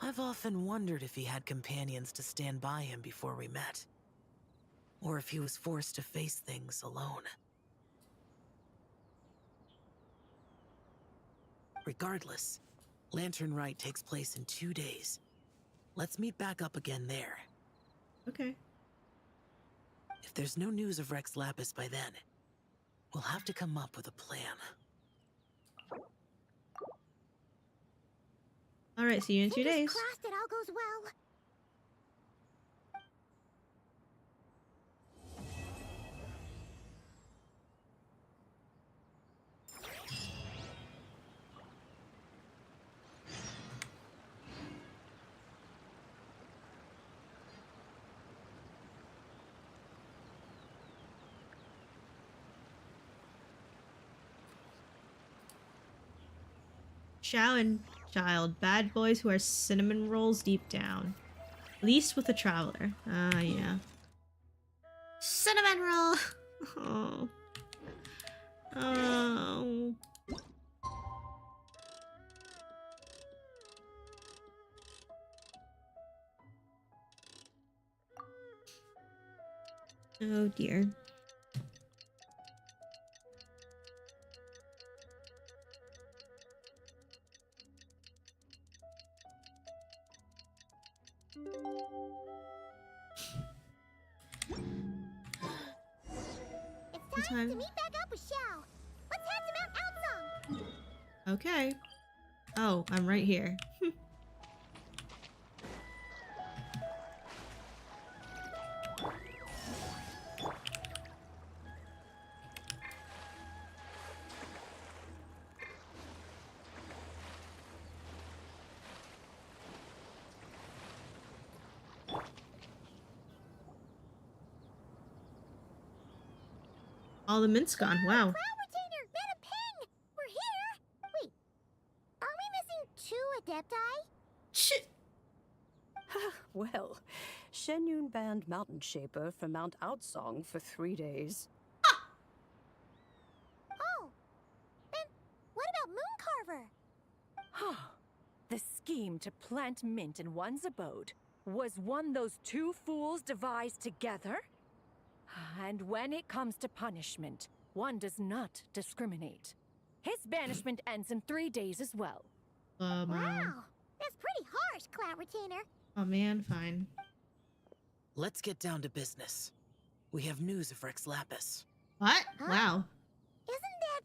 I've often wondered if he had companions to stand by him before we met, or if he was forced to face things alone. Regardless, Lantern Rite takes place in 2 days. Let's meet back up again there. Okay. If there's no news of Rex Lapis by then, we'll have to come up with a plan. Alright, see you in 2 days. Crossed it all goes well. Xiao and Child, bad boys who are cinnamon rolls deep down. Least with a traveler. Ah, yeah. Cinnamon roll! Oh. Oh. Oh dear. It's time to meet back up with Xiao. Let's head to Mount Outsong. Okay. Oh, I'm right here. All the mint's gone. Wow. Cloud Retainer, Madam Ping! We're here! Wait, are we missing 2 Adepti? Shit! Well, Shenyun banned Mountain Shaper from Mount Outsong for 3 days. Oh, then what about Mooncarver? The scheme to plant mint in one's abode was one those 2 fools devised together? And when it comes to punishment, one does not discriminate. His banishment ends in 3 days as well. Wow, that's pretty harsh, Cloud Retainer. Oh man, fine. Let's get down to business. We have news of Rex Lapis. What? Wow. Isn't that...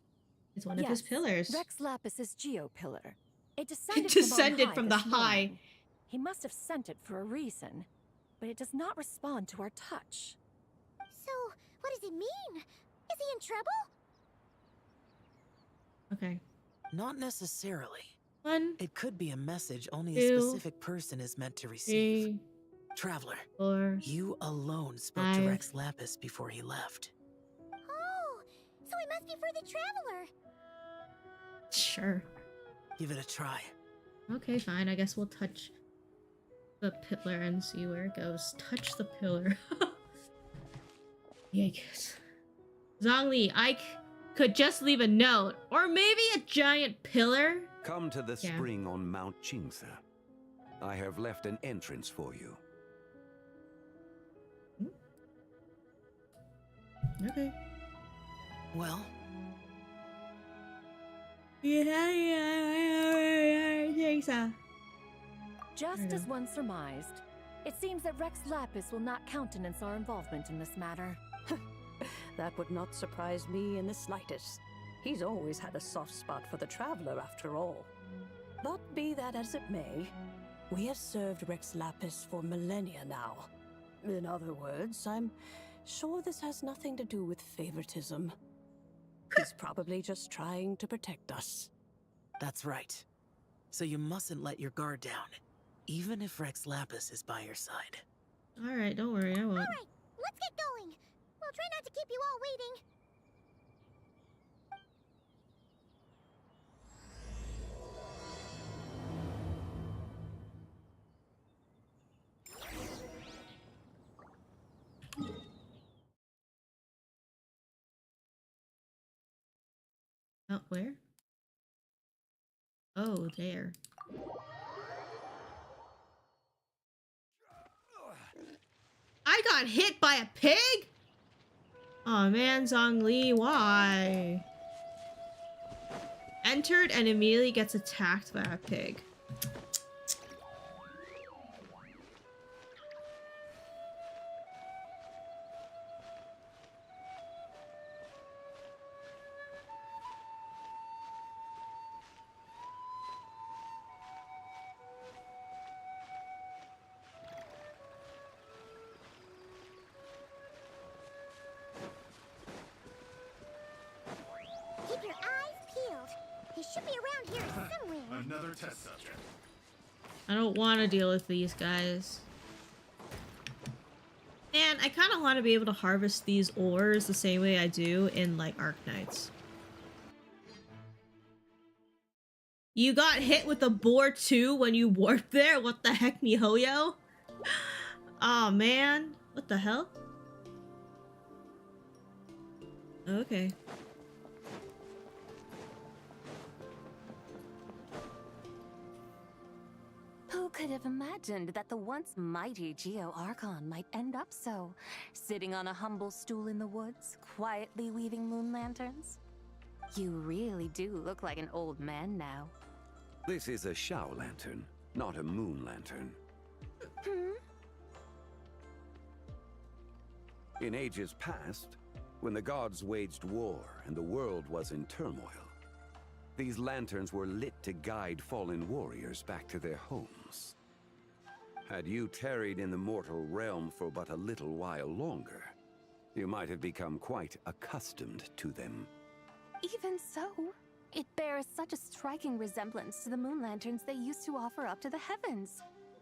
It's one of his pillars. Rex Lapis's Geo-Pillar. It descended, It descended from the this high. morning. He must have sent it for a reason, but it does not respond to our touch. So, what does it mean? Is he in trouble? Okay. Not necessarily. 1, It could be a message only 2, a specific person is meant to receive. 3, Traveler, 4, you alone spoke to 5. Rex Lapis before he left. Oh, so it must be for the Traveler. Sure. Give it a try. Okay, fine. I guess we'll touch the pillar and see where it goes. Touch the pillar. Yikes. Zhongli, I could just leave a note. Or maybe a giant pillar? Come to the Yeah. spring on Mount Chingsa. I have left an entrance for you. Okay. Well, Just as one surmised, it seems that Rex Lapis will not countenance our involvement in this matter. That would not surprise me in the slightest. He's always had a soft spot for the traveler, after all. But be that as it may, we have served Rex Lapis for millennia now. In other words, I'm sure this has nothing to do with favoritism. He's probably just trying to protect us. that's right. So you mustn't let your guard down, even if Rex Lapis is by your side. Alright, don't worry, I won't. Alright, let's get going. We'll try not to keep you all waiting. Oh, where? Oh, there. I got hit by a pig? Oh man, Zhongli, why? Entered and immediately gets attacked by a pig. Keep your eyes peeled. He should be around here somewhere. Another test subject. I don't want to deal with these guys. Man, I kind of want to be able to harvest these ores the same way I do in, like, Arknights. You got hit with a boar too when you warped there? What the heck, MiHoYo? Oh man, what the hell? Okay. Who could have imagined that the once mighty Geo Archon might end up so, sitting on a humble stool in the woods, quietly weaving moon lanterns? You really do look like an old man now. This is a Shao lantern, not a moon lantern. In ages past, when the gods waged war and the world was in turmoil, these lanterns were lit to guide fallen warriors back to their homes. Had you tarried in the mortal realm for but a little while longer, you might have become quite accustomed to them. Even so, it bears such a striking resemblance to the moon lanterns they used to offer up to the heavens.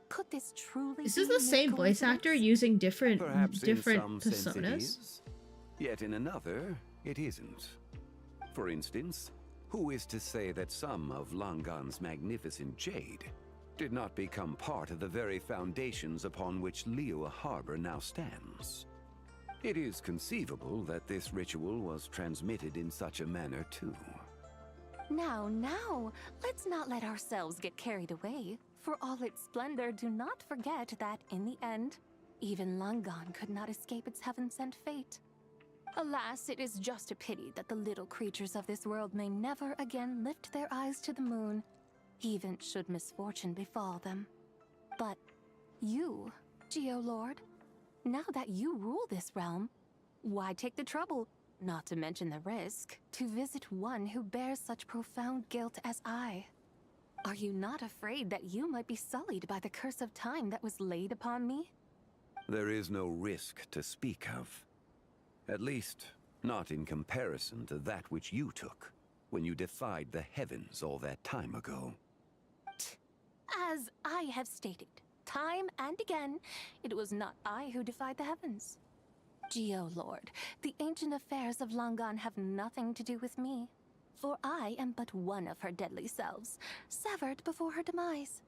Could this truly This be is the mere same voice actor coincidence? using different Perhaps in some sense it personas. is, yet in another, it isn't. For instance, who is to say that some of Langan's magnificent jade did not become part of the very foundations upon which Liyue Harbor now stands? It is conceivable that this ritual was transmitted in such a manner too. Now, let's not let ourselves get carried away. For all its splendor, do not forget that, in the end, even Langan could not escape its heaven-sent fate. Alas, it is just a pity that the little creatures of this world may never again lift their eyes to the moon, even should misfortune befall them. But you, Geo-Lord, now that you rule this realm, why take the trouble, not to mention the risk, to visit one who bears such profound guilt as I? Are you not afraid that you might be sullied by the curse of time that was laid upon me? There is no risk to speak of. At least, not in comparison to that which you took when you defied the heavens all that time ago. As I have stated, time and again, it was not I who defied the heavens. Geo-Lord, the ancient affairs of Langan have nothing to do with me, for I am but one of her deadly selves, severed before her demise.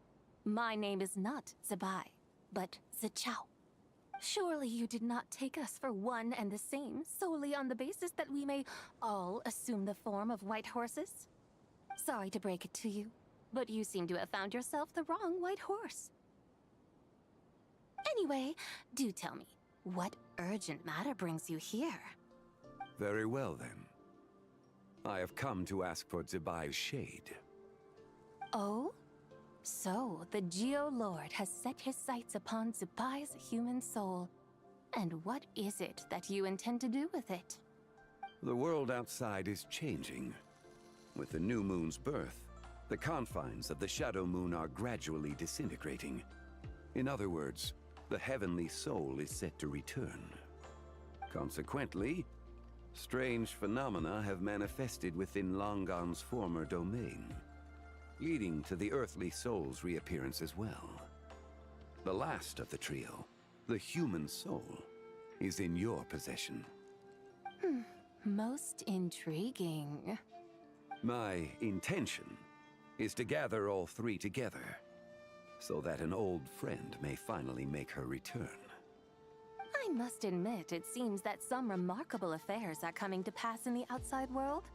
My name is not Zebai, but Zichao. Surely you did not take us for one and the same solely on the basis that we may all assume the form of white horses? Sorry to break it to you, But you seem to have found yourself the wrong white horse. Anyway, do tell me, what urgent matter brings you here? Very well, then. I have come to ask for Zebai's shade. Oh? So, the Geo-Lord has set his sights upon Zebai's human soul. And what is it that you intend to do with it? The world outside is changing. With the new moon's birth, the confines of the Shadow Moon are gradually disintegrating. In other words, the heavenly soul is set to return. Consequently, strange phenomena have manifested within Longon's former domain, leading to the earthly soul's reappearance as well. The last of the trio, the human soul, is in your possession. Most intriguing. My intention is to gather all three together, so that an old friend may finally make her return. I must admit, it seems that some remarkable affairs are coming to pass in the outside world.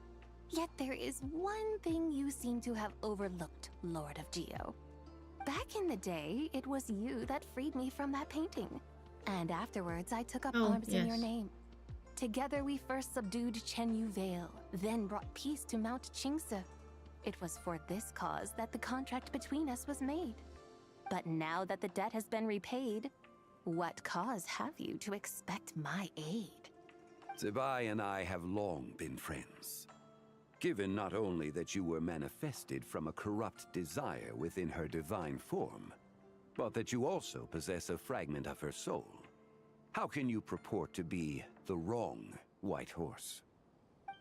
Yet there is one thing you seem to have overlooked, Lord of Geo. Back in the day, it was you that freed me from that painting. And afterwards, I took up arms in your name. Together, we first subdued Chenyu Vale, then brought peace to Mount Qingse. It was for this cause that the contract between us was made. But now that the debt has been repaid, what cause have you to expect my aid? Zebai and I have long been friends. Given not only that you were manifested from a corrupt desire within her divine form, but that you also possess a fragment of her soul, how can you purport to be the wrong white horse?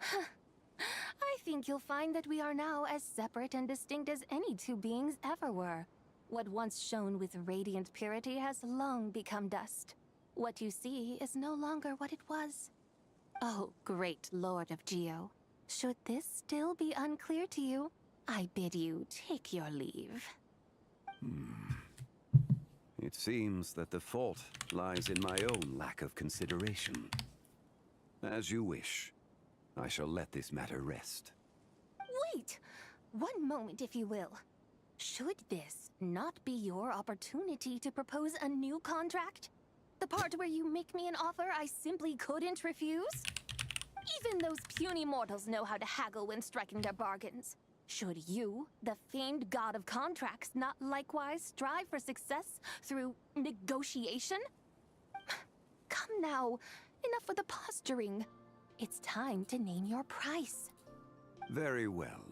I think you'll find that we are now as separate and distinct as any two beings ever were. What once shone with radiant purity has long become dust. What you see is no longer what it was. Oh, great Lord of Geo. Should this still be unclear to you, I bid you take your leave. It seems that the fault lies in my own lack of consideration. As you wish. I shall let this matter rest. Wait! One moment, if you will. Should this not be your opportunity to propose a new contract? The part where you make me an offer I simply couldn't refuse? Even those puny mortals know how to haggle when striking their bargains. Should you, the famed god of contracts, not likewise strive for success through negotiation? Come now, enough with the posturing. It's time to name your price. Very well.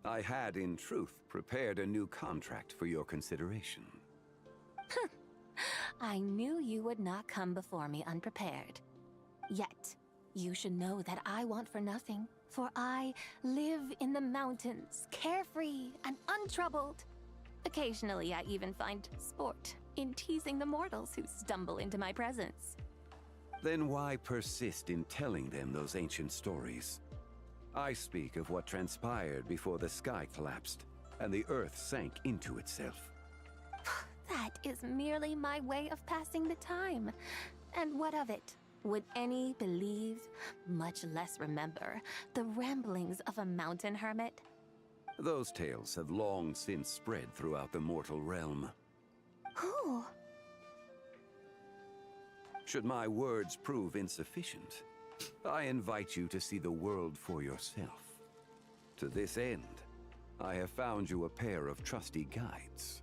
I had, in truth, prepared a new contract for your consideration. I knew you would not come before me unprepared. Yet, you should know that I want for nothing, for I live in the mountains, carefree and untroubled. Occasionally, I even find sport in teasing the mortals who stumble into my presence. Then why persist in telling them those ancient stories? I speak of what transpired before the sky collapsed and the earth sank into itself. That is merely my way of passing the time. And what of it? Would any believe, much less remember, the ramblings of a mountain hermit? Those tales have long since spread throughout the mortal realm. Who? Should my words prove insufficient, I invite you to see the world for yourself. To this end, I have found you a pair of trusty guides.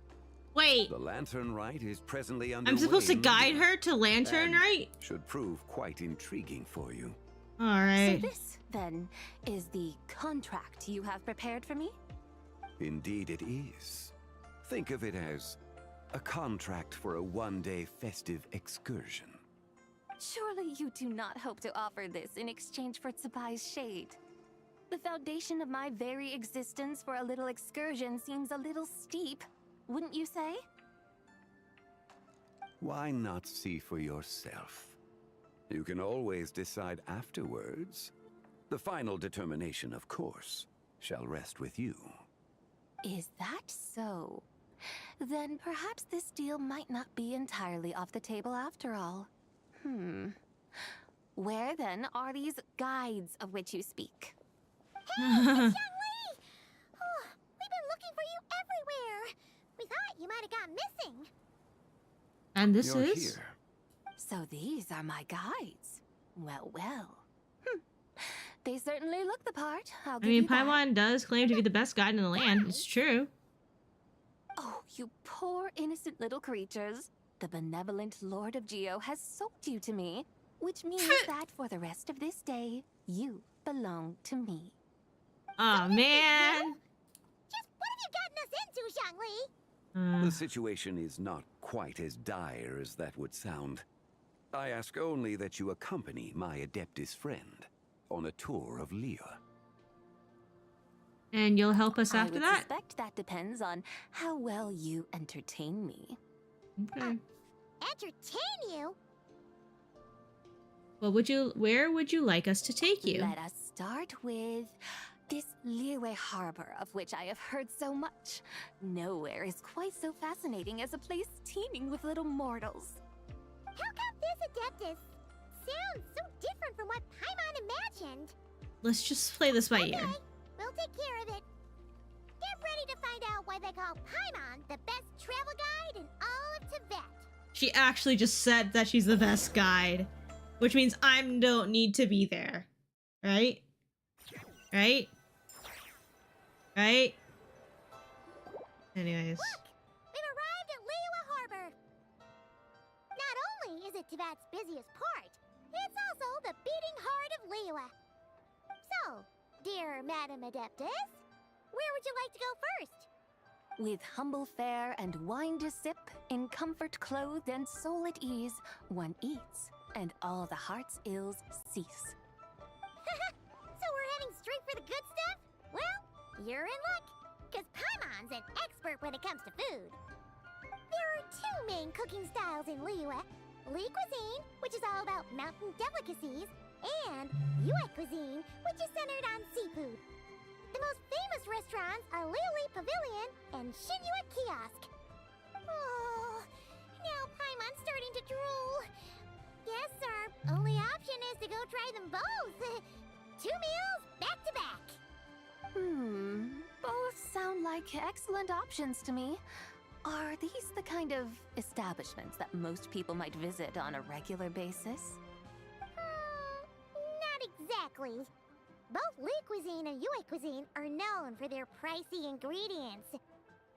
Wait. The Lantern Rite is presently underway. I'm supposed to in guide Lydia, her to Lantern and Rite? Should prove quite intriguing for you. Alright. So this, then, is the contract you have prepared for me? Indeed it is. Think of it as a contract for a one-day festive excursion. Surely you do not hope to offer this in exchange for Tsubai's shade. The foundation of my very existence for a little excursion seems a little steep, wouldn't you say? Why not see for yourself? You can always decide afterwards. The final determination, of course, shall rest with you. Is that so? Then perhaps this deal might not be entirely off the table after all. Where then are these guides of which you speak? Hey, it's Young Lee! Oh, we've been looking for you swear, we thought you might have gone missing. And this You're is? here. So these are my guides. Well, well. They certainly look the part. I'll I give mean, you that. Paimon does claim to be the best guide in the land. It's true. Oh, you poor innocent little creatures. The benevolent Lord of Geo has sold you to me, which means that for the rest of this day, you belong to me. Oh man. Just what have you gotten us into, Zhongli? The situation is not quite as dire as that would sound. I ask only that you accompany my Adeptus friend on a tour of Liyue. And you'll help us I after would that? suspect that depends on how well you entertain me. Okay. Entertain you? Where would you like us to take you? Let us start with this Liyue harbor, of which I have heard so much. Nowhere is quite so fascinating as a place teeming with little mortals. How come this Adeptus sounds so different from what Paimon imagined? Let's just play this by ear. Okay, we'll take care of it. Get ready to find out why they call Paimon the best travel guide in all of Tibet. She actually just said that she's the best guide, which means I don't need to be there. Right? Right? Right? Anyways. Look, we've arrived at Liyue Harbor. Not only is it Tibet's busiest port, it's also the beating heart of Liyue. So, dear Madam Adeptus, where would you like to go first? With humble fare and wine to sip, in comfort clothed and soul at ease, one eats, and all the heart's ills cease. So we're heading straight for the good stuff? Well, you're in luck, because Paimon's an expert when it comes to food. There are two main cooking styles in Liyue. Li cuisine, which is all about mountain delicacies, and Yue cuisine, which is centered on seafood. The most famous restaurants are Liyue Pavilion and Shinyue Kiosk. Oh, now Paimon's starting to drool. Yes, our only option is to go try them both. 2 meals, back to back. Both sound like excellent options to me. Are these the kind of establishments that most people might visit on a regular basis? Not exactly. Both Li cuisine and Yue cuisine are known for their pricey ingredients.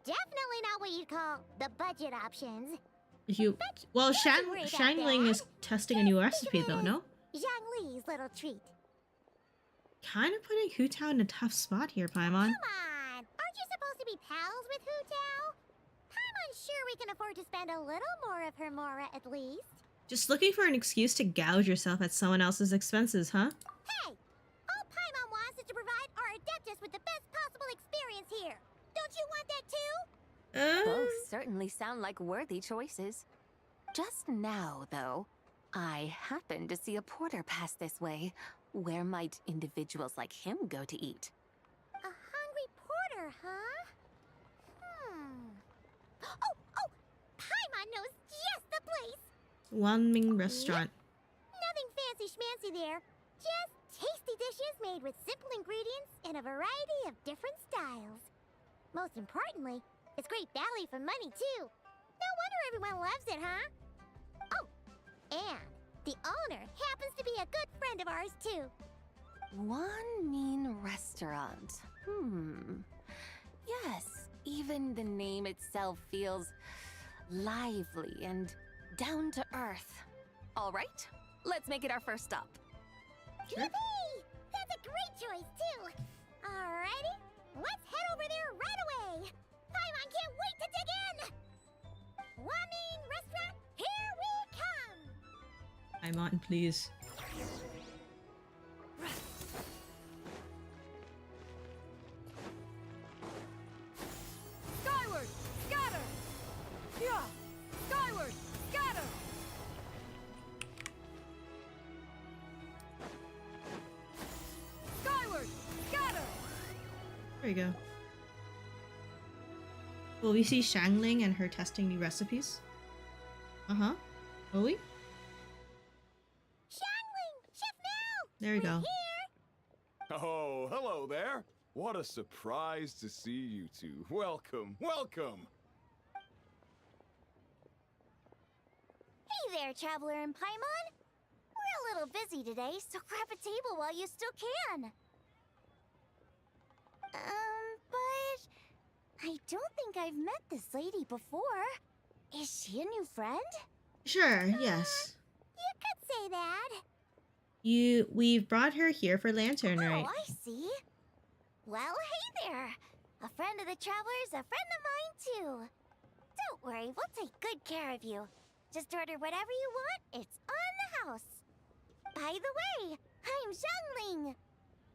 Definitely not what you'd call the budget options. Well, Shangling is testing a new recipe though, no? Zhongli's little treat. Kind of putting Hu Tao in a tough spot here, Paimon. Come on! Aren't you supposed to be pals with Hu Tao? Paimon's sure we can afford to spend a little more of her mora at least. Just looking for an excuse to gouge yourself at someone else's expenses, huh? Hey! All Paimon wants is to provide our Adeptus with the best possible experience here. Don't you want that too? Both certainly sound like worthy choices. Just now, though, I happened to see a porter pass this way. Where might individuals like him go to eat? A hungry porter, huh? Oh! Paimon knows just the place! Wanming Restaurant. Nothing fancy schmancy there. Just tasty dishes made with simple ingredients in a variety of different styles. Most importantly, it's great value for money, too. No wonder everyone loves it, huh? Oh, and the owner happens to be a good friend of ours, too. Wanmin Restaurant. Yes, even the name itself feels lively and down to earth. All right, let's make it our first stop. Yippee! That's a great choice, too. Alrighty, let's head over there right away. Paimon can't wait to dig in. Wanmin Restaurant, here we come. Paimon, please. Skyward! Scatter! Yeah! Skyward! Scatter! Skyward! Scatter! There you go. Will we see Shangling and her testing new recipes? Uh-huh. Will we? Shangling! Chef Mel! There we go. Oh, hello there. What a surprise to see you two. Welcome, welcome! Hey there, Traveler and Paimon. We're a little busy today, so grab a table while you still can. But I don't think I've met this lady before. Is she a new friend? Sure, yes. You could say that. We've brought her here for Lantern, right? Oh, I see. Well, hey there. A friend of the Traveler's a friend of mine, too. Don't worry, we'll take good care of you. Just order whatever you want, it's on the house. By the way, I'm Zhangling.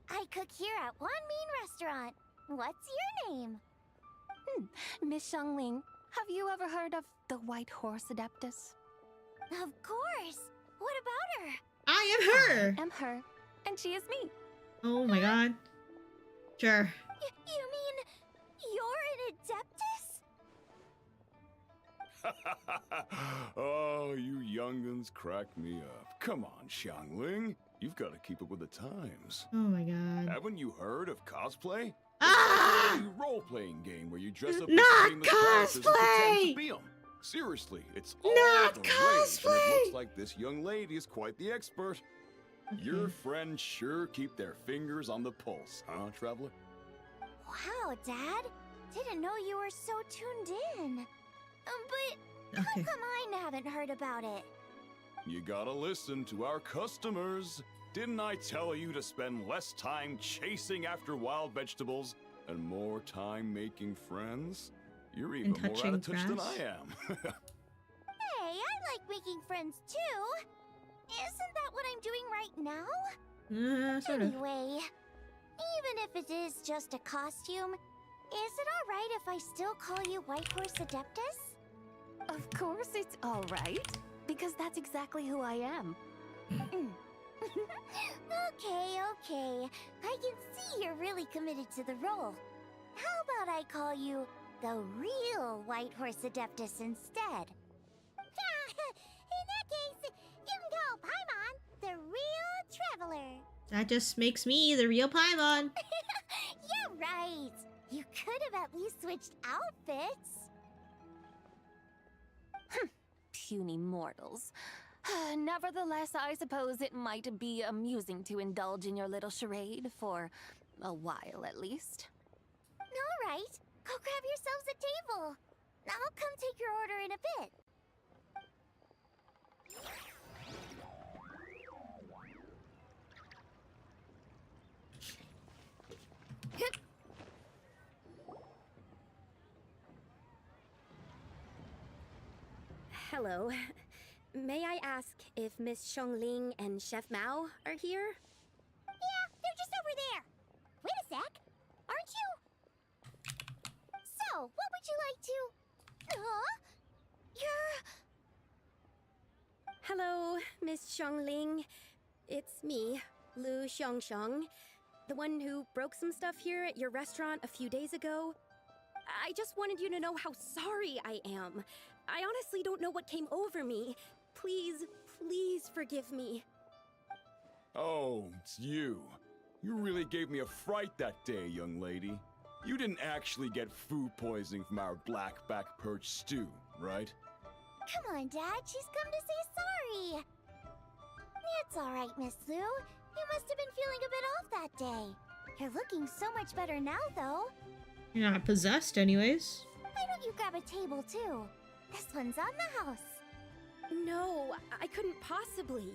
I cook here at Wanmin Restaurant. What's your name? Miss Xiangling, have you ever heard of the White Horse Adeptus? Of course. What about her? I am her. I am her, and she is me. Oh my god. Sure. You mean you're an Adeptus? Oh, you young'uns crack me up. Come on, Xiangling. You've got to keep up with the times. Oh my god. Haven't you heard of cosplay? Ah! It's a role-playing game where you dress up Not as famous characters and pretend cosplay! to be them. Seriously, it's all Not the rage, and cosplay! it looks like this young lady is quite the expert. Your friends sure keep their fingers on the pulse, huh, Traveler? Wow, Dad. Didn't know you were so tuned in. But how Okay. come I haven't heard about it? You gotta listen to our customers. Didn't I tell you to spend less time chasing after wild vegetables and more time making friends? You're even more out touching of touch than grass? I am. Hey, I like making friends too. Isn't that what I'm doing right now? Sort of. Anyway, even if it is just a costume, is it alright if I still call you White Horse Adeptus? Of course it's all right, because that's exactly who I am. Okay. I can see you're really committed to the role. How about I call you the real White Horse Adeptus instead? In that case, you can call Paimon the real Traveler. That just makes me the real Paimon. You're right. You could have at least switched outfits. Puny mortals. Nevertheless, I suppose it might be amusing to indulge in your little charade for a while at least. All right, go grab yourselves a table. I'll come take your order in a bit. Hello. May I ask if Miss Xiangling and Chef Mao are here? Yeah, they're just over there. Wait a sec. Aren't you? So, what would you like to... You're... Hello, Miss Xiangling. It's me, Lu Xiangxiang, the one who broke some stuff here at your restaurant a few days ago. I just wanted you to know how sorry I am. I honestly don't know what came over me. Please forgive me. Oh, it's you. You really gave me a fright that day, young lady. You didn't actually get food poisoning from our blackback perch stew, right? Come on, Dad. She's come to say sorry. It's all right, Miss Lu. You must have been feeling a bit off that day. You're looking so much better now, though. You're not possessed anyways. Why don't you grab a table, too? This one's on the house. No, I couldn't possibly.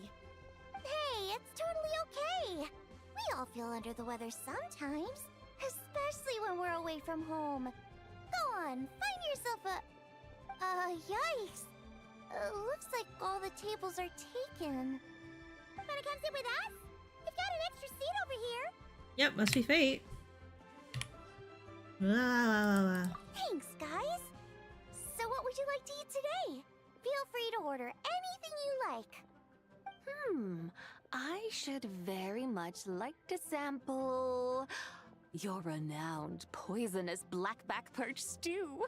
Hey, it's totally okay. We all feel under the weather sometimes, especially when we're away from home. Go on, find yourself a... yikes. Looks like all the tables are taken. Wanna come sit with us? We've got an extra seat over here. Yep, must be fate. Wow. Thanks, guys. So what would you like to eat today? Feel free to order anything you like. I should very much like to sample your renowned poisonous blackback perch stew.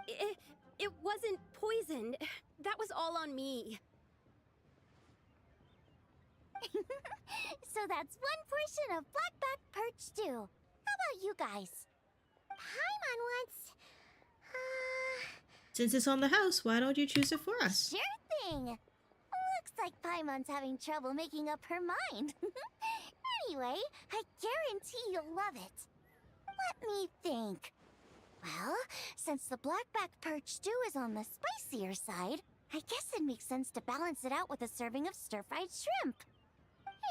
It wasn't poisoned. That was all on me. So that's one portion of blackback perch stew. How about you guys? Paimon wants... Since it's on the house, why don't you choose it for us? Sure thing! Looks like Paimon's having trouble making up her mind. Anyway, I guarantee you'll love it. Let me think. Well, since the blackback perch stew is on the spicier side, I guess it makes sense to balance it out with a serving of stir-fried shrimp.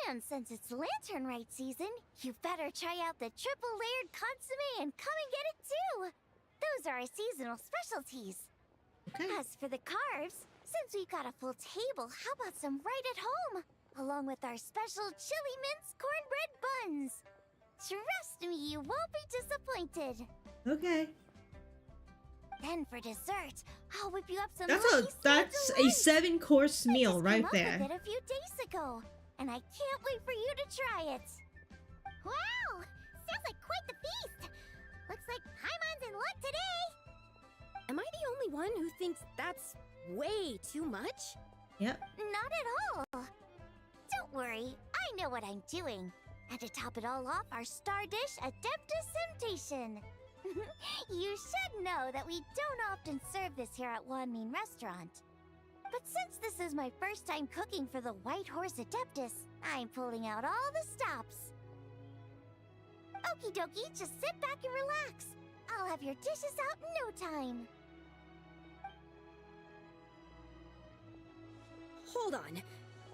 And since it's Lantern Rite season, you better try out the triple-layered consommé and come and get it too! Those are our seasonal specialties. Okay. As for the carbs, since we've got a full table, how about some right at home? Along with our special chili mince cornbread buns. Trust me, you won't be disappointed. Okay. Then for dessert, I'll whip you up some That's a 7-course meal right there. I just came up with it a few days ago, and I can't wait for you to try it. Wow! Sounds like quite the feast! Looks like Paimon's in luck today! Am I the only one who thinks that's way too much? Yep. Not at all. Don't worry, I know what I'm doing. And to top it all off, our star dish, Adeptus Temptation. You should know that we don't often serve this here at Wanmin Restaurant. But since this is my first time cooking for the White Horse Adeptus, I'm pulling out all the stops. Okie dokie, just sit back and relax. I'll have your dishes out in no time. Hold on.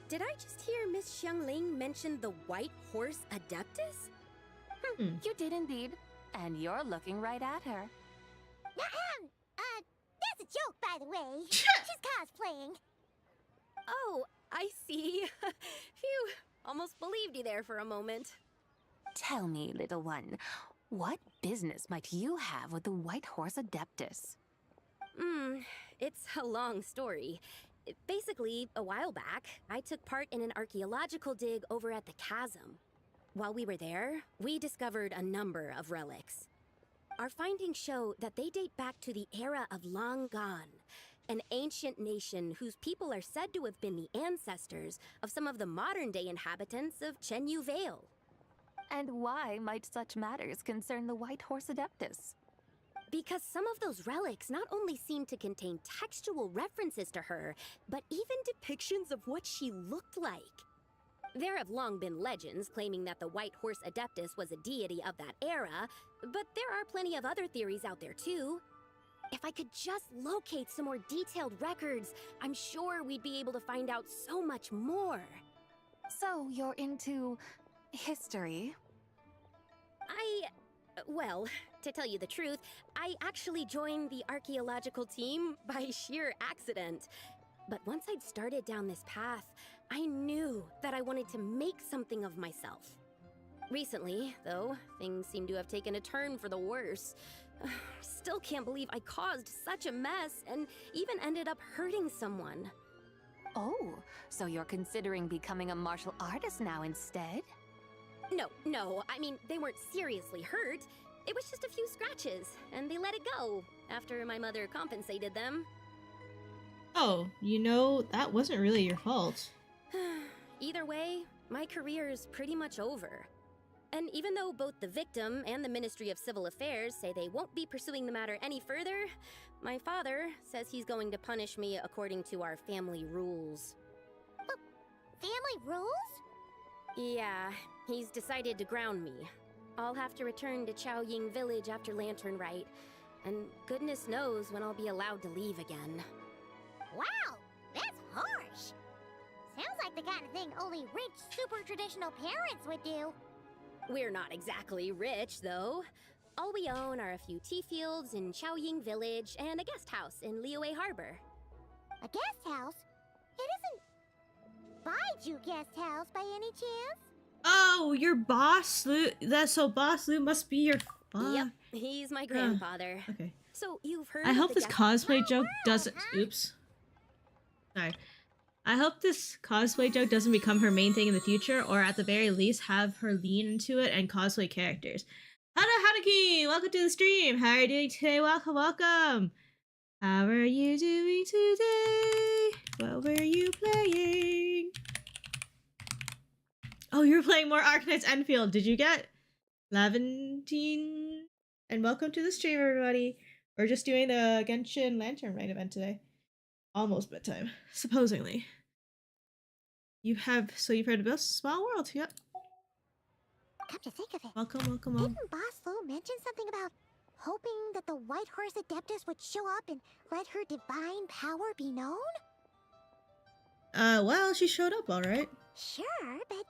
Did I just hear Miss Xiangling mention the White Horse Adeptus? You did indeed. And you're looking right at her. That's a joke, by the way. She's cosplaying. Oh, I see. Phew, almost believed you there for a moment. Tell me, little one, what business might you have with the White Horse Adeptus? It's a long story. Basically, a while back, I took part in an archaeological dig over at the chasm. While we were there, we discovered a number of relics. Our findings show that they date back to the era of Long Gone, an ancient nation whose people are said to have been the ancestors of some of the modern-day inhabitants of Chenyu Vale. And why might such matters concern the White Horse Adeptus? Because some of those relics not only seem to contain textual references to her, but even depictions of what she looked like. There have long been legends claiming that the White Horse Adeptus was a deity of that era, but there are plenty of other theories out there too. If I could just locate some more detailed records, I'm sure we'd be able to find out so much more. So you're into history? Well, to tell you the truth, I actually joined the archaeological team by sheer accident. But once I'd started down this path, I knew that I wanted to make something of myself. Recently, though, things seem to have taken a turn for the worse. Still can't believe I caused such a mess and even ended up hurting someone. Oh, so you're considering becoming a martial artist now instead? No, I mean, they weren't seriously hurt. It was just a few scratches, and they let it go after my mother compensated them. Oh, that wasn't really your fault. Either way, my career's pretty much over. And even though both the victim and the Ministry of Civil Affairs say they won't be pursuing the matter any further, my father says he's going to punish me according to our family rules. Family rules? Yeah, he's decided to ground me. I'll have to return to Chaoying Village after Lantern Rite, and goodness knows when I'll be allowed to leave again. Wow, that's harsh. Sounds like the kind of thing only rich, super traditional parents would do. We're not exactly rich, though. All we own are a few tea fields in Chaoying Village and a guest house in Liyue Harbor. A guest house? It isn't Baiju Guest House by any chance? Oh, your boss, Lu. Boss Lu must be your father. Yep, he's my grandfather. Okay. So you've heard I of hope the this guest- cosplay joke doesn't. Oops. Sorry. I hope this cosplay joke doesn't become her main thing in the future, or at the very least, have her lean into it and cosplay characters. Haruki, welcome to the stream. How are you doing today? Welcome. How are you doing today? What were you playing? Oh, you're playing more Arknights Enfield. Did you get Laventine, and welcome to the stream, everybody. We're just doing the Genshin Lantern Rite event today. Almost bedtime, supposedly. You've heard about Small World, yep. Come to think of it, Welcome. didn't Boss Lou mention something about hoping that the White Horse Adeptus would show up and let her divine power be known? Well, she showed up, alright. Sure, but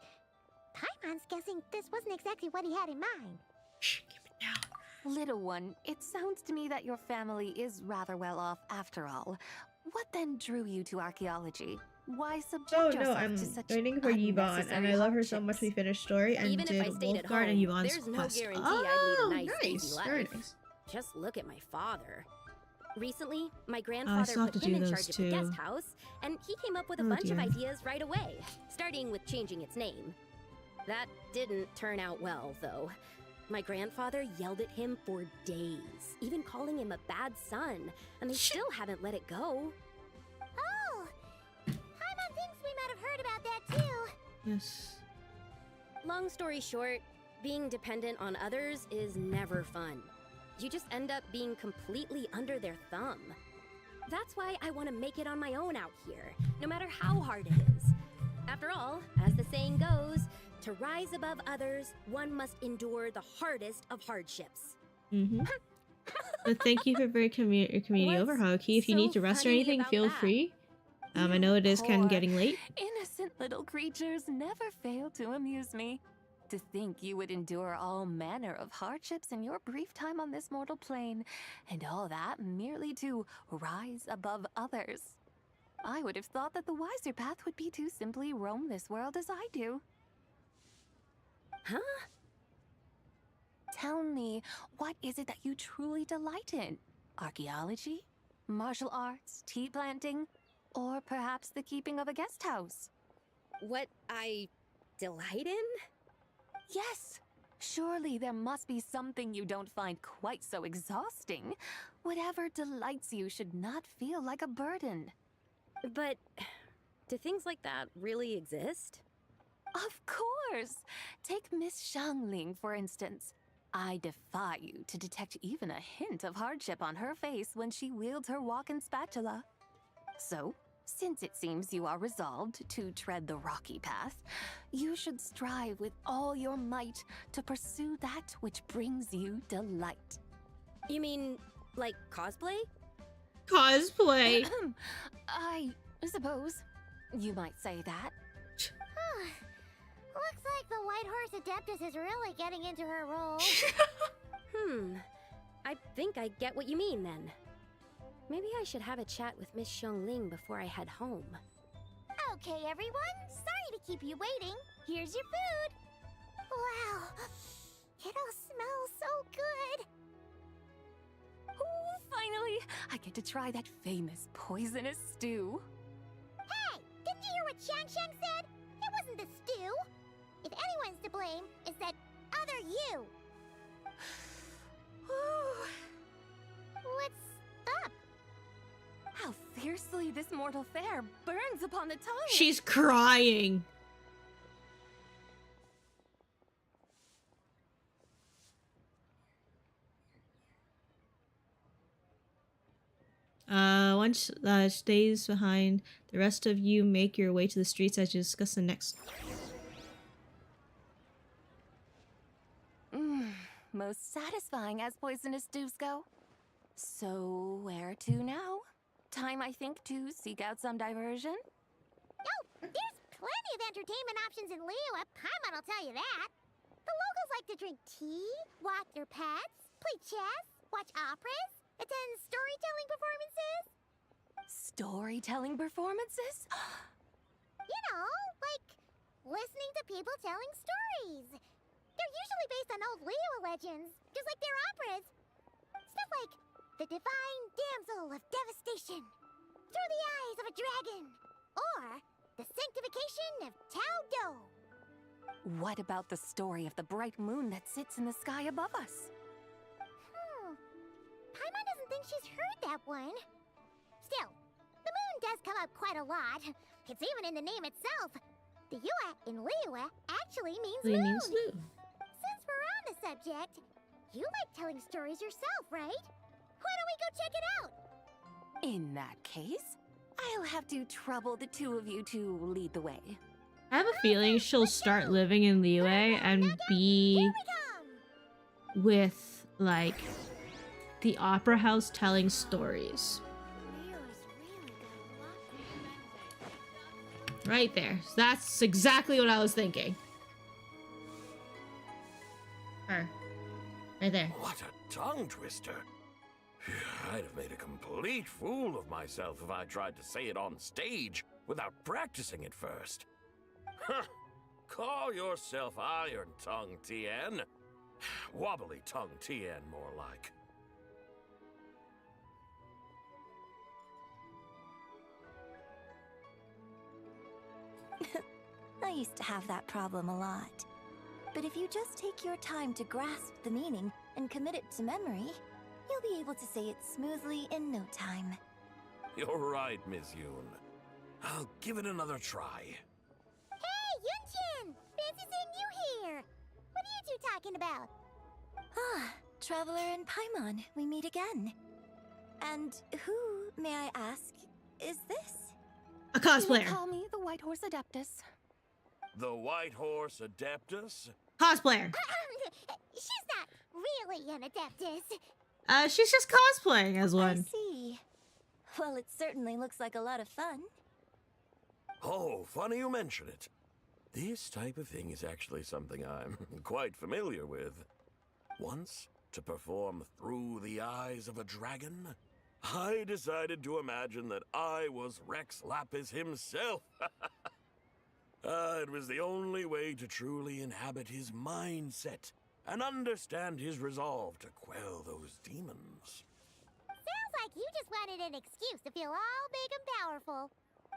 Paimon's guessing this wasn't exactly what he had in mind. Shh, keep it down. Little one, it sounds to me that your family is rather well off after all. What then drew you to archaeology? Why subject yourself I'm to such waiting for Yvonne, and I love her so much. We finished story and Even did if I stayed at Wolfguard home, and Yvonne's there's no quest. guarantee Oh, I'd lead a nice, easy very life. nice. Just look at my father. Recently, my I grandfather still have put to him do in those charge of the too. guest house, and he came up with a Oh, bunch of dear. ideas right away, starting with changing its name. That didn't turn out well, though. My grandfather yelled at him for days, even calling him a bad son, and they still haven't let it go. Oh! Paimon thinks we might have heard about that too. Yes. Long story short, being dependent on others is never fun. You just end up being completely under their thumb. That's why I want to make it on my own out here, no matter how hard it is. After all, as the saying goes, to rise above others, one must endure the hardest of hardships. But thank you for your community over, Haruki. If you need to rest or funny anything, about feel that? free. I know it is kind of Poor, getting late. Innocent little creatures never fail to amuse me. To think you would endure all manner of hardships in your brief time on this mortal plane, and all that merely to rise above others. I would have thought that the wiser path would be to simply roam this world as I do. Huh? Tell me, what is it that you truly delight in? Archaeology? Martial arts? Tea planting? Or perhaps the keeping of a guest house? What I delight in? Yes. Surely there must be something you don't find quite so exhausting. Whatever delights you should not feel like a burden. But do things like that really exist? Of course! Take Miss Xiangling, for instance. I defy you to detect even a hint of hardship on her face when she wields her walking spatula. So, since it seems you are resolved to tread the rocky path, you should strive with all your might to pursue that which brings you delight. You mean, like cosplay? Cosplay! I suppose you might say that. Looks like the White Horse Adeptus is really getting into her role. I think I get what you mean then. Maybe I should have a chat with Miss Xiangling before I head home. Okay, everyone. Sorry to keep you waiting. Here's your food. Wow. It all smells so good. Oh, finally! I get to try that famous poisonous stew. Hey! Didn't you hear what Shang said? It wasn't the stew. If anyone's to blame, it's that other you. What's up? How fiercely this mortal fare burns upon the tongue! She's crying! Once stays behind, the rest of you make your way to the streets as you discuss the next. Most satisfying as poisonous stews go. So, where to now? Time, I think, to seek out some diversion? Oh, there's plenty of entertainment options in Liyue. Paimon will tell you that. The locals like to drink tea, walk their pets, play chess, watch operas, attend storytelling performances. Storytelling performances? You know, like listening to people telling stories. They're usually based on old Liyue legends, just like their operas. Stuff like the Divine Damsel of Devastation, Through the Eyes of a Dragon, or the Sanctification of Tao Do. What about the story of the bright moon that sits in the sky above us? Paimon doesn't think she's heard that one. Still, the moon does come up quite a lot. It's even in the name itself. The Yue in Liyue actually means moon. Since we're on the subject, you like telling stories yourself, right? Why don't we go check it out? In that case, I'll have to trouble the two of you to lead the way. I have a feeling she'll start living in Liyue and be with, like, the opera house telling stories. Right there. That's exactly what I was thinking. Her. Right there. What a tongue twister. I'd have made a complete fool of myself if I tried to say it on stage without practicing it first. Huh. Call yourself Iron Tongue, Tien. Wobbly Tongue, Tien, more like. I used to have that problem a lot. But if you just take your time to grasp the meaning and commit it to memory, you'll be able to say it smoothly in no time. You're right, Miss Yoon. I'll give it another try. Hey, Yunjin! Fancy seeing you here! What are you two talking about? Ah, Traveler and Paimon, we meet again. And who, may I ask, is this? A cosplayer. Call me the White Horse Adeptus. The White Horse Adeptus? Cosplayer. She's not really an Adeptus. She's just cosplaying as one. I see. Well, it certainly looks like a lot of fun. Oh, funny you mention it. This type of thing is actually something I'm quite familiar with. Once, to perform Through the Eyes of a Dragon, I decided to imagine that I was Rex Lapis himself. It was the only way to truly inhabit his mindset and understand his resolve to quell those demons. Sounds like you just wanted an excuse to feel all big and powerful.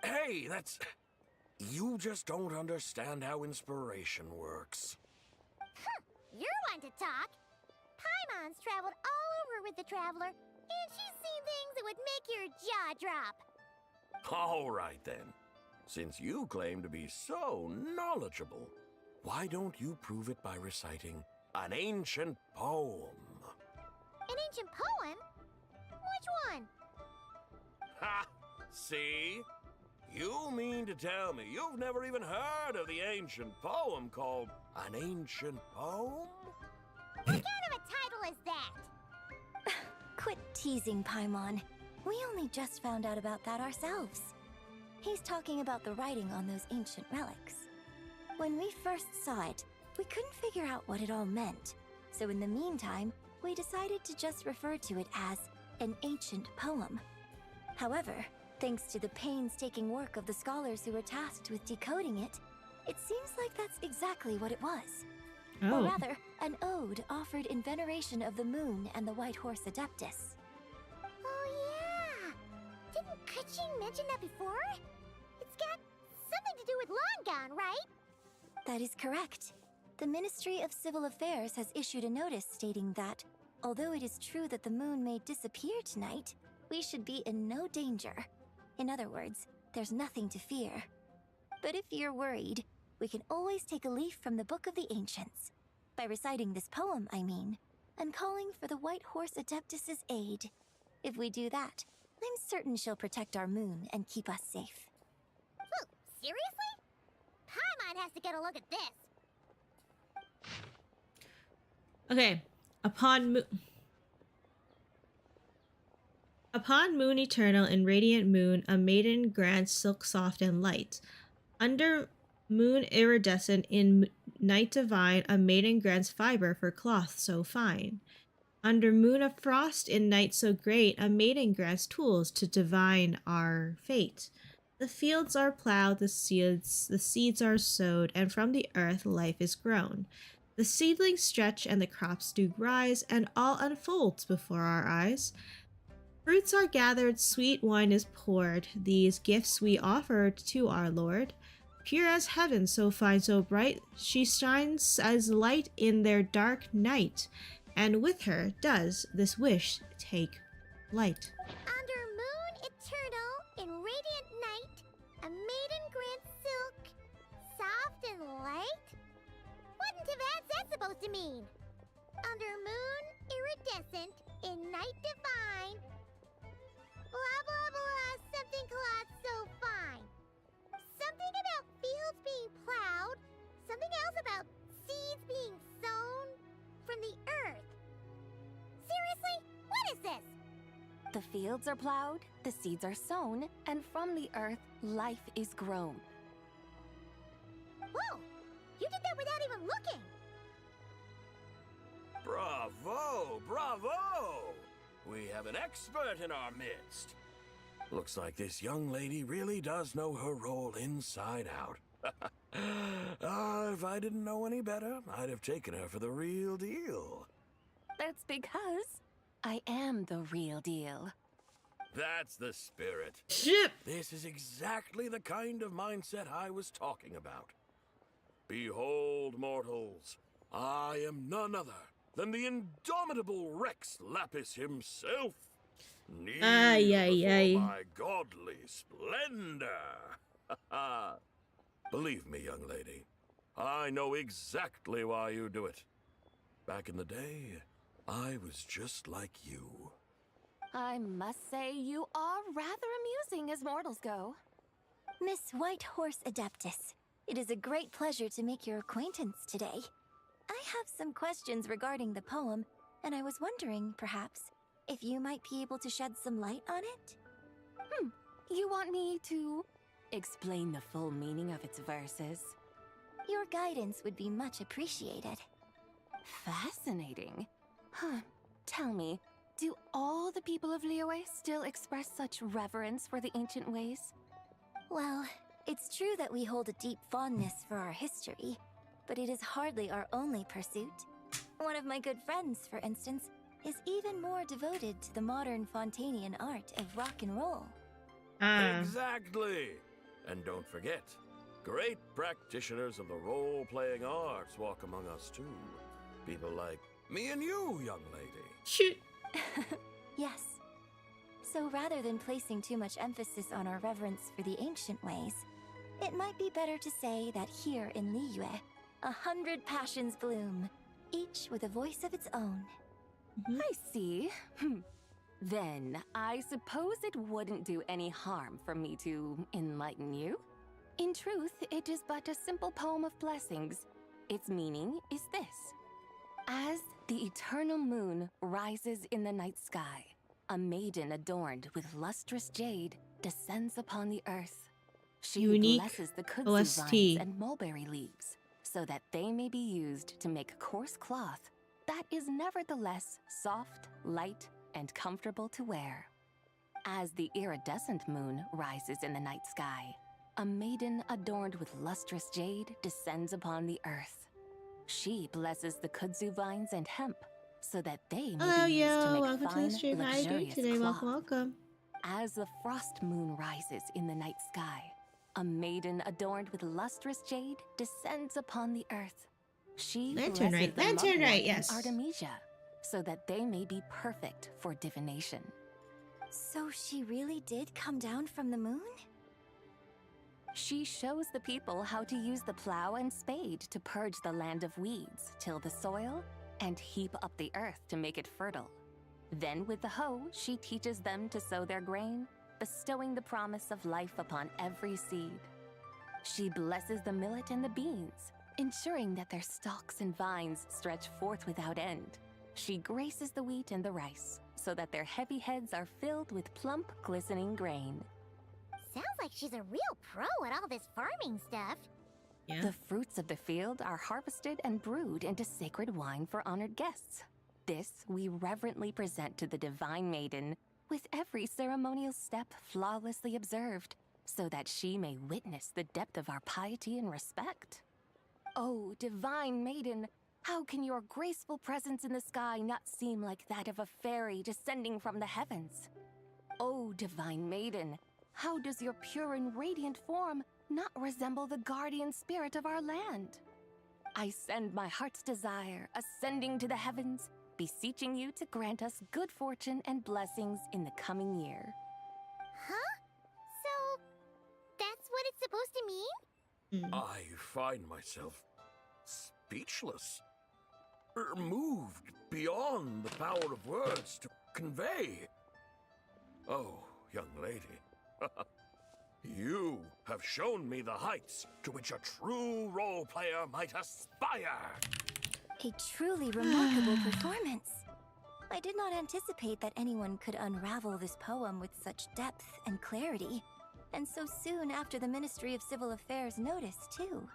Hey, that's... You just don't understand how inspiration works. You're one to talk. Paimon's traveled all over with the Traveler, and she's seen things that would make your jaw drop. All right, then. Since you claim to be so knowledgeable, why don't you prove it by reciting an ancient poem? An ancient poem? Which one? Ha! See? You mean to tell me you've never even heard of the ancient poem called An Ancient Poem? What kind of a title is that? Quit teasing, Paimon. We only just found out about that ourselves. He's talking about the writing on those ancient relics. When we first saw it, we couldn't figure out what it all meant. So in the meantime, we decided to just refer to it as an ancient poem. However, thanks to the painstaking work of the scholars who were tasked with decoding it, it seems like that's exactly what it was. Oh. Or rather, an ode offered in veneration of the moon and the White Horse Adeptus. Oh yeah! Didn't Kuching mention that before? It's got something to do with Longon, right? That is correct. The Ministry of Civil Affairs has issued a notice stating that, although it is true that the moon may disappear tonight, we should be in no danger. In other words, there's nothing to fear. But if you're worried, we can always take a leaf from the Book of the Ancients. By reciting this poem, I mean, and calling for the White Horse Adeptus' aid. If we do that, I'm certain she'll protect our moon and keep us safe. Whoa, seriously? Paimon has to get a look at this. Okay. Upon moon eternal and radiant moon, a maiden grants silk soft and light. Under moon iridescent in night divine, a maiden grants fiber for cloth so fine. Under moon of frost in night so great, a maiden grants tools to divine our fate. The fields are plowed, the seeds are sowed, and from the earth life is grown. The seedlings stretch and the crops do rise, and all unfolds before our eyes. Fruits are gathered, sweet wine is poured, these gifts we offered to our Lord. Pure as heaven, so fine, so bright, she shines as light in their dark night, and with her does this wish take flight. Under moon eternal in radiant night, a maiden grants silk, soft and light? What in Tivat's that supposed to mean? Under moon, iridescent, in night divine. Blah blah blah, something cloth so fine. Something about fields being plowed. Something else about seeds being sown from the earth. Seriously? What is this? The fields are plowed, the seeds are sown, and from the earth, life is grown. Whoa! You did that without even looking! Bravo! Bravo! We have an expert in our midst. Looks like this young lady really does know her role inside out. If I didn't know any better, I'd have taken her for the real deal. That's because I am the real deal. That's the spirit. Ship. This is exactly the kind of mindset I was talking about. Behold, mortals, I am none other than the indomitable Rex Lapis himself. Kneel before my godly splendor. Believe me, young lady, I know exactly why you do it. Back in the day, I was just like you. I must say you are rather amusing as mortals go. Miss White Horse Adeptus, it is a great pleasure to make your acquaintance today. I have some questions regarding the poem, and I was wondering, perhaps, if you might be able to shed some light on it? You want me to explain the full meaning of its verses? Your guidance would be much appreciated. Fascinating. Tell me, do all the people of Liyue still express such reverence for the ancient ways? Well, it's true that we hold a deep fondness for our history, but it is hardly our only pursuit. One of my good friends, for instance, is even more devoted to the modern Fontanian art of rock and roll. Exactly! And don't forget, great practitioners of the role-playing arts walk among us too. People like me and you, young lady. Shoot. Yes. So rather than placing too much emphasis on our reverence for the ancient ways, it might be better to say that here in Liyue, 100 passions bloom, each with a voice of its own. I see. Then, I suppose it wouldn't do any harm for me to enlighten you. In truth, it is but a simple poem of blessings. Its meaning is this. As the eternal moon rises in the night sky, a maiden adorned with lustrous jade descends upon the earth. She blesses the kudzu vines and mulberry leaves, so that they may be used to make coarse cloth that is nevertheless soft, light, and comfortable to wear. As the iridescent moon rises in the night sky, a maiden adorned with lustrous jade descends upon the earth. She blesses the kudzu vines and hemp, so that they may be used to make fine, luxurious cloth. Welcome. As the frost moon rises in the night sky, a maiden adorned with lustrous jade descends upon the earth. She blesses the mugwort and Artemisia, so that they may be perfect for divination. So she really did come down from the moon? She shows the people how to use the plow and spade to purge the land of weeds, till the soil, and heap up the earth to make it fertile. Then with the hoe, she teaches them to sow their grain, bestowing the promise of life upon every seed. She blesses the millet and the beans, ensuring that their stalks and vines stretch forth without end. She graces the wheat and the rice, so that their heavy heads are filled with plump, glistening grain. Sounds like she's a real pro at all this farming stuff. The fruits of the field are harvested and brewed into sacred wine for honored guests. This we reverently present to the divine maiden, with every ceremonial step flawlessly observed, so that she may witness the depth of our piety and respect. Oh, divine maiden, how can your graceful presence in the sky not seem like that of a fairy descending from the heavens? Oh, divine maiden, how does your pure and radiant form not resemble the guardian spirit of our land? I send my heart's desire, ascending to the heavens, beseeching you to grant us good fortune and blessings in the coming year. Huh? So, that's what it's supposed to mean? I find myself speechless. moved beyond the power of words to convey. Oh, young lady, you have shown me the heights to which a true role player might aspire. A truly remarkable performance. I did not anticipate that anyone could unravel this poem with such depth and clarity, and so soon after the Ministry of Civil Affairs noticed, too.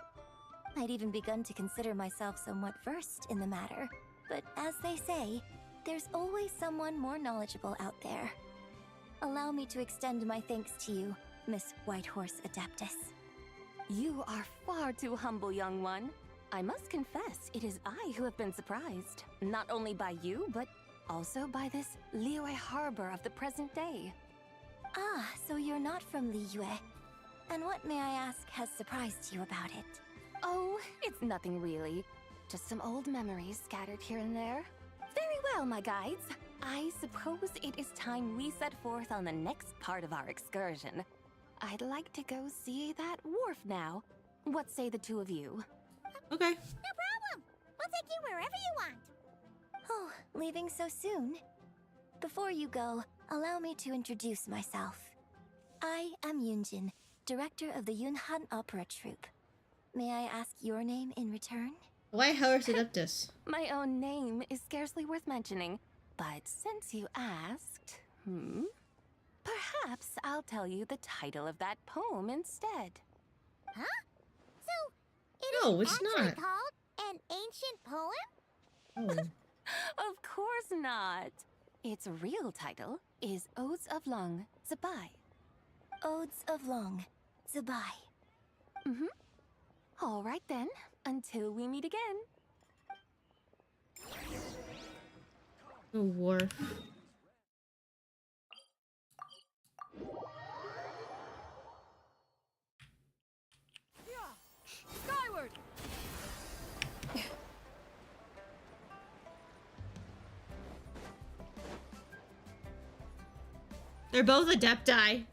I'd even begun to consider myself somewhat versed in the matter, but as they say, there's always someone more knowledgeable out there. Allow me to extend my thanks to you, Miss Whitehorse Adeptus. You are far too humble, young one. I must confess, it is I who have been surprised, not only by you, but also by this Liyue Harbor of the present day. Ah, so you're not from Liyue. And what, may I ask, has surprised you about it? Oh, it's nothing really. Just some old memories scattered here and there. Very well, my guides. I suppose it is time we set forth on the next part of our excursion. I'd like to go see that wharf now. What say the two of you? Okay. No problem! We'll take you wherever you want! Oh, leaving so soon? Before you go, allow me to introduce myself. I am Yunjin, director of the Yunhan Opera Troupe. May I ask your name in return? Whitehorse Adeptus. My own name is scarcely worth mentioning, but since you asked, perhaps I'll tell you the title of that poem instead. Huh? So, No, it's actually not. called an ancient poem? Oh. Of course not. Its real title is Odes of Long Zabai. Odes of Long Zabai. All right then, until we meet again. The wharf. Skyward! They're both Adepti.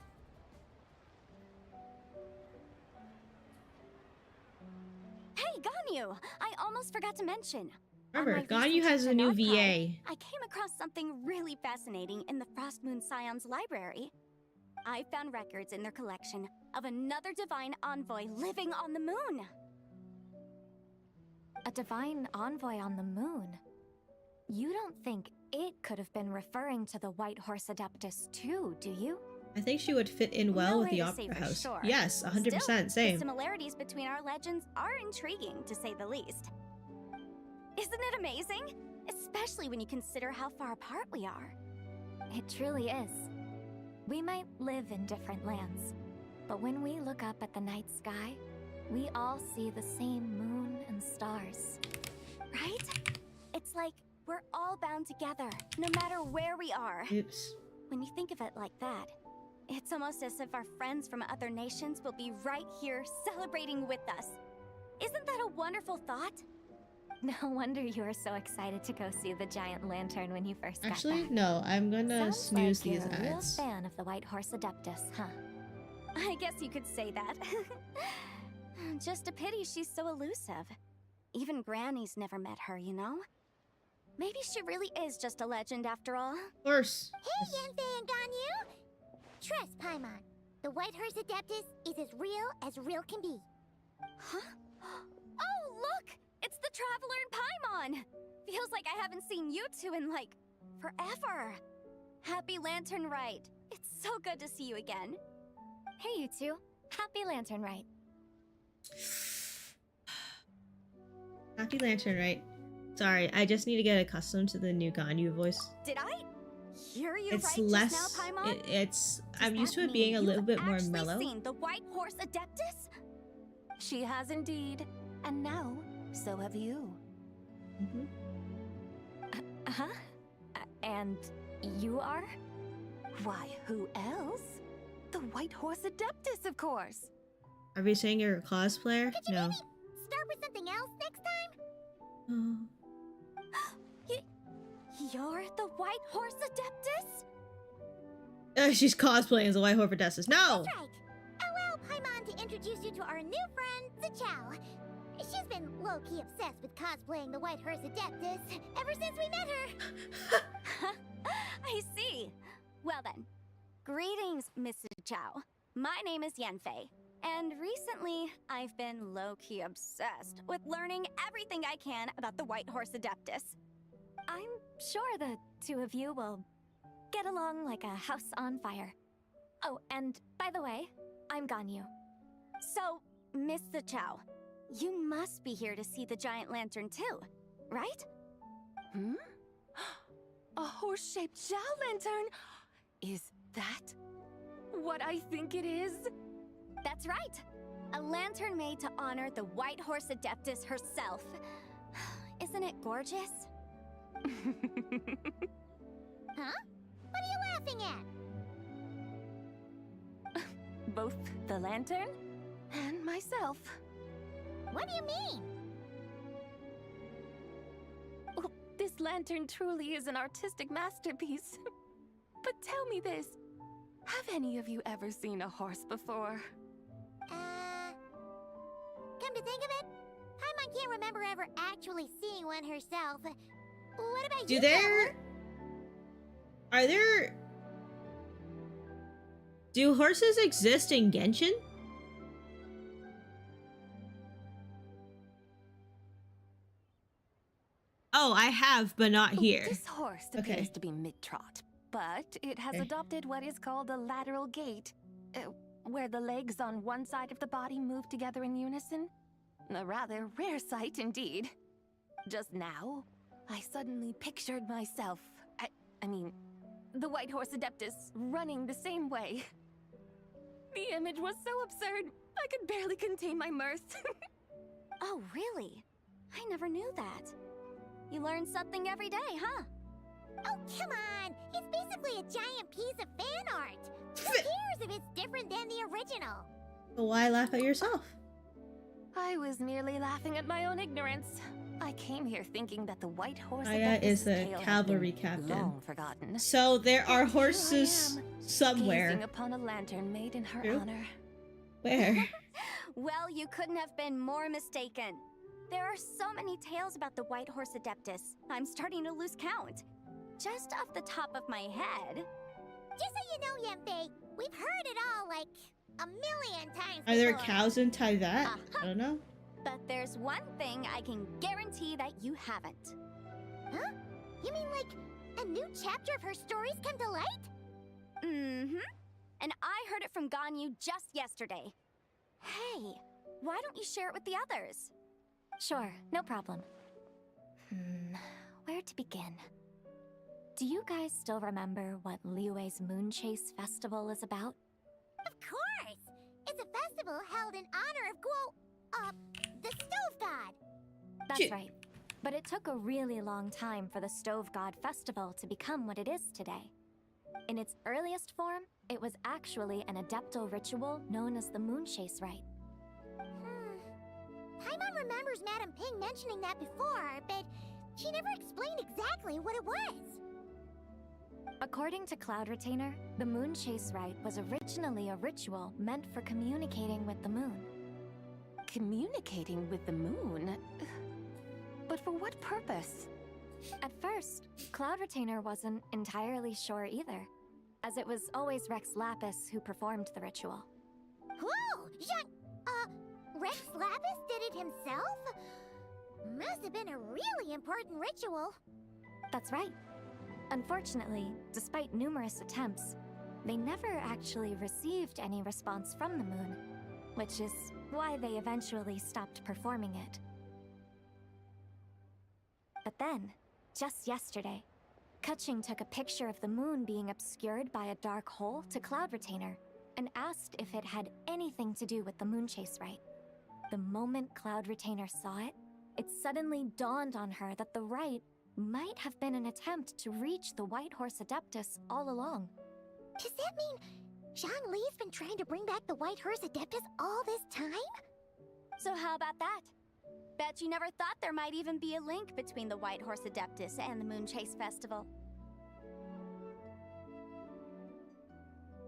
Hey, Ganyu! I almost forgot to mention. Remember, On my Ganyu recent has a trip in new Archive, VA. I came across something really fascinating in the Frost Moon Scion's library. I found records in their collection of another divine envoy living on the moon. A divine envoy on the moon? You don't think it could have been referring to the Whitehorse Adeptus too, do you? I think she would fit in well No with way the to say Opera for House. sure. Yes, 100%, Still, same. The similarities between our legends are intriguing, to say the least. Isn't it amazing? Especially when you consider how far apart we are. It truly is. We might live in different lands, but when we look up at the night sky, we all see the same moon and stars. Right? It's like we're all bound together, no matter where we are. Oops. When you think of it like that, it's almost as if our friends from other nations will be right here celebrating with us. Isn't that a wonderful thought? No wonder you were so excited to go see the giant lantern when you first got Actually, back. no, I'm gonna Sounds snooze like these you're a real ads. fan of the Whitehorse Adeptus, huh? I guess you could say that. Just a pity she's so elusive. Even Granny's never met her, you know? Maybe she really is just a legend after all. Of course. Hey, Yanfei and Ganyu! Trust, Paimon. The Whitehorse Adeptus is as real can be. Huh? Oh, look! It's the Traveler and Paimon! Feels like I haven't seen you two in, like, forever. Happy Lantern Rite. It's so good to see you again. Hey, you two. Happy Lantern Rite. Happy Lantern, right? Sorry, I just need to get accustomed to the new Ganyu voice. Did I hear you It's right less. just now, Paimon? It's. I'm Does used to that it being a mean little you've bit more actually mellow. Seen the Whitehorse Adeptus? She has indeed. And now, so have you. Huh? And you are? Why, who else? The Whitehorse Adeptus, of course. Are we saying you're a cosplayer? Could you No. maybe start with something else next time? Oh. You're the Whitehorse Adeptus? She's cosplaying as a Whitehorse Adeptus. No! That's right. Allow Paimon to introduce you to our new friend, Zichao. She's been low-key obsessed with cosplaying the White Horse Adeptus ever since we met her. I see. Well then, greetings, Mrs. Chow. My name is Yanfei, and recently I've been low-key obsessed with learning everything I can about the White Horse Adeptus. I'm sure the two of you will get along like a house on fire. Oh, and by the way, I'm Ganyu. So, Mr. Chow, you must be here to see the giant lantern too, right? Hmm? A horse-shaped Zhao lantern? Is that what I think it is? That's right! A lantern made to honor the White Horse Adeptus herself. Isn't it gorgeous? Huh? What are you laughing at? Both the lantern and myself. What do you mean? Well, this lantern truly is an artistic masterpiece. But tell me this, have any of you ever seen a horse before? Come to think of it, Paimon can't remember ever actually seeing one herself. What about you, Do horses exist in Genshin? Oh, I have, but not here. This horse appears to be mid-trot, but it has adopted what is called a lateral gait, where the legs on one side of the body move together in unison. A rather rare sight indeed. Just now, I suddenly pictured myself, I mean, the White Horse Adeptus running the same way. The image was so absurd, I could barely contain my mirth. Oh, really? I never knew that. You learn something every day, huh? Oh, come on! It's basically a giant piece of fan art! Who cares if it's different than the original? But why laugh at yourself? I was merely laughing at my own ignorance. I came here thinking that the White Horse Aya is a cavalry captain. So there are horses somewhere. Gazing upon a lantern made in her honor. Where? Well, you couldn't have been more mistaken. There are so many tales about the White Horse Adeptus, I'm starting to lose count. Just off the top of my head. Just so you know, Yanfei, we've heard it all like a million times Are there before. cows in Tibet? I don't know. But there's one thing I can guarantee that you haven't. Huh? You mean like a new chapter of her stories come to light? Mm-hmm. And I heard it from Ganyu just yesterday. Hey, why don't you share it with the others? Sure, no problem. Where to begin? Do you guys still remember what Liyue's Moon Chase Festival is about? Of course! It's a festival held in honor of the Stove God. That's right. But it took a really long time for the Stove God Festival to become what it is today. In its earliest form, it was actually an adeptal ritual known as the Moon Chase Rite. Paimon remembers Madame Ping mentioning that before, but she never explained exactly what it was. According to Cloud Retainer, the Moon Chase Rite was originally a ritual meant for communicating with the moon. Communicating with the moon? But for what purpose? At first, Cloud Retainer wasn't entirely sure either, as it was always Rex Lapis who performed the ritual. Whoa! Rex Lapis did it himself? Must have been a really important ritual. That's right. Unfortunately, despite numerous attempts, they never actually received any response from the moon, which is why they eventually stopped performing it. But then, just yesterday, Keqing took a picture of the moon being obscured by a dark hole to Cloud Retainer and asked if it had anything to do with the Moon Chase Rite. The moment Cloud Retainer saw it, it suddenly dawned on her that the rite might have been an attempt to reach the White Horse Adeptus all along. Does that mean Zhang Li's been trying to bring back the White Horse Adeptus all this time? So how about that? Bet you never thought there might even be a link between the White Horse Adeptus and the Moon Chase Festival.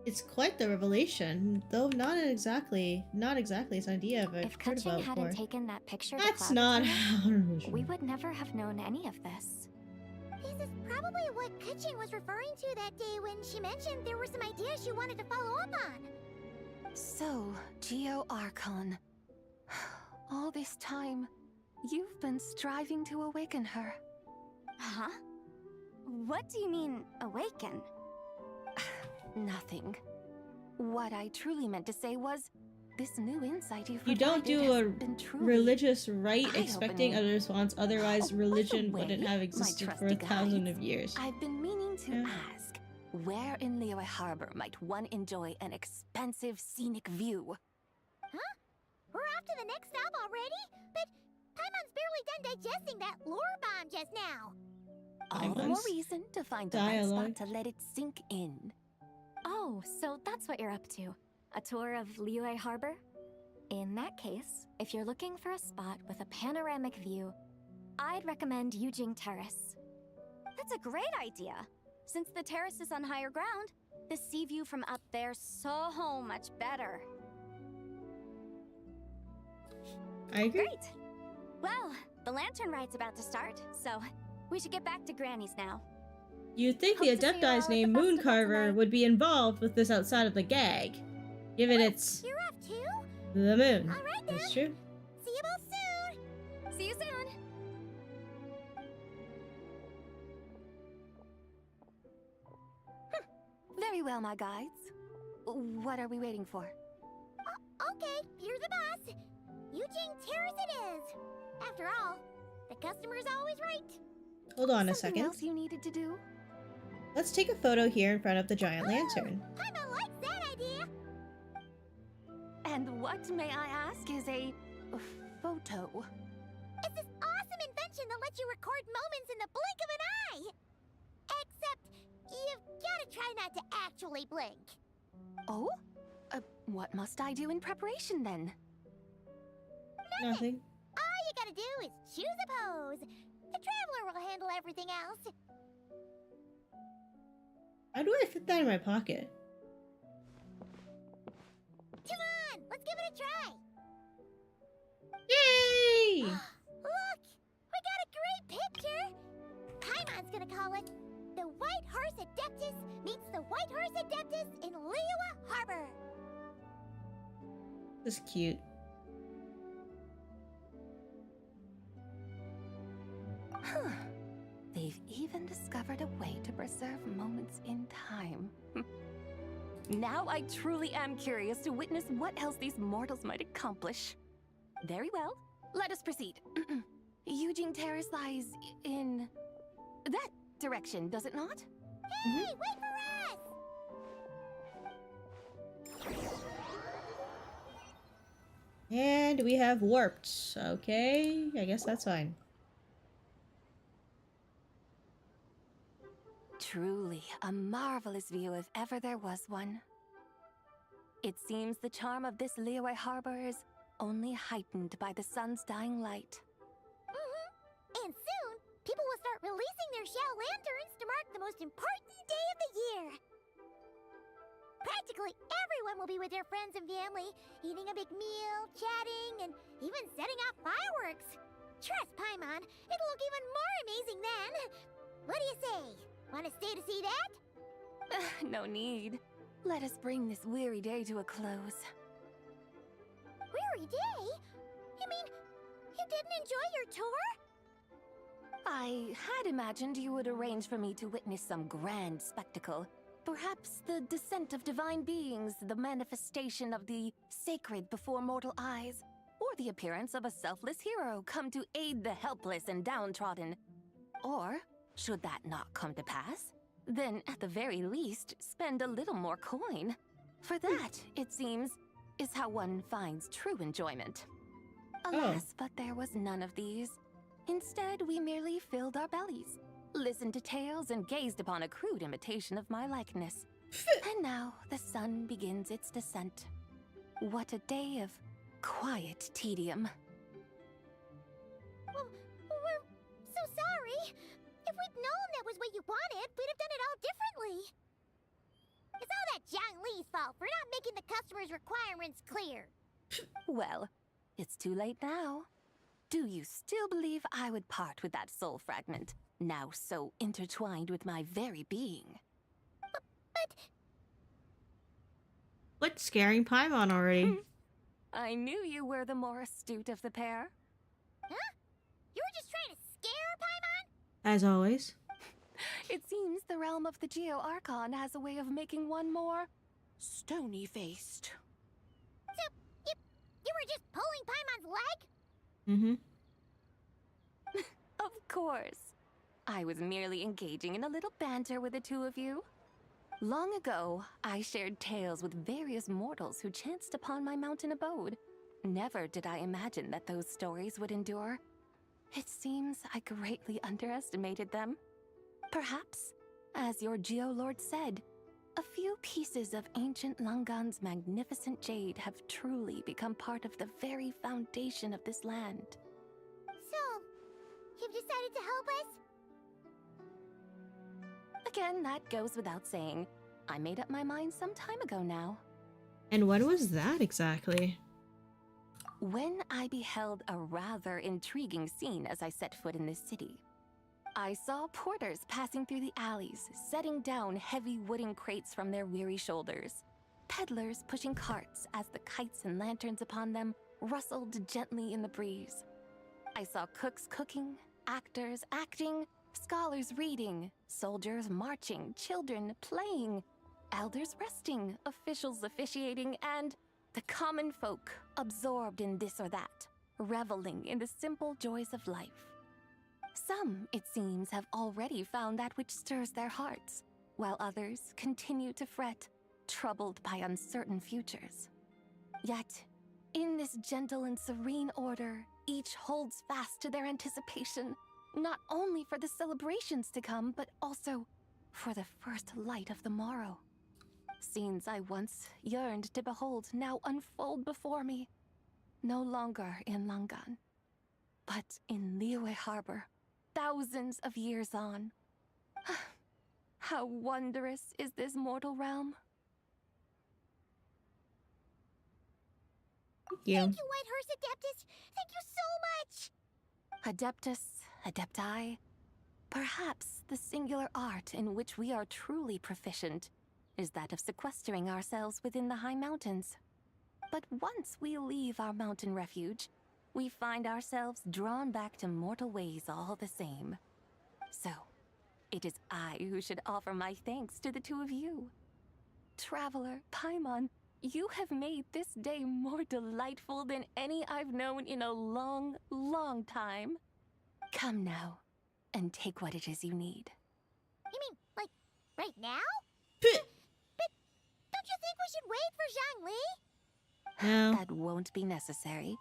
It's quite the revelation, though not exactly his idea of a If Kutching hadn't taken that picture, That's not how we would never have known any of this. This is probably what Kutching was referring to that day when she mentioned there were some ideas she wanted to follow up on. So, Geo Archon. All this time, you've been striving to awaken her. Huh? What do you mean, awaken? Nothing. What I truly meant to say was, this new insight you've You don't provided do has a been truly religious rite expecting eye-opening. a response, otherwise religion way, wouldn't have my existed for trusty 1,000 guides, of years. I've been meaning to ask, where in Liyue Harbor might one enjoy an expansive scenic view? Huh? We're off to the next stop already? But Paimon's barely done digesting that lore bomb just now. All the more reason to find the right spot to let it sink in. Oh, so that's what you're up to. A tour of Liyue Harbor? In that case, if you're looking for a spot with a panoramic view, I'd recommend Yujing Terrace. That's a great idea! Since the terrace is on higher ground, the sea view from up there's so much better. I agree. Great! Well, the lantern ride's about to start, so we should get back to Granny's now. You'd think the Hope to see you all Adepti's at named the Mooncarver would be involved with this outside of the gag, given it's You're off too? the moon. All right, That's true. See you both soon! See you soon! Very well, my guides. What are we waiting for? Okay, you're the boss. Yujing Terrace it is. After all, the customer's always right. Hold on a Something second. else you needed to do? Let's take a photo here in front of the giant lantern. Paimon likes that idea. And what, may I ask, is a photo? It's this awesome invention that lets you record moments in the blink of an eye. Except, you've gotta try not to actually blink. Oh? What must I do in preparation then? Nothing. All you gotta do is choose a pose. The Traveler will handle everything else. How do I fit that in my pocket? Come on, let's give it a try. Yay! Look, we got a great picture. Paimon's gonna call it The White Horse Adeptus Meets the White Horse Adeptus in Liyue Harbor. This is cute. Huh. They've even discovered a way to preserve moments in time. Now I truly am curious to witness what else these mortals might accomplish. Very well, let us proceed. Yujing Terrace lies in that direction, does it not? Hey, wait for us! And we have warped. Okay, I guess that's fine. Truly a marvelous view if ever there was one. It seems the charm of this Liyue Harbor is only heightened by the sun's dying light. And soon, people will start releasing their shell lanterns to mark the most important day of the year. Practically everyone will be with their friends and family, eating a big meal, chatting, and even setting off fireworks. Trust Paimon, it'll look even more amazing then. What do you say? Want to stay to see that? No need. Let us bring this weary day to a close. Weary day? You mean you didn't enjoy your tour? I had imagined you would arrange for me to witness some grand spectacle. Perhaps the descent of divine beings, the manifestation of the sacred before mortal eyes, or the appearance of a selfless hero come to aid the helpless and downtrodden. Or, should that not come to pass, then at the very least, spend a little more coin. For that, it seems, is how one finds true enjoyment. Alas, but there was none of these. Instead, we merely filled our bellies, listened to tales, and gazed upon a crude imitation of my likeness. And now the sun begins its descent. What a day of quiet tedium. Well, we're so sorry. If we'd known that was what you wanted, we'd have done it all differently. It's all that Zhang Li's fault for not making the customer's requirements clear. Well, it's too late now. Do you still believe I would part with that soul fragment, now so intertwined with my very being? But... What's scaring Paimon already? I knew you were the more astute of the pair. Huh? You were just trying to scare Paimon? As always. It seems the realm of the Geo Archon has a way of making one more stony-faced. So, you were just pulling Paimon's leg? Mm-hmm. Of course. I was merely engaging in a little banter with the two of you. Long ago, I shared tales with various mortals who chanced upon my mountain abode. Never did I imagine that those stories would endure. It seems I greatly underestimated them. Perhaps, as your Geolord said, a few pieces of ancient Langan's magnificent jade have truly become part of the very foundation of this land. So, you've decided to help us? Again, that goes without saying. I made up my mind some time ago now. And when was that exactly? When I beheld a rather intriguing scene as I set foot in this city. I saw porters passing through the alleys, setting down heavy wooden crates from their weary shoulders. Peddlers pushing carts as the kites and lanterns upon them rustled gently in the breeze. I saw cooks cooking, actors acting, scholars reading, soldiers marching, children playing, elders resting, officials officiating, and the common folk absorbed in this or that, reveling in the simple joys of life. Some, it seems, have already found that which stirs their hearts, while others continue to fret, troubled by uncertain futures. Yet, in this gentle and serene order, each holds fast to their anticipation, not only for the celebrations to come, but also for the first light of the morrow. Scenes I once yearned to behold now unfold before me, no longer in Langan, but in Liyue Harbor, thousands of years on. How wondrous is this mortal realm? Thank you. Thank you, Whitehorse Adeptus! Thank you so much! Adeptus, Adepti, perhaps the singular art in which we are truly proficient is that of sequestering ourselves within the high mountains. But once we leave our mountain refuge, we find ourselves drawn back to mortal ways all the same. So, it is I who should offer my thanks to the two of you. Traveler, Paimon, you have made this day more delightful than any I've known in a long, long time. Come now, and take what it is you need. You mean, like, right now? But don't you think we should wait for Zhang Li? No. That won't be necessary.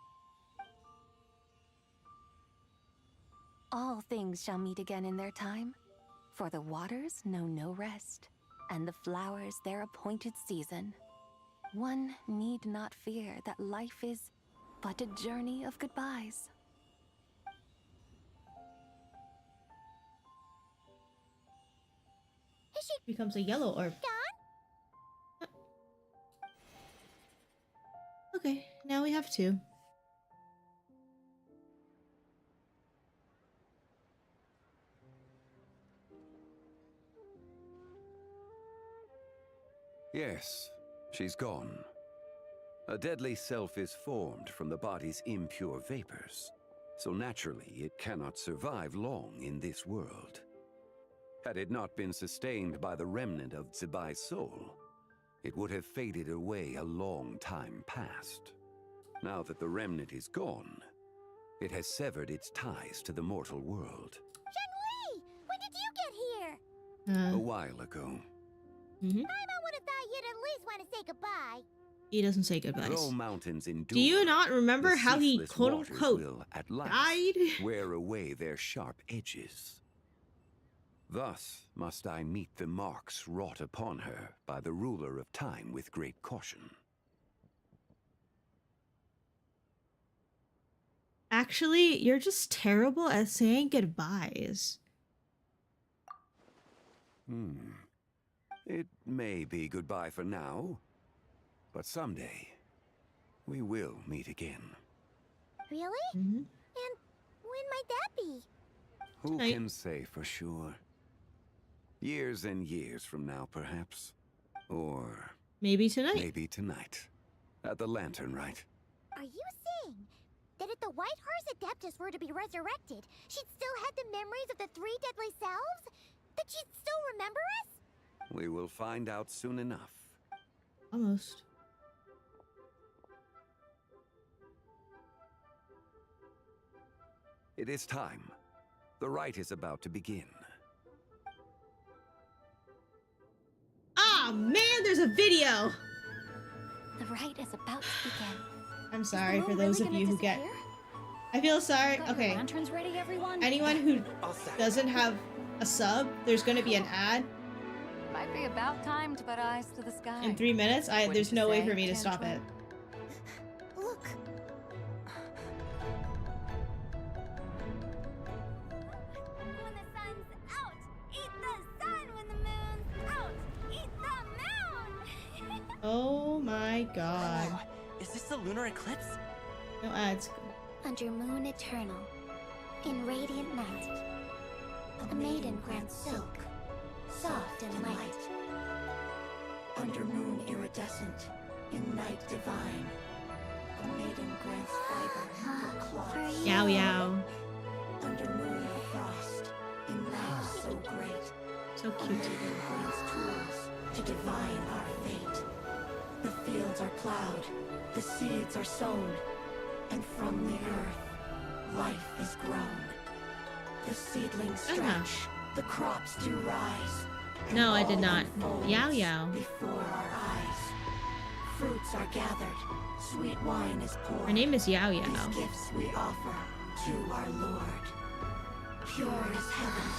All things shall meet again in their time, for the waters know no rest, and the flowers their appointed season. One need not fear that life is but a journey of goodbyes. Becomes a yellow orb. Gone? Okay, now we have two. Yes, she's gone. A deadly self is formed from the body's impure vapors, so naturally it cannot survive long in this world. Had it not been sustained by the remnant of Zibai's soul, it would have faded away a long time past. Now that the remnant is gone, it has severed its ties to the mortal world. Zhang Li! When did you get here? A while ago. Mm-hmm. I would have thought you'd at least want to say goodbye. He doesn't say goodbyes. Though mountains endure, Do you not remember the how he ceaseless quote waters unquote will, at last, died? wear away their sharp edges. Thus must I meet the marks wrought upon her by the ruler of time with great caution. Actually, you're just terrible at saying goodbyes. It may be goodbye for now, but someday we will meet again. Really? And when might that be? Who can say for sure? Years and years from now, perhaps. Or maybe tonight. Maybe tonight. At the Lantern Rite. Are you saying that if the White Horse Adeptus were to be resurrected, she'd still have the memories of the 3 deadly selves? That she'd still remember us? We will find out soon enough. Almost. It is time. The rite is about to begin. Ah, man, there's a video! The rite is about to begin. I'm sorry for those of you who get... I feel sorry. Okay. Lanterns ready, everyone? Anyone who doesn't have a sub, there's gonna be an ad. Might be about time to put eyes to the sky. In 3 minutes? There's no way for me to stop it. Look. When the sun's out, eat the sun. When the moon's out, eat the moon. Oh my god. Is this the lunar eclipse? No ads. Under moon eternal, in radiant night, a maiden grants silk, soft and light. Under moon iridescent, in night divine, a maiden grants fiber for cloth. Yow yow. Under moon of frost, in night so great, so cute. A maiden grants tools to divine our fate. The fields are plowed, the seeds are sown, and from the earth, life is grown. The seedlings stretch, the crops do rise. No, I did not. Yow yow. Before our eyes, fruits are gathered, sweet wine is poured. Her name is Yow Yow. These gifts we offer to our Lord. Pure as heaven,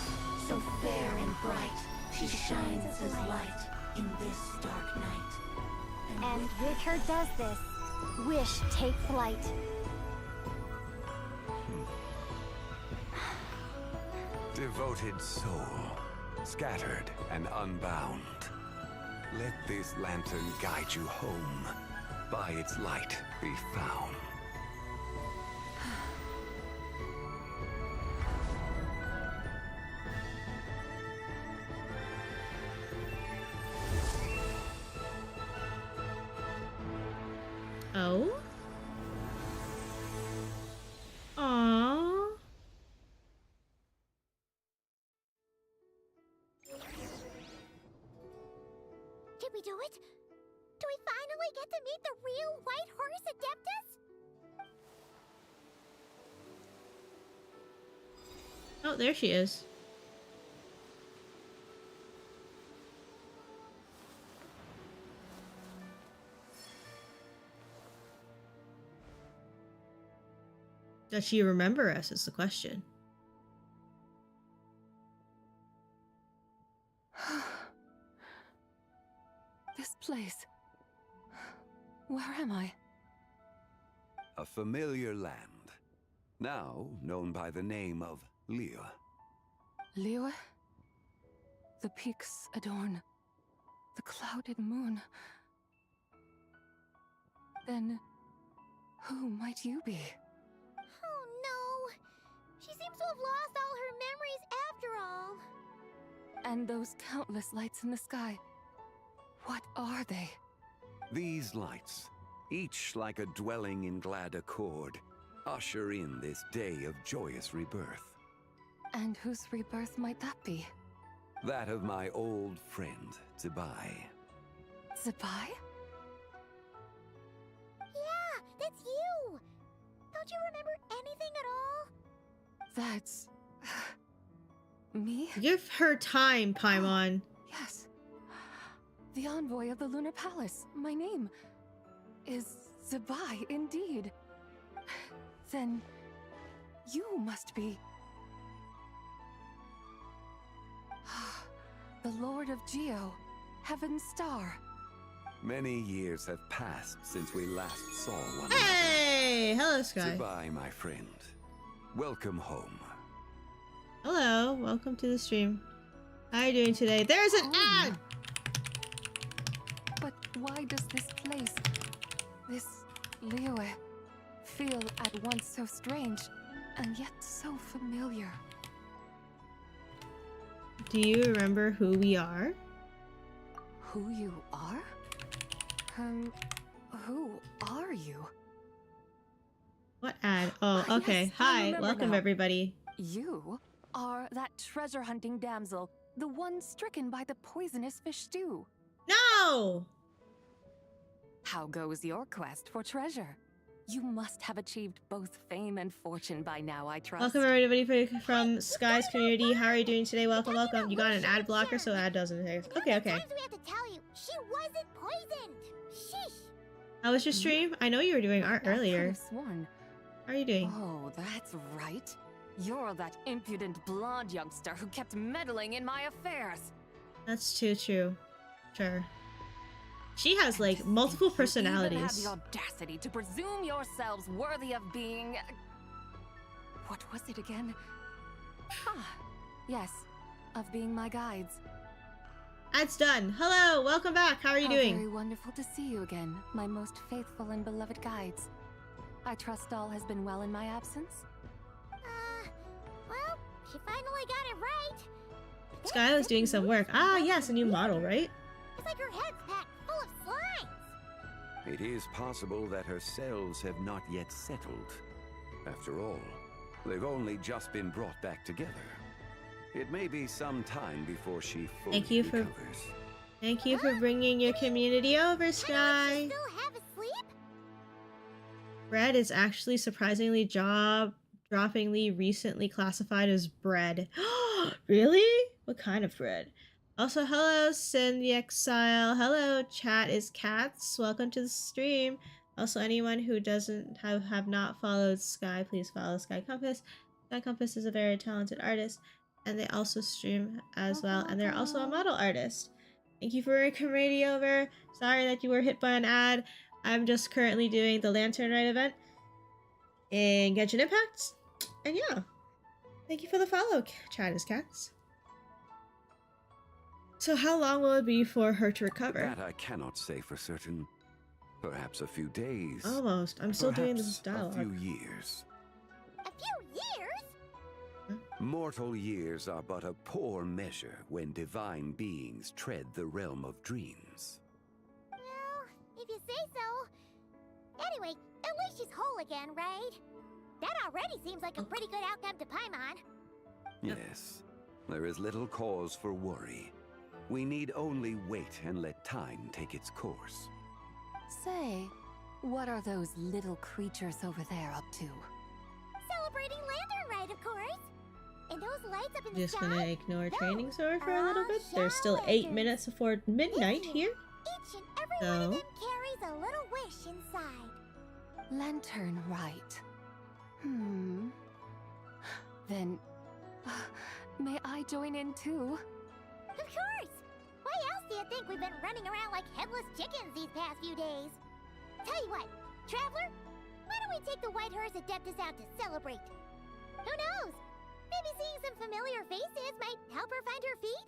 so fair and bright, she shines as light in this dark night. And with her does this, wish take flight. Devoted soul, scattered and unbound. Let this lantern guide you home. By its light be found. Oh? Aww. Did we do it? Do we finally get to meet the real White Horse Adeptus? Oh, there she is. Does she remember us is the question. This place. Where am I? A familiar land, now known by the name of Liyue. Liyue? The peaks adorn the clouded moon. Then, who might you be? Oh no! She seems to have lost all her memories after all. And those countless lights in the sky, what are they? These lights, each like a dwelling in glad accord, usher in this day of joyous rebirth. And whose rebirth might that be? That of my old friend, Zibai. Zibai? Yeah, that's you! Don't you remember anything at all? That's... me? Give her time, Paimon. Yes. The envoy of the Lunar Palace. My name is Zibai, indeed. Then you must be... the Lord of Geo, Heaven's Star. Many years have passed since we last saw one Hey! Hello, Sky. Goodbye, my friend. Welcome home. Hello, welcome to the stream. How are you doing today? There's an ad! Why does this place, this Liyue, feel at once so strange and yet so familiar? Do you remember who we are? Who you are? Who are you? What ad? Oh, okay. Yes, I Hi, remember welcome now. everybody. You are that treasure-hunting damsel, the one stricken by the poisonous fish stew. No! How goes your quest for treasure? You must have achieved both fame and fortune by now, I trust. Welcome everybody from Sky's community. How are you doing today? Welcome, welcome. You got an ad blocker, so ad doesn't exist. Okay, okay. Times we have to tell you, she wasn't poisoned. Sheesh. How was your stream? I know you were doing art I could earlier. have sworn. How are you doing? Oh, that's right. You're that impudent blonde youngster who kept meddling in my affairs. That's too true. Sure. She has like multiple You even personalities. had the audacity to presume yourselves worthy of being... What was it again? Ah, yes, of being my guides. Ad's done. Hello, welcome back. How are you doing? Very wonderful to see you again, my most faithful and beloved guides. I trust all has been well in my absence? Well, she finally got it right. Sky was doing some work. Ah, yes, a new model, right? It's like her head's packed full of slimes. It is possible that her cells have not yet settled. After all, they've only just been brought back together. It may be some time before she fully recovers. Thank you for bringing your community over, Sky. Still half asleep? Bread is actually surprisingly jaw-droppingly recently classified as bread. Really? What kind of bread? Also, hello, Sin the Exile. Hello, chat is Cats. Welcome to the stream. Also, anyone who doesn't have not followed Sky, please follow Sky Compass. Sky Compass is a very talented artist, and they also stream as well, and they're also a model artist. Thank you for bringing community over. Sorry that you were hit by an ad. I'm just currently doing the Lantern Rite event in Genshin Impact. And yeah, thank you for the follow, Chat is Cats. So how long will it be for her to recover? That I cannot say for certain. Perhaps a few days. Almost. I'm still doing this Perhaps dialogue. a few years. A few years? Mortal years are but a poor measure when divine beings tread the realm of dreams. Well, if you say so. Anyway, at least she's whole again, right? That already seems like a pretty good outcome to Paimon. Yes, there is little cause for worry. We need only wait and let time take its course. Say, what are those little creatures over there up to? Celebrating Lantern Rite, of course. And those lights up in the Just sky. gonna ignore training sword for a little bit. There's still 8 minutes before midnight here. Each and every one of them carries a little wish inside. Lantern Rite. Then, may I join in too? Of course! Why else do you think we've been running around like headless chickens these past few days? Tell you what, Traveler, why don't we take the White Horse Adeptus out to celebrate? Who knows? Maybe seeing some familiar faces might help her find her feet?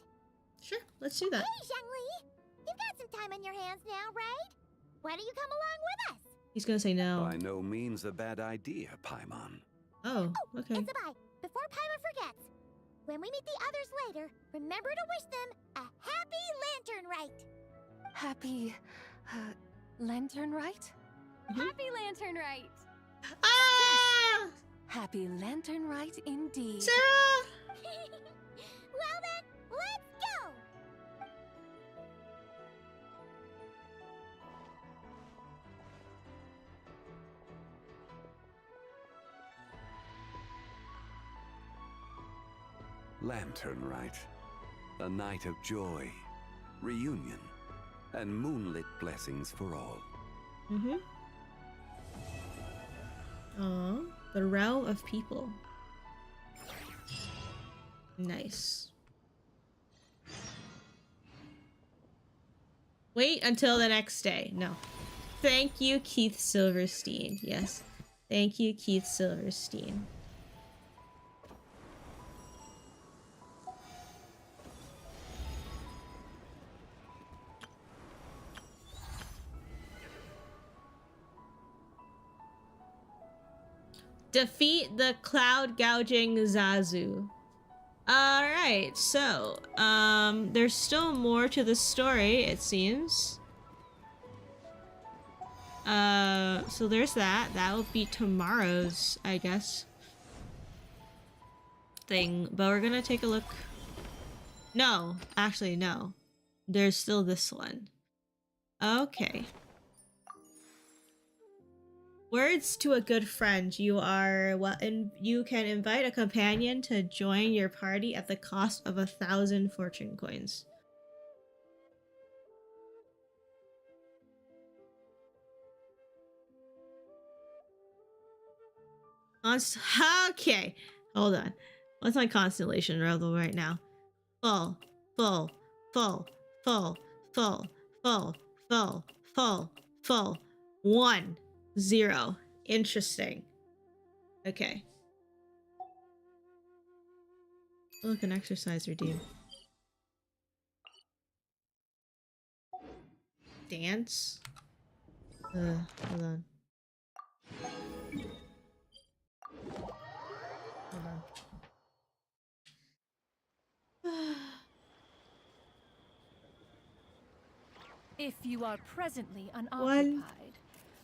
Sure, let's do that. Hey, Zhongli! You've got some time on your hands now, right? Why don't you come along with us? He's gonna say no. By no means a bad idea, Paimon. Oh, okay. And Sabai, before Paimon forgets, when we meet the others later, remember to wish them a happy Lantern Rite! Happy, Lantern Rite? Happy Lantern Rite! Ah! Happy Lantern Rite indeed. Sarah! Well then, let's go! Lantern Rite. A night of joy, reunion, and moonlit blessings for all. Mm-hmm. Oh, the realm of people. Nice. Wait until the next day. No. Thank you, Keith Silverstein. Yes. Thank you, Keith Silverstein. Defeat the cloud gouging Zazu. Alright, so, there's still more to the story, it seems. So there's that. That will be tomorrow's, I guess, thing. But we're gonna take a look. No, actually, no. There's still this one. Okay. Words to a good friend. You are you can invite a companion to join your party at the cost of 1,000 fortune coins. Okay, hold on. What's my constellation level right now? Full, full, full, full, full, full, full, full, full. 1, 0. Interesting. Okay. Look, an exercise redeem. Dance? Hold on. Hold on. If you are presently unoccupied,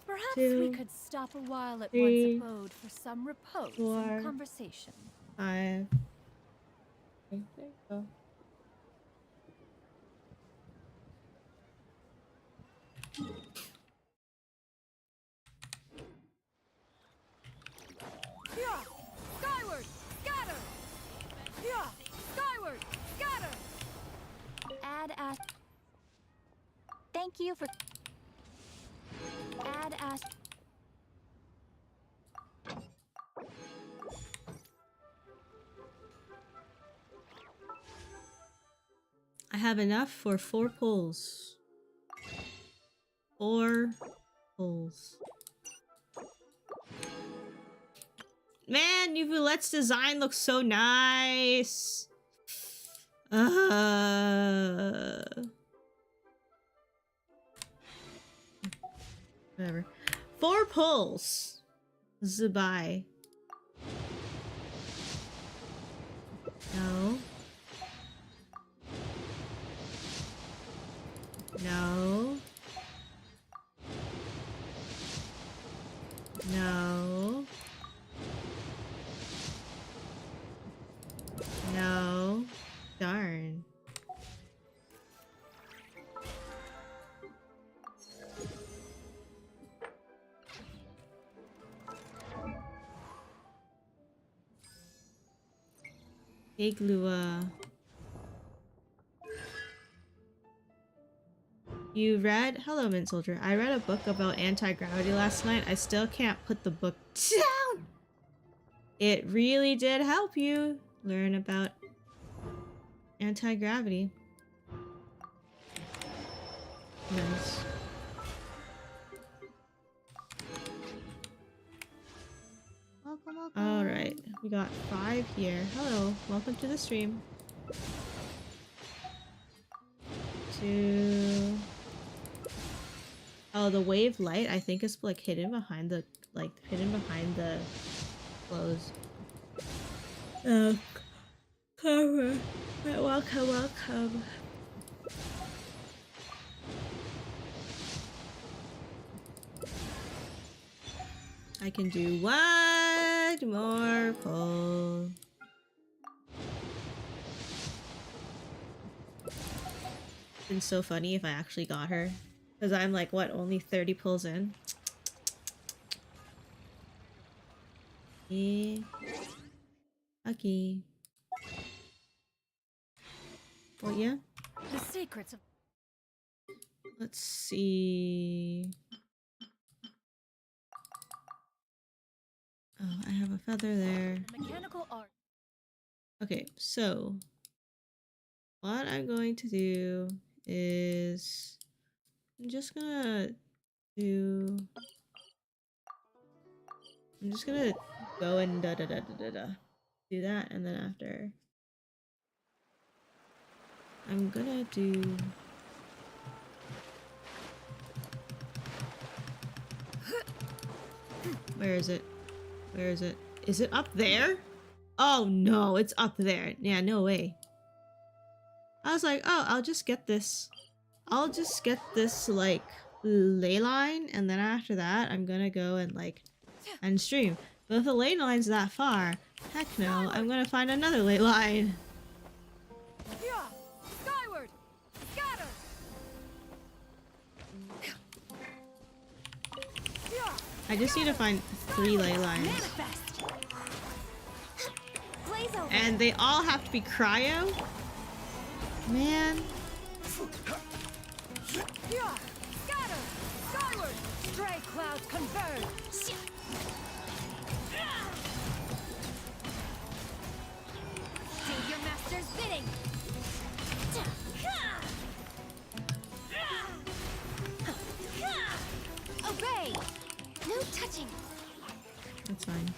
perhaps we could stop a while at 3, one's abode for some repose 4, and conversation. 5. Okay, there you go. Yeah! Skyward! Scatter! Yeah! Skyward! Scatter! Add as. Thank you for. Add as. I have enough for 4 pulls. 4 pulls. Man, Yuvulette's design looks so nice. Whatever. 4 pulls. Zubai. No. No. No. No. Darn. Iglua. You read? Hello, Mint Soldier. I read a book about anti-gravity last night. I still can't put the book down. It really did help you learn about anti-gravity. Nice. Welcome, welcome. All right, we got 5 here. Hello, welcome to the stream. 2. Oh, the wave light I think is like hidden behind the clothes. Oh, Carver. Welcome, welcome. I can do 1 more pull. It's been so funny if I actually got her. Because I'm like, what, only 30 pulls in? Yeah. Okay. Well, yeah. The secrets of. Let's see. Oh, I have a feather there. The mechanical art. Okay, so what I'm going to do is I'm just gonna go and do that, and then after I'm gonna do where is it? Where is it? Is it up there? Oh no, it's up there. Yeah, no way. I was like, oh, I'll just get this. I'll just get this, like, ley line, and then after that, I'm gonna go and, like, end stream. But if the ley line's that far, heck no, I'm gonna find another ley line. Skyward! Scatter! I just need to find 3 ley lines. And they all have to be cryo? Man. Scatter! Skyward! Stray clouds converge! Do your master's bidding. Obey. No touching. That's fine.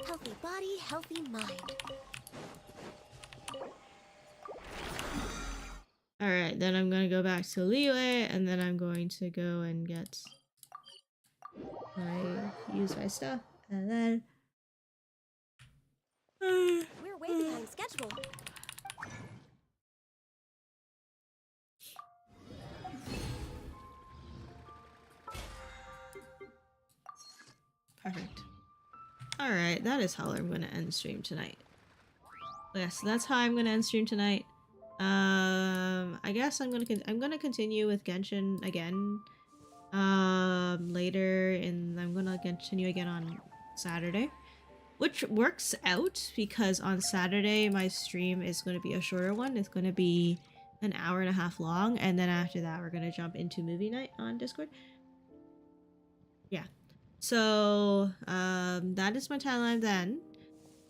Healthy body, healthy mind. Alright, then I'm gonna go back to Liyue, and then I'm going to go and use my stuff, and then... We're way behind schedule. Perfect. Alright, that is how I'm gonna end stream tonight. Yes, that's how I'm gonna end stream tonight. I guess I'm gonna continue with Genshin again. Later, and I'm gonna continue again on Saturday, which works out because on Saturday my stream is gonna be a shorter one. It's gonna be an hour and a half long, and then after that we're gonna jump into movie night on Discord. Yeah. So, that is my timeline then.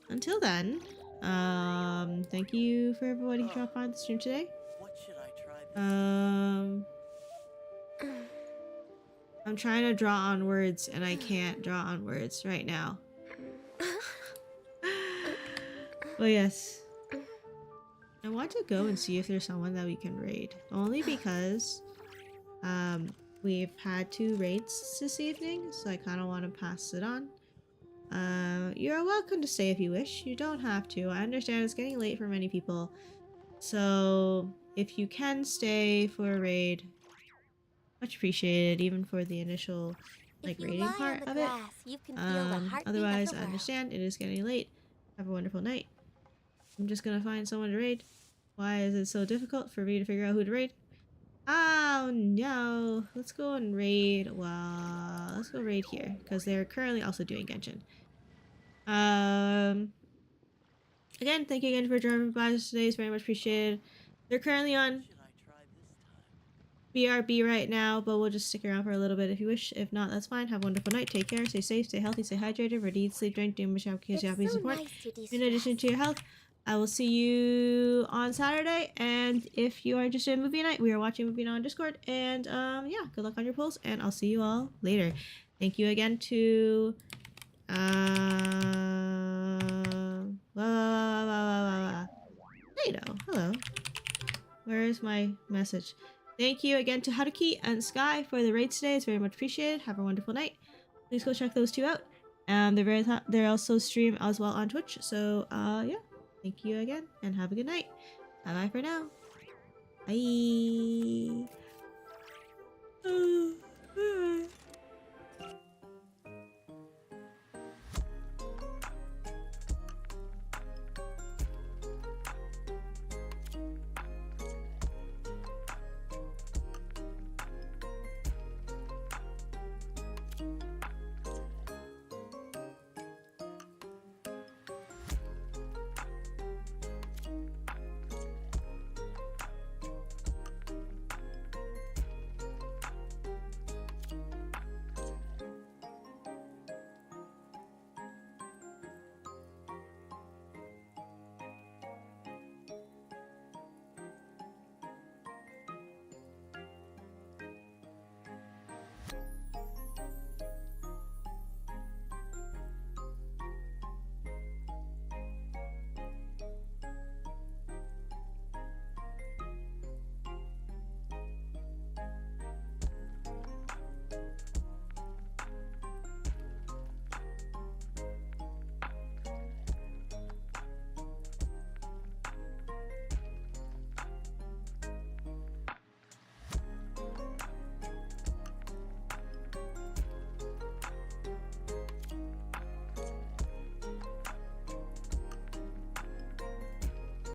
Until then, thank you for everybody who dropped by the stream today. I'm trying to draw on words and I can't draw on words right now. But yes. I want to go and see if there's someone that we can raid. Only because, we've had 2 raids this evening, so I kind of want to pass it on. You're welcome to stay if you wish. You don't have to. I understand it's getting late for many people. So, if you can stay for a raid, much appreciated, even for the initial, like, raiding part of it. Otherwise, I understand it is getting late. Have a wonderful night. I'm just gonna find someone to raid. Why is it so difficult for me to figure out who to raid? Oh no! Let's go and raid. Well, let's go raid here because they're currently also doing Genshin. Again, thank you again for dropping by today. It's very much appreciated. They're currently on BRB right now, but we'll just stick around for a little bit if you wish. If not, that's fine. Have a wonderful night. Take care. Stay safe. Stay healthy. Stay hydrated. Ready, sleep, drink, do much happy support. In addition to your health, I will see you on Saturday. And if you are interested in movie night, we are watching movie night on Discord. And yeah, good luck on your polls, and I'll see you all later. Thank you again to hello. Where is my message? Thank you again to Haruki and Sky for the raids today. It's very much appreciated. Have a wonderful night. Please go check those 2 out. They're also stream as well on Twitch. So yeah, thank you again and have a good night. Bye bye for now. Bye.